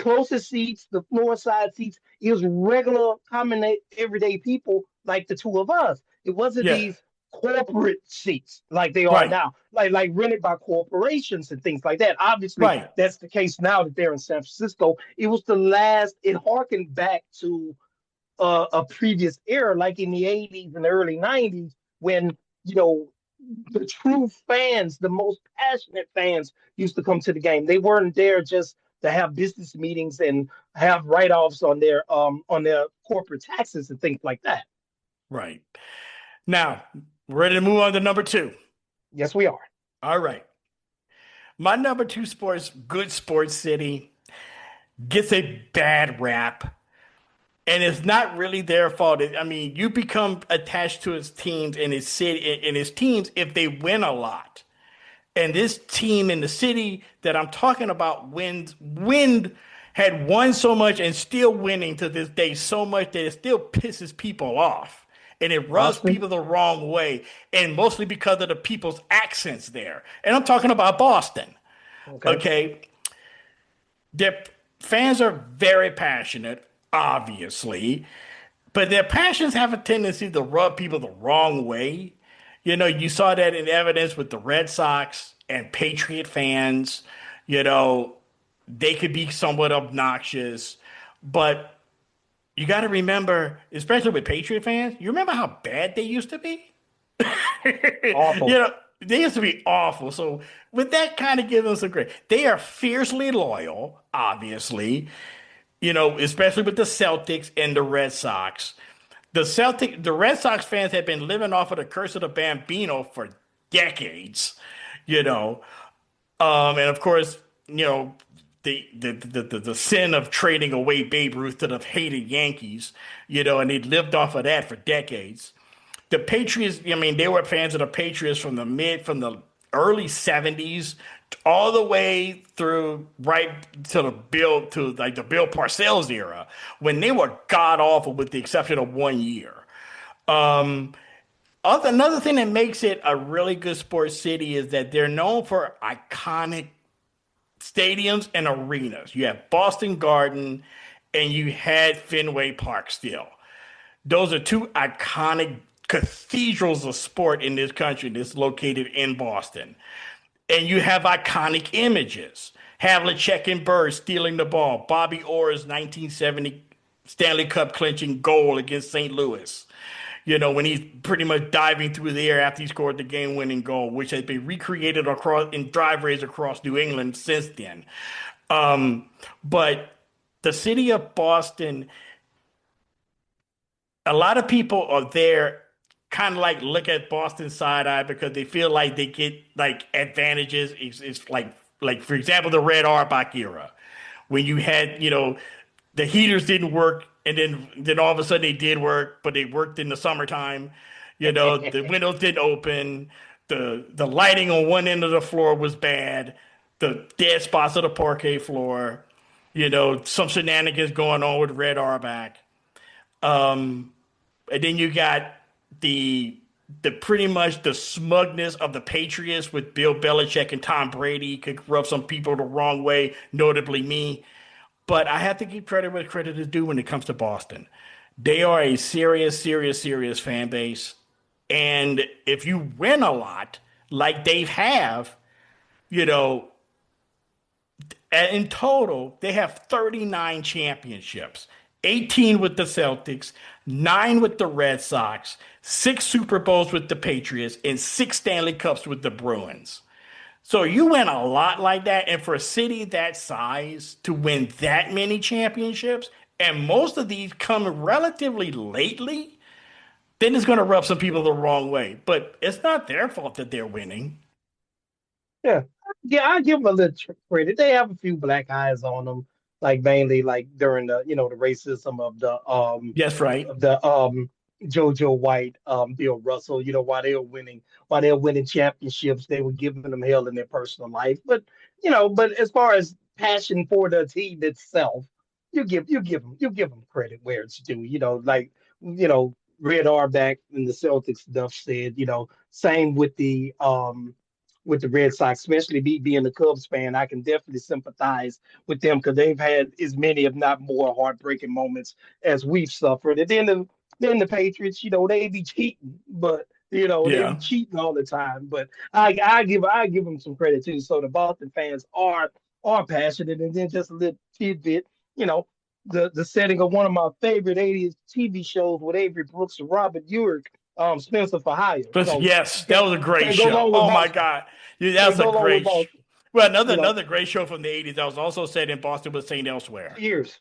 floor side seats, it was regular, common, everyday people like the two of us. It wasn't Yeah. these corporate seats like they are Right. now, like rented by corporations and things like that. Obviously, Right. that's the case now that they're in San Francisco. It was the last. It harkened back to a previous era, like in the 80s and early 90s, when you know the true fans, the most passionate fans, used to come to the game. They weren't there just to have business meetings and have write-offs on their corporate taxes and things like that. Right. Now, we're ready to move on to number two. Yes, we are. All right. My number two good sports city gets a bad rap. And it's not really their fault. I mean, you become attached to his teams and his city and his teams if they win a lot. And this team in the city that I'm talking about had won so much and still winning to this day so much that it still pisses people off. And it rubs Boston. people the wrong way. And mostly because of the people's accents there. And I'm talking about Boston. Okay. Okay. Their fans are very passionate, obviously, but their passions have a tendency to rub people the wrong way. You saw that in evidence with the Red Sox and Patriot fans. You know, they could be somewhat obnoxious, but you got to remember, especially with Patriot fans, you remember how bad they used to be? Awful. They used to be awful. So with that kind of gives them some great. They are fiercely loyal, obviously. Especially with the Celtics and the Red Sox. The Red Sox fans have been living off of the curse of the Bambino for decades. You know, and of course, the sin of trading away Babe Ruth to the hated Yankees. And they lived off of that for decades. The Patriots, I mean, they were fans of the Patriots from the early '70s all the way through right to the Bill Parcells era when they were god awful with the exception of 1 year. Um, Another thing that makes it a really good sports city is that they're known for iconic stadiums and arenas. You have Boston Garden and you had Fenway Park still. Those are two iconic cathedrals of sport in this country that's located in Boston. And you have iconic images. Havlicek and Bird stealing the ball. Bobby Orr's 1970 Stanley Cup clinching goal against St. Louis. When he's pretty much diving through the air after he scored the game-winning goal, which has been recreated in driveways across New England since then. But the city of Boston, a lot of people are there kind of like look at Boston side eye because they feel like they get like advantages. It's like for example, the Red Auerbach era when you had, the heaters didn't work and then all of a sudden they did work, but they worked in the summertime. The windows didn't open. The lighting on one end of the floor was bad. The dead spots of the parquet floor. Some shenanigans going on with Red Auerbach. And then you got the pretty much the smugness of the Patriots with Bill Belichick and Tom Brady could rub some people the wrong way, notably me. But I have to give credit where credit is due when it comes to Boston. They are a serious, serious, serious fan base. And if you win a lot, like they have, you know, in total, they have 39 championships, 18 with the Celtics, 9 with the Red Sox, 6 Super Bowls with the Patriots, and 6 Stanley Cups with the Bruins. So you win a lot like that. And for a city that size to win that many championships, and most of these come relatively lately, then it's going to rub some people the wrong way. But it's not their fault that they're winning. Yeah, yeah, I give them a little credit. They have a few black eyes on them, like mainly like during the racism Yes, right. of the JoJo White, Bill Russell. While they were winning championships, they were giving them hell in their personal life. But as far as passion for the team itself, you give them credit where it's due. Red Auerbach and the Celtics stuff said, same with the Red Sox, especially me being a Cubs fan, I can definitely sympathize with them because they've had as many, if not more, heartbreaking moments as we've suffered. And then the Patriots, they be cheating, but they be Yeah. cheating all the time. But I give them some credit too. So the Boston fans are passionate, and then just a little tidbit, you know. The setting of one of my favorite 80s TV shows with Avery Brooks and Robert Urich, Spencer for Hire. But yes, that was a great Can't go show. wrong with Oh my Boston. God. Yeah, that Can't was a go wrong with great Boston. well, another You know, another great show from the 80s that was also set in Boston was St. Elsewhere. Cheers.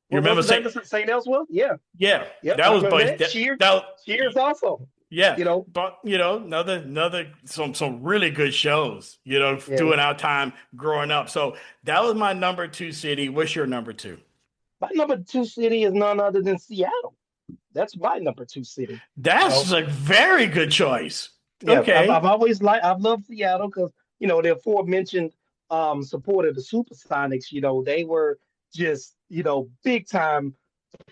You What was remember the name St. of St. Elsewhere? Yeah. Yeah, Yep. that I was remember but that. Cheers. that Cheers also. yeah, You know, but another some really good shows, yeah. during our time growing up. So that was my number 2 city. What's your number 2? My number two city is none other than Seattle. That's my number two city. You That's know, a very good choice. yeah, Okay. I've loved Seattle because the aforementioned support of the Supersonics. They were just big time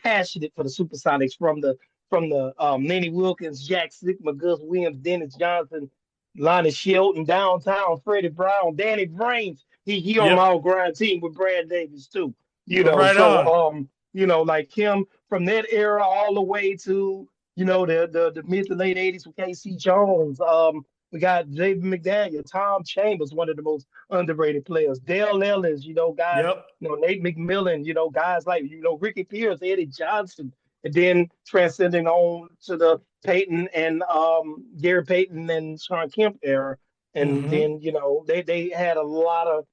passionate for the Supersonics from the Lenny Wilkins, Jack Sigma, Gus Williams, Dennis Johnson, Lonnie Shelton, downtown, Freddie Brown, Danny Brains. He on my Yep. old grind team with Brad Davis too. Right So on. like him from that era all the way to the mid to late '80s with KC Jones. We got David McDaniel, Tom Chambers, one of the most underrated players. Dale Ellis, guys, Yep. Nate McMillan, guys like Ricky Pierce, Eddie Johnson, and then transcending on to the Peyton and Gary Payton and Sean Kemp era. And Hmm. then, they had a lot of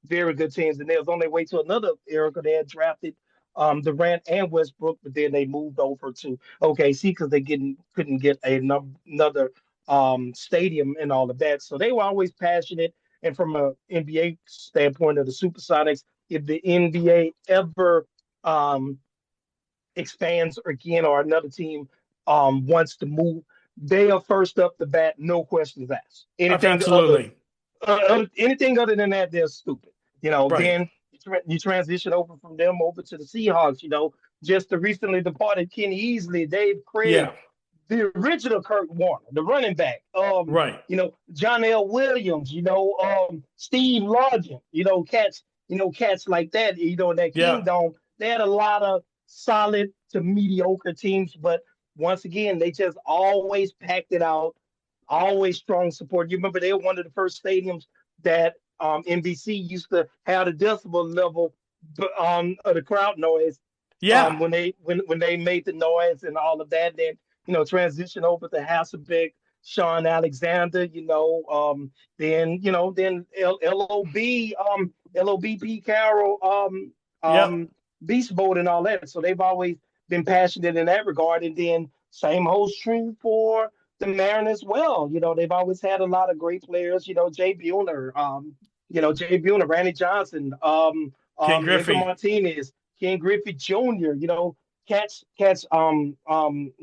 very good teams, and they was on their way to another era because they had drafted Durant and Westbrook, but then they moved over to OKC because they couldn't get another stadium and all of that. So they were always passionate. And from a NBA standpoint of the Supersonics, if the NBA ever um, expands again or another team wants to move, they are first up the bat, no questions asked. Absolutely. Anything other than that, they're stupid. Right. Then you transition over from them over to the Seahawks. Just the recently departed Kenny Easley, Dave Craig, Yeah. the original Kurt Warner, the running back. Right. John L. Williams. Steve Largent. Cats like that. That Yeah. Kingdom. They had a lot of solid to mediocre teams, but once again, they just always packed it out. Always strong support. You remember they were one of the first stadiums that NBC used to have the decibel level of the crowd noise Yeah. when they made the noise and all of that. Then transition over to Hasselbeck, Sean Alexander. Then LOB Carroll, Yep. Beast Mode and all that. So they've always been passionate in that regard. And then same holds true for the Mariners as well. They've always had a lot of great players. Jay Buhner, Randy Johnson, Ken Edgar Griffey. Martinez, Ken Griffey Jr.,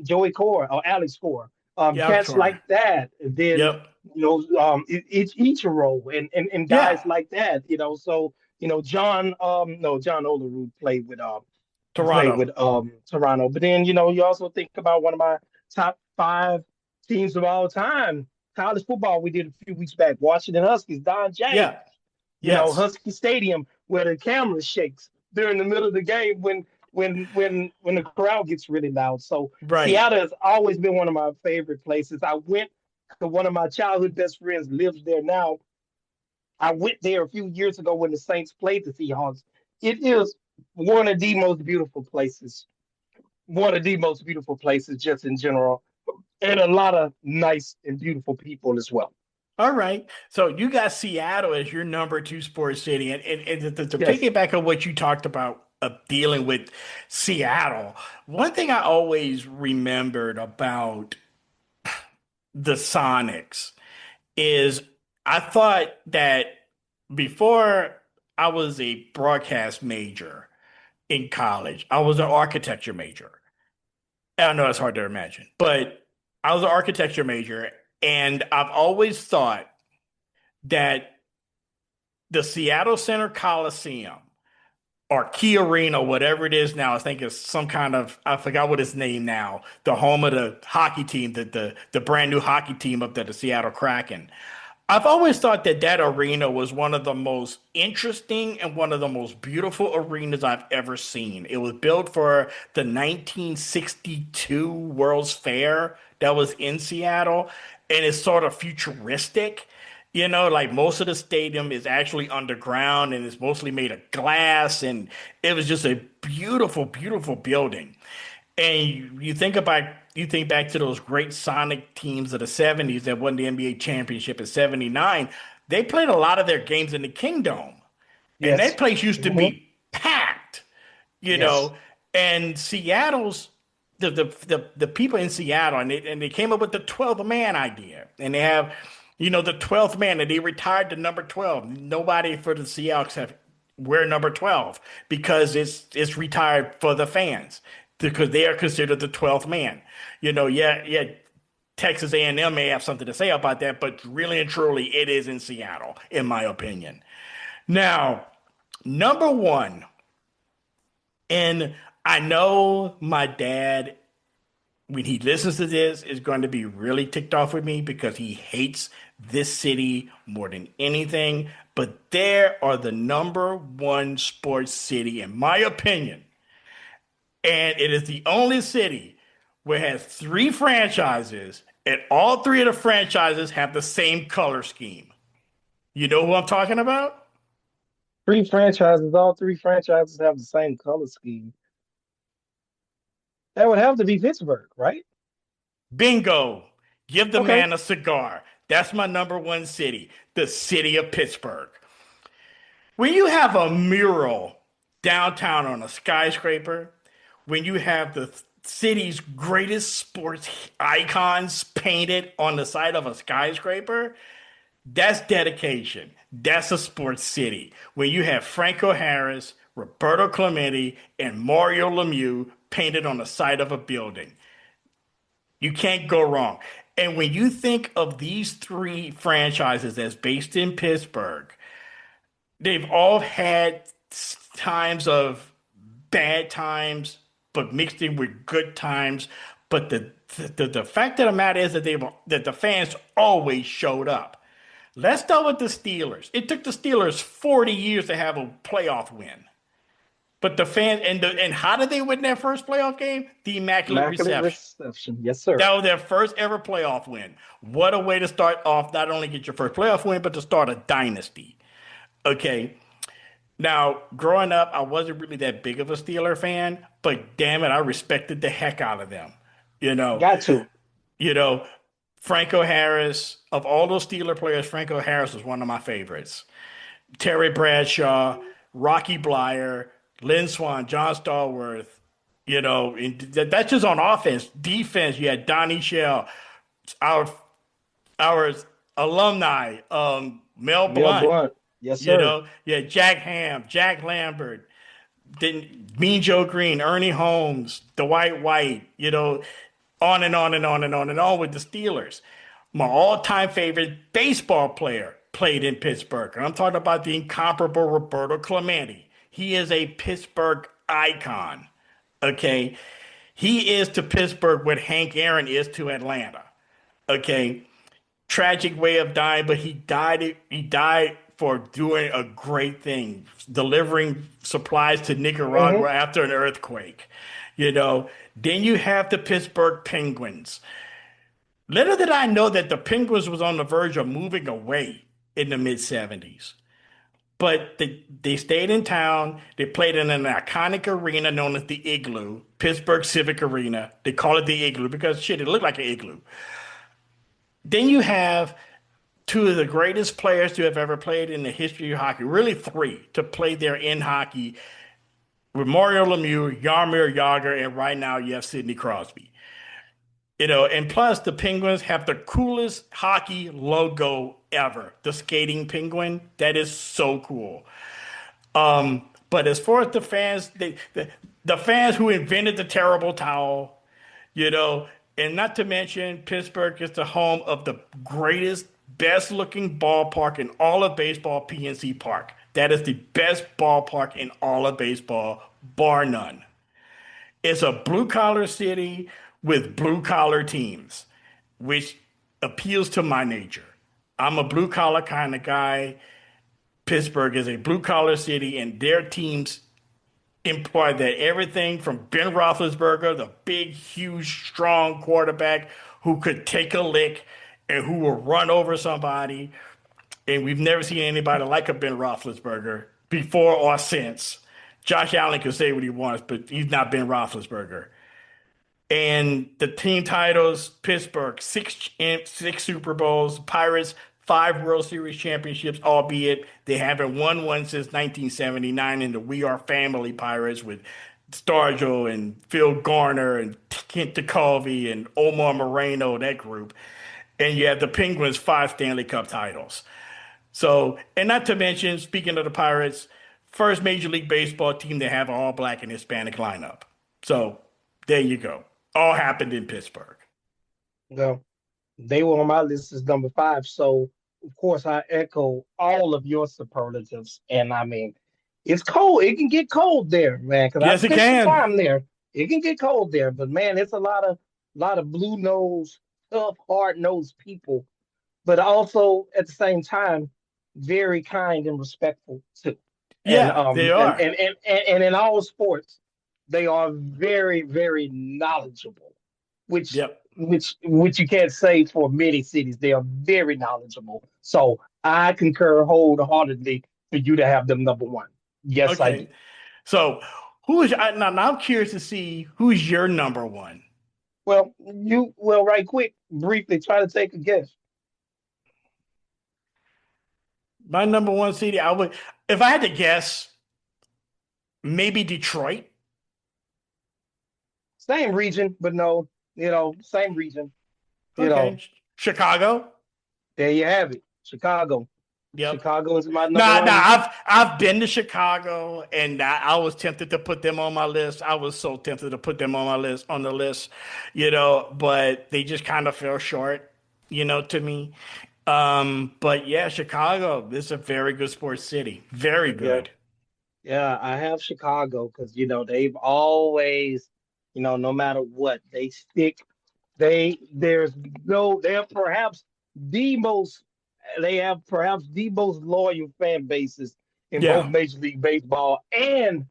Joey Core or Alex Core, Yeah, cats sure. like that. And then, Yep. Ichiro and Yeah. guys like that, so, John Olerud played Toronto. with Toronto. But then, you also think about one of my top five teams of all time, college football we did a few weeks back, Washington Huskies, Don James, Yeah. Yes. Husky Stadium where the camera shakes during the middle of the game when the crowd gets really loud. So Right. Seattle has always been one of my favorite places. I went to one of my childhood best friends lives there now. I went there a few years ago when the Saints played the Seahawks. It is one of the most beautiful places, one of the most beautiful places just in general, and a lot of nice and beautiful people as well. All right. So you got Seattle as your number two sports city. And to Yes, piggyback on what you talked about of dealing with Seattle, one thing I always remembered about the Sonics is I thought that before I was a broadcast major in college, I was an architecture major. I know it's hard to imagine, but I was an architecture major, and I've always thought that the Seattle Center Coliseum or Key Arena, whatever it is now, I think it's some kind of, I forgot what it's named now, the home of the hockey team, the brand new hockey team up there, the Seattle Kraken. I've always thought that that arena was one of the most interesting and one of the most beautiful arenas I've ever seen. It was built for the 1962 World's Fair that was in Seattle, and it's sort of futuristic. Like most of the stadium is actually underground and it's mostly made of glass, and it was just a beautiful, beautiful building. And you think back to those great Sonic teams of the 70s that won the NBA championship in 79. They played a lot of their games in the Kingdom. And that yes, place used to mhm, be packed, you yes, know. And Seattle's the people in Seattle, and they came up with the 12th man idea. And they have, the 12th man, and they retired the number 12. Nobody for the Seahawks have wear number 12 because it's retired for the fans because they are considered the 12th man. Yeah, yeah, Texas A&M may have something to say about that, but really and truly it is in Seattle, in my opinion. Now, number one, and I know my dad, when he listens to this, is going to be really ticked off with me because he hates this city more than anything. But there are the number one sports city, in my opinion. And it is the only city where it has three franchises, and all three of the franchises have the same color scheme. You know who I'm talking about? all three franchises have the same color scheme. That would have to be Pittsburgh, right? Bingo. Give the Okay. man a cigar. That's my number one city, the city of Pittsburgh. When you have a mural downtown on a skyscraper, when you have the city's greatest sports icons painted on the side of a skyscraper, that's dedication. That's a sports city. When you have Franco Harris, Roberto Clemente, and Mario Lemieux painted on the side of a building, you can't go wrong. And when you think of these three franchises that's based in Pittsburgh, they've all had times of bad times, but mixed in with good times. But the fact of the matter is that the fans always showed up. Let's start with the Steelers. It took the Steelers 40 years to have a playoff win. But the fans and how did they win their first playoff game? The Immaculate Immaculate Reception. reception. Yes, sir. That was their first ever playoff win. What a way to start off, not only get your first playoff win, but to start a dynasty. Okay. Now, growing up, I wasn't really that big of a Steeler fan, but damn it, I respected the heck out of them. You know, Got to. you know, Franco Harris, of all those Steeler players, Franco Harris was one of my favorites. Terry Bradshaw, Rocky Blyer, Lynn Swan, John Stallworth, and that's just on offense. Defense, you had Donnie Shell, our our alumni, Mel Mel Blunt, Blunt. Yes, sir. Jack Ham, Jack Lambert, then Mean Joe Green, Ernie Holmes, Dwight White, on and on and on and on and on with the Steelers. My all-time favorite baseball player played in Pittsburgh. And I'm talking about the incomparable Roberto Clemente. He is a Pittsburgh icon. Okay. He is to Pittsburgh what Hank Aaron is to Atlanta. Okay. Tragic way of dying, but he died for doing a great thing, delivering supplies to Nicaragua after an earthquake. Then you have the Pittsburgh Penguins. Little did I know that the Penguins was on the verge of moving away in the mid 70s. But they stayed in town. They played in an iconic arena known as the Igloo, Pittsburgh Civic Arena. They call it the Igloo because it looked like an igloo. Then you have two of the greatest players to have ever played in the history of hockey, really three, to play there in hockey, with Mario Lemieux, Jaromir Jagr, and right now you have Sidney Crosby. And plus the Penguins have the coolest hockey logo ever, the skating penguin. That is so cool. But as far as the fans, the fans who invented the terrible towel, and not to mention Pittsburgh is the home of the greatest, best looking ballpark in all of baseball, PNC Park. That is the best ballpark in all of baseball, bar none. It's a blue collar city with blue collar teams, which appeals to my nature. I'm a blue collar kind of guy. Pittsburgh is a blue collar city, and their teams employ that everything from Ben Roethlisberger, the big, huge, strong quarterback who could take a lick and who will run over somebody. And we've never seen anybody like a Ben Roethlisberger before or since. Josh Allen can say what he wants, but he's not Ben Roethlisberger. And the team titles, Pittsburgh, six Super Bowls, Pirates, 5 World Series championships, albeit they haven't won one since 1979 in the We Are Family Pirates with Stargell and Phil Garner and Kent DeColvey and Omar Moreno, that group. And you have the Penguins, 5 Stanley Cup titles. So, and not to mention, speaking of the Pirates, first Major League Baseball team to have an all-black and Hispanic lineup. So, there you go. All happened in Pittsburgh. Well, they were on my list as number 5. So, of course, I echo all of your superlatives. And I mean, it's cold. It can get cold there, man. Because yes, I it spent can. some time there. It can get cold there. But man, it's a lot of blue-nosed, tough, hard-nosed people. But also at the same time, very kind and respectful too. Yeah, and, they are. And in all sports, they are very, very knowledgeable, which you can't say for many cities. They are very knowledgeable. So I concur wholeheartedly for you to have them number 1. Yes, okay. I do. So now I'm curious to see who's your number 1. Well, right quick, briefly try to take a guess. My number 1 city, if I had to guess, maybe Detroit. Same region, but no, same region. Okay. Chicago. There you have it. Chicago. Yep. Chicago is my number 1. I've been to Chicago, and I was tempted to put them on my list. I was so tempted to put them on the list, but they just kind of fell short, to me. But yeah, Chicago is a very good sports city. Very good. Yeah, I have Chicago because they've always, no matter what, they stick. They have perhaps the most loyal fan bases in both Major League Baseball and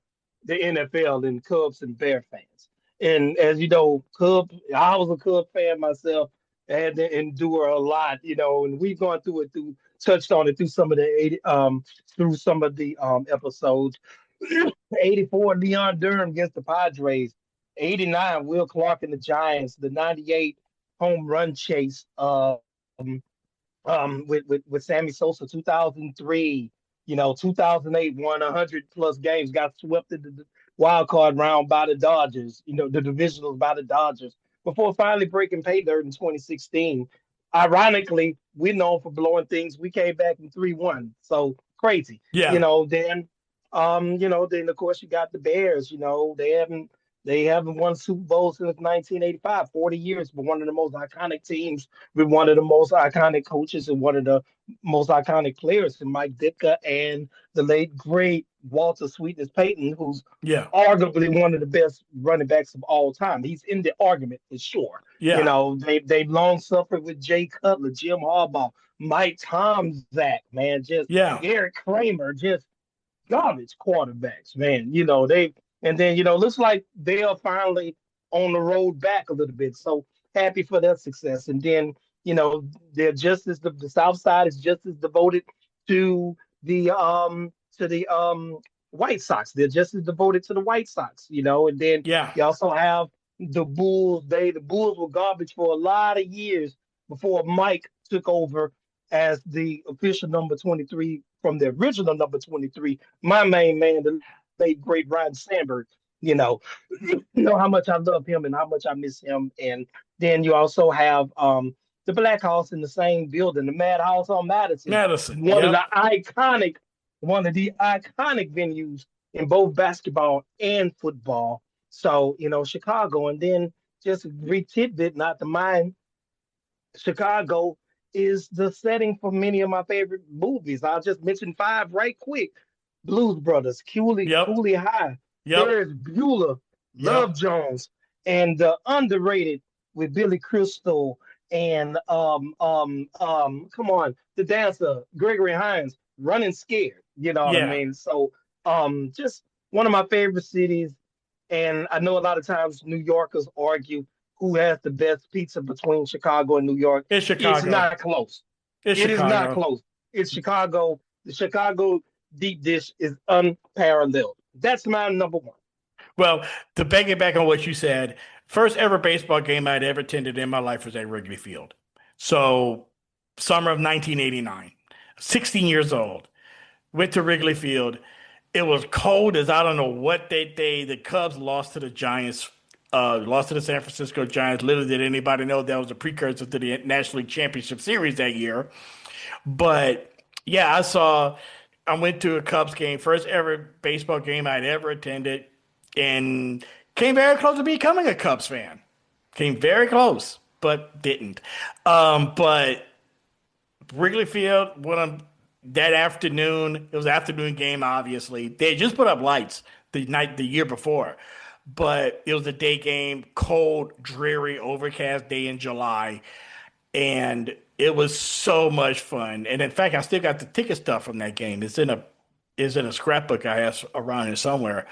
the NFL in Cubs and Bear fans. And as you know, I was a Cub fan myself. I had to endure a lot, and we've gone touched on it through some of the episodes. 84 Leon Durham against the Padres, 89 Will Clark and the Giants, the 98 home run chase with Sammy Sosa, 2003, 2008 won 100 plus games, got swept in the wild card round by the Dodgers, the divisionals by the Dodgers, before finally breaking pay dirt in 2016. Ironically, we're known for blowing things. We came back in 3-1. So crazy. Yeah. Then Then of course you got the Bears. They haven't won Super Bowl since 1985, 40 years, but one of the most iconic teams with one of the most iconic coaches and one of the most iconic players, and Mike Ditka and the late great Walter Sweetness Payton, who's Yeah. arguably one of the best running backs of all time. He's in the argument for sure. Yeah. They've long suffered with Jay Cutler, Jim Harbaugh, Mike Tomczak, man, just Yeah. Eric Kramer, just garbage quarterbacks, man. And then looks like they are finally on the road back a little bit. So happy for their success. And then they're just as the South Side is just as devoted to the White Sox. They're just as devoted to the White Sox. And then Yeah. you also have the Bulls. The Bulls were garbage for a lot of years before Mike took over as the official number 23 from the original number 23. My main man, the late great Ryan Sandberg. You know how much I love him and how much I miss him. And then you also have the Black House in the same building, the Madhouse on Madison, Madison. one of Yep. the iconic venues in both basketball and football. So Chicago, and then just a brief tidbit, not to mind, Chicago is the setting for many of my favorite movies. I'll just mention five right quick. Blues Brothers, Yep. Cooley High, Yep. Ferris Bueller, Yep. Love Jones, and Underrated with Billy Crystal and come on, the dancer Gregory Hines, Running Scared. You know what I Yeah. mean? So just one of my favorite cities, and I know a lot of times New Yorkers argue who has the best pizza between Chicago and New York. It's It's Chicago. not close. It's It is not Chicago. close. It's Chicago. The Chicago deep dish is unparalleled. That's my number one. Well, to bang it back on what you said, first ever baseball game I'd ever attended in my life was at Wrigley Field. So, summer of 1989, 16 years old, went to Wrigley Field. It was cold as I don't know what day. The Cubs lost to the Giants, lost to the San Francisco Giants. Little did anybody know that was a precursor to the National League Championship Series that year. But yeah, I went to a Cubs game, first ever baseball game I'd ever attended, and came very close to becoming a Cubs fan. Came very close, but didn't. But Wrigley Field, that afternoon, it was an afternoon game, obviously. They had just put up lights the year before, but it was a day game, cold, dreary, overcast day in July. And it was so much fun. And in fact, I still got the ticket stuff from that game. It's in a scrapbook I have around here somewhere.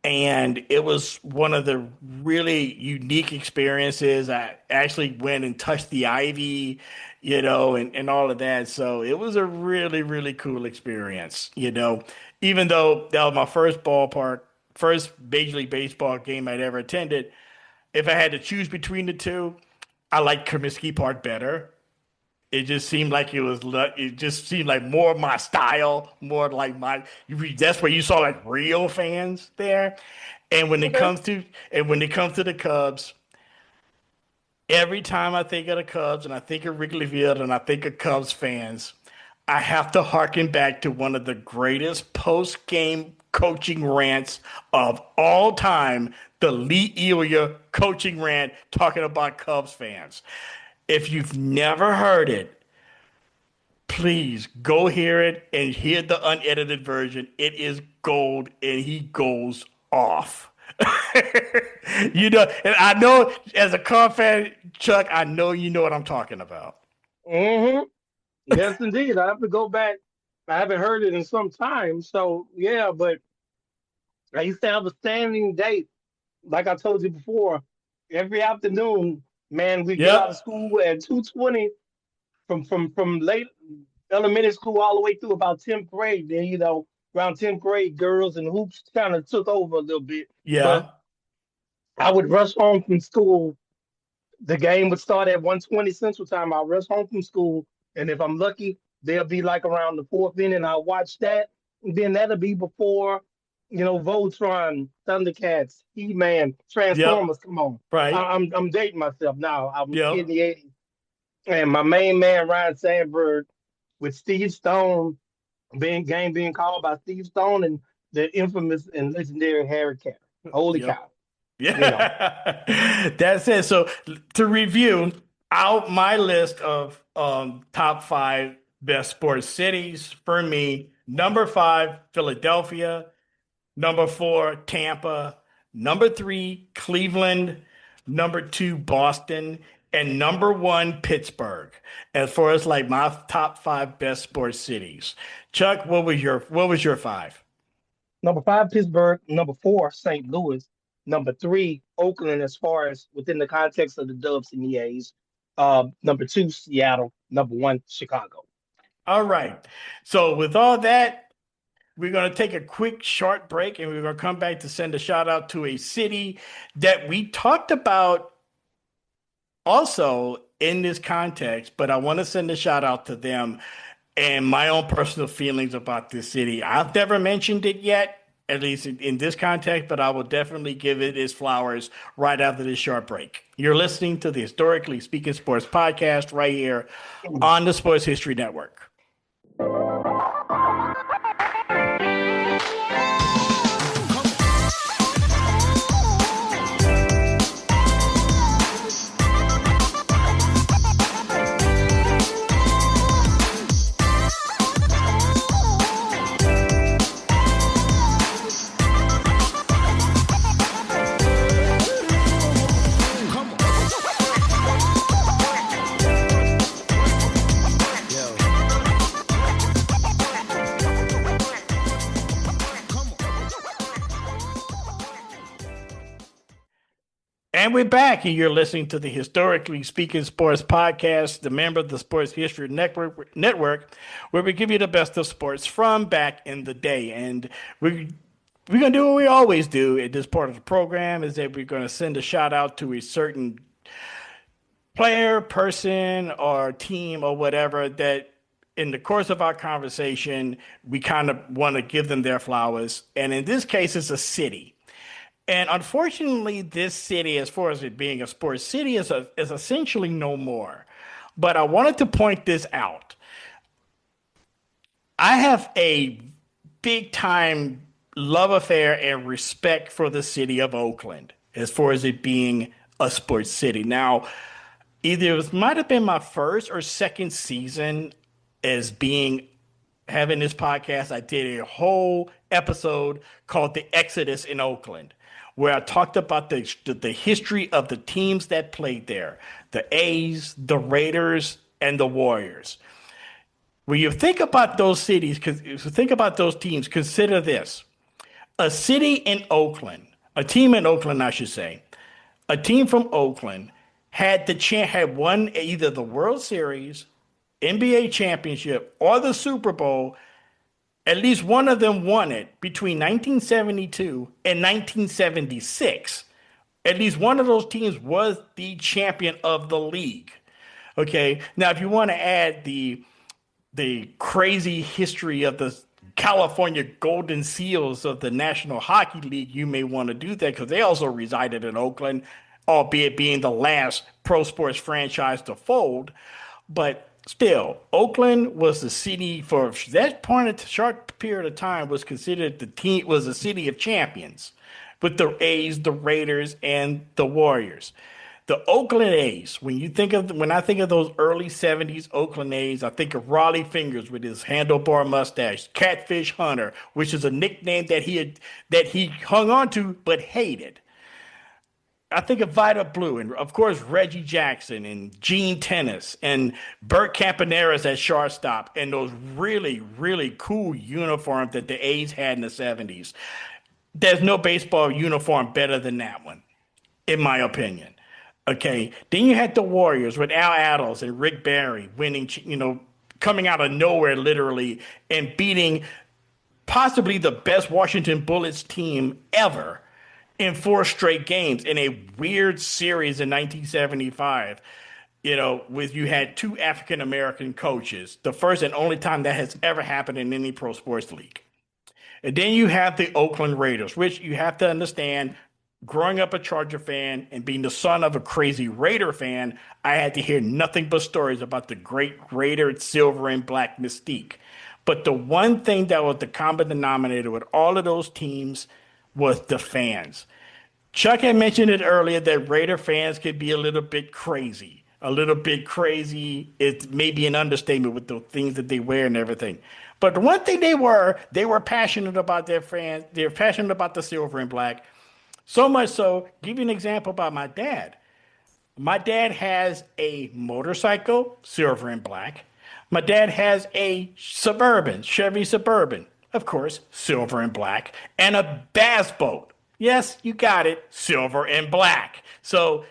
And it was one of the really unique experiences. I actually went and touched the ivy, and all of that. So it was a really, really cool experience, even though that was my first Major League Baseball game I'd ever attended. If I had to choose between the two, I liked Comiskey Park better. It just seemed like more of my style, more like that's where you saw like real fans there. And when it comes to the Cubs, every time I think of the Cubs and I think of Wrigley Field and I think of Cubs fans, I have to harken back to one of the greatest post-game coaching rants of all time, the Lee Elia coaching rant talking about Cubs fans. If you've never heard it, please go hear it and hear the unedited version. It is gold, and he goes off. And I know as a Cubs fan, Chuck, I know you know what I'm talking about. Mm-hmm. Yes, indeed. I have to go back. I haven't heard it in some time. So yeah, but I used to have a standing date, like I told you before, every afternoon. Man, we get out of Yep. school at 2:20 from late elementary school all the way through about 10th grade. Then around 10th grade, girls and hoops kind of took over a little bit. Yeah. But I would rush home from school. The game would start at 1:20 Central Time. I'll rush home from school, and if I'm lucky, they'll be like around the fourth inning. I'll watch that, and then that'll be before Voltron, Thundercats, He-Man, Yep. Transformers. Come on, Right. I'm dating myself now. I was Yep. in the '80s, and my main man Ryan Sandberg with Steve Stone being called by Steve Stone and the infamous and legendary Harry Carey. Holy Yep. cow! You know, Yeah, that's it. So to review out my list of top five best sports cities for me, number five, Philadelphia, number four, Tampa, number three, Cleveland, number two, Boston, and number one, Pittsburgh. As far as like my top five best sports cities. Chuck, what was your five? number five, Pittsburgh. Number four, St. Louis. Number three, Oakland, as far as within the context of the Dubs and the A's. Number two, Seattle. Number one, Chicago. All right. So with all that, we're going to take a quick short break and we're going to come back to send a shout out to a city that we talked about also in this context, but I want to send a shout out to them and my own personal feelings about this city. I've never mentioned it yet, at least in this context, but I will definitely give it its flowers right after this short break. You're listening to the Historically Speaking Sports podcast right here on the Sports History Network. And we're back, and you're listening to the Historically Speaking Sports podcast, the member of the Sports History Network, where we give you the best of sports from back in the day. And we're going to do what we always do at this part of the program, is that we're going to send a shout out to a certain player, person, or team, or whatever, that in the course of our conversation, we kind of want to give them their flowers. And in this case, it's a city. And unfortunately, this city, as far as it being a sports city, is essentially no more. But I wanted to point this out. I have a big time love affair and respect for the city of Oakland, as far as it being a sports city. Now, either it might have been my first or second season as having this podcast. I did a whole episode called The Exodus in Oakland, where I talked about the history of the teams that played there, the A's, the Raiders, and the Warriors. When you think about those cities, those teams, consider this. A city in Oakland, a team in Oakland, I should say, a team from Oakland had won either the World Series, NBA championship, or the Super Bowl. At least one of them won it between 1972 and 1976. At least one of those teams was the champion of the league. Okay. Now, if you want to add the crazy history of the California Golden Seals of the National Hockey League, you may want to do that because they also resided in Oakland, albeit being the last pro sports franchise to fold. But still, Oakland was the city for that short period of time was considered was a city of champions with the A's, the Raiders, and the Warriors. The Oakland A's, when I think of those early 70s Oakland A's, I think of Raleigh Fingers with his handlebar mustache, Catfish Hunter, which is a nickname that he hung on to but hated. I think of Vida Blue and, of course, Reggie Jackson and Gene Tennis and Bert Campaneris at shortstop and those really, really cool uniforms that the A's had in the 70s. There's no baseball uniform better than that one, in my opinion. Okay. Then you had the Warriors with Al Attles and Rick Barry winning, coming out of nowhere, literally, and beating possibly the best Washington Bullets team ever in 4 straight games in a weird series in 1975, with you had 2 African-American coaches, the first and only time that has ever happened in any pro sports league. And then you have the Oakland Raiders, which you have to understand, growing up a Charger fan and being the son of a crazy Raider fan, I had to hear nothing but stories about the great Raider silver and black mystique. But the one thing that was the common denominator with all of those teams was the fans. Chuck had mentioned it earlier that Raider fans could be a little bit crazy. A little bit crazy. It may be an understatement with the things that they wear and everything. But the one thing they were passionate about their fans. They're passionate about the silver and black. So much so, give you an example about my dad. My dad has a motorcycle, silver and black. My dad has a Chevy Suburban, of course, silver and black, and a bass boat. Yes, you got it, silver and black. So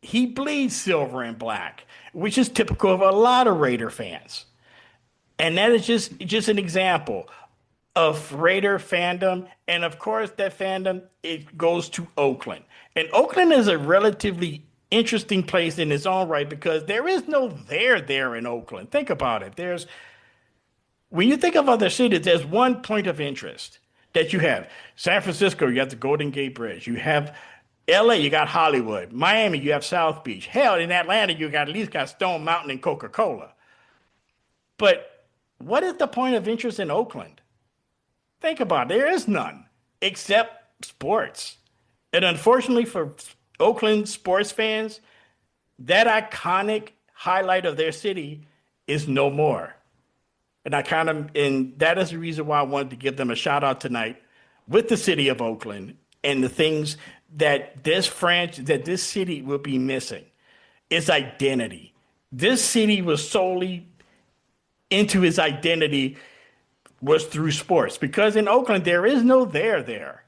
he bleeds silver and black, which is typical of a lot of Raider fans. And that is just an example of Raider fandom. And of course, that fandom, it goes to Oakland. And Oakland is a relatively interesting place in its own right because there is no there in Oakland. Think about it. When you think of other cities, there's one point of interest that you have. San Francisco, you have the Golden Gate Bridge. You have LA, you got Hollywood. Miami, you have South Beach. Hell, in Atlanta, you got at least got Stone Mountain and Coca-Cola. But what is the point of interest in Oakland? Think about it. There is none except sports. And unfortunately for Oakland sports fans, that iconic highlight of their city is no more. And that is the reason why I wanted to give them a shout out tonight with the city of Oakland and the things that this city will be missing. Its identity. This city was solely into its identity was through sports, because in Oakland there is no there.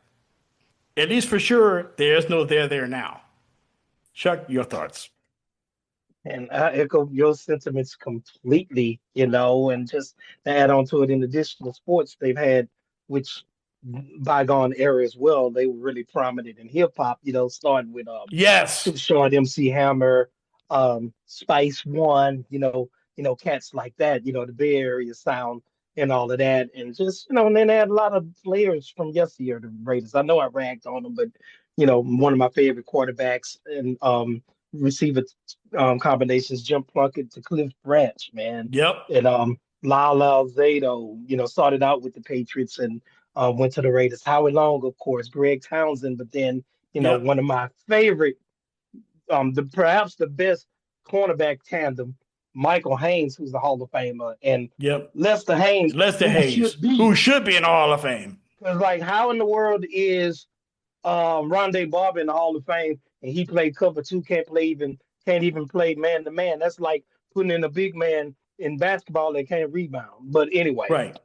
At least for sure, there is no there now. Chuck, your thoughts. And I echo your sentiments completely, and just to add on to it, in addition to sports, they've had, which bygone era as well, they were really prominent in hip hop, starting with Yes, Too Short, MC Hammer, Spice One, cats like that, the Bay Area sound and all of that. And just, and then they had a lot of players from yesteryear, the Raiders. I know I ragged on them, but one of my favorite quarterbacks and receiver combinations, Jim Plunkett to Cliff Branch, man. Yep. And Lyle Alzado, started out with the Patriots and went to the Raiders. Howie Long, of course, Greg Townsend, but then, Yep. one of my favorite, perhaps the best cornerback tandem, Michael Haynes, who's the Hall of Famer, and Yep. Lester Haynes, who should be in the Hall of Fame. Because, like, how in the world is Rondé Barber in the Hall of Fame and he played cover two, can't even play man to man? That's like putting in a big man in basketball that can't rebound. But anyway, Right.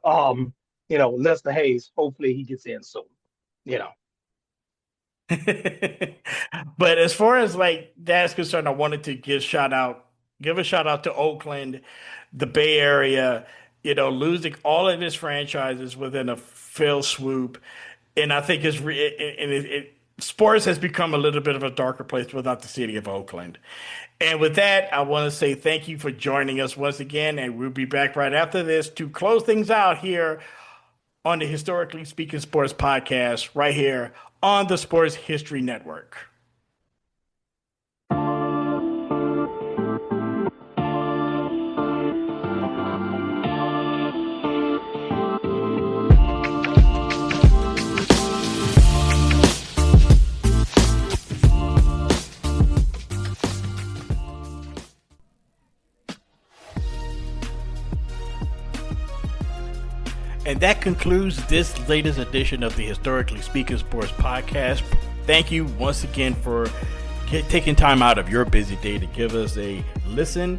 Lester Hayes, hopefully he gets in soon. But as far as like that's concerned, I wanted to give a shout out to Oakland, the Bay Area, losing all of its franchises within a fell swoop. And I think sports has become a little bit of a darker place without the city of Oakland. And with that, I want to say thank you for joining us once again. And we'll be back right after this to close things out here on the Historically Speaking Sports Podcast, right here on the Sports History Network. And that concludes this latest edition of the Historically Speaking Sports Podcast. Thank you once again for taking time out of your busy day to give us a listen.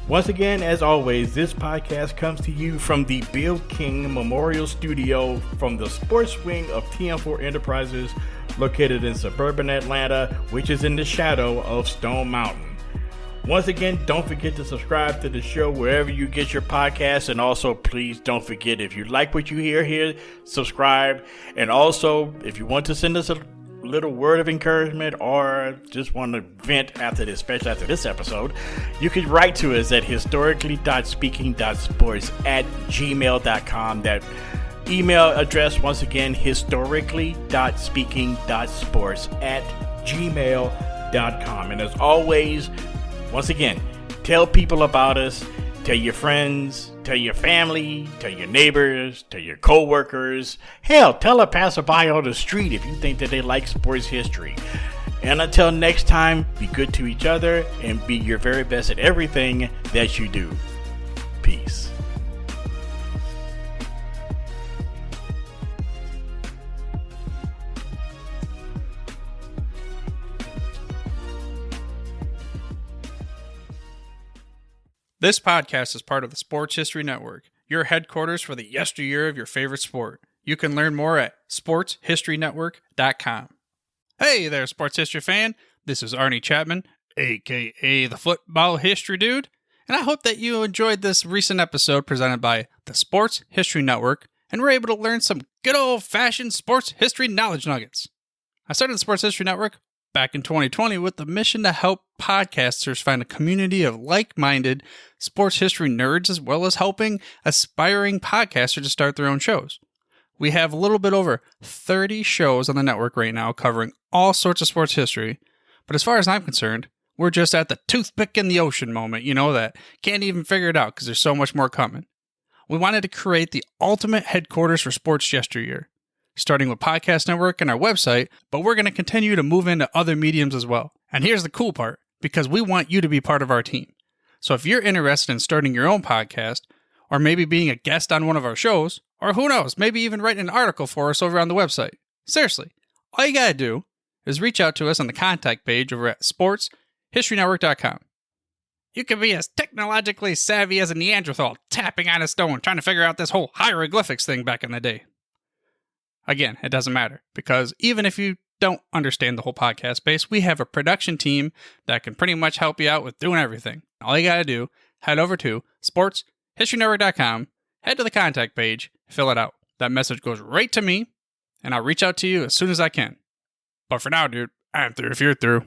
Once again, as always, this podcast comes to you from the Bill King Memorial Studio from the sports wing of TM4 Enterprises, located in suburban Atlanta, which is in the shadow of Stone Mountain. Once again, don't forget to subscribe to the show wherever you get your podcasts. And also, please don't forget, if you like what you hear here, subscribe. And also, if you want to send us a little word of encouragement or just want to vent especially after this episode, you can write to us at historically.speaking.sports@gmail.com. That email address, once again, historically.speaking.sports@gmail.com. And as always, once again, tell people about us, tell your friends, Tell your family, tell your neighbors, tell your co-workers. Hell, tell a passerby on the street if you think that they like sports history. And until next time, be good to each other and be your very best at everything that you do. Peace. This podcast is part of the Sports History Network, your headquarters for the yesteryear of your favorite sport. You can learn more at sportshistorynetwork.com. Hey there, sports history fan. This is Arnie Chapman, aka the Football History Dude, and I hope that you enjoyed this recent episode presented by the Sports History Network and were able to learn some good old-fashioned sports history knowledge nuggets. I started the Sports History Network back in 2020 with the mission to help podcasters find a community of like-minded sports history nerds, as well as helping aspiring podcasters to start their own shows. We have a little bit over 30 shows on the network right now covering all sorts of sports history, but as far as I'm concerned, we're just at the toothpick in the ocean moment, that can't even figure it out because there's so much more coming. We wanted to create the ultimate headquarters for sports yesteryear, starting with Podcast Network and our website, but we're going to continue to move into other mediums as well. And here's the cool part, because we want you to be part of our team. So if you're interested in starting your own podcast, or maybe being a guest on one of our shows, or who knows, maybe even writing an article for us over on the website. Seriously, all you got to do is reach out to us on the contact page over at sportshistorynetwork.com. You can be as technologically savvy as a Neanderthal tapping on a stone trying to figure out this whole hieroglyphics thing back in the day. Again, it doesn't matter, because even if you don't understand the whole podcast space, we have a production team that can pretty much help you out with doing everything. All you got to do, head over to sportshistorynetwork.com, head to the contact page, fill it out. That message goes right to me, and I'll reach out to you as soon as I can. But for now, dude, I'm through if you're through.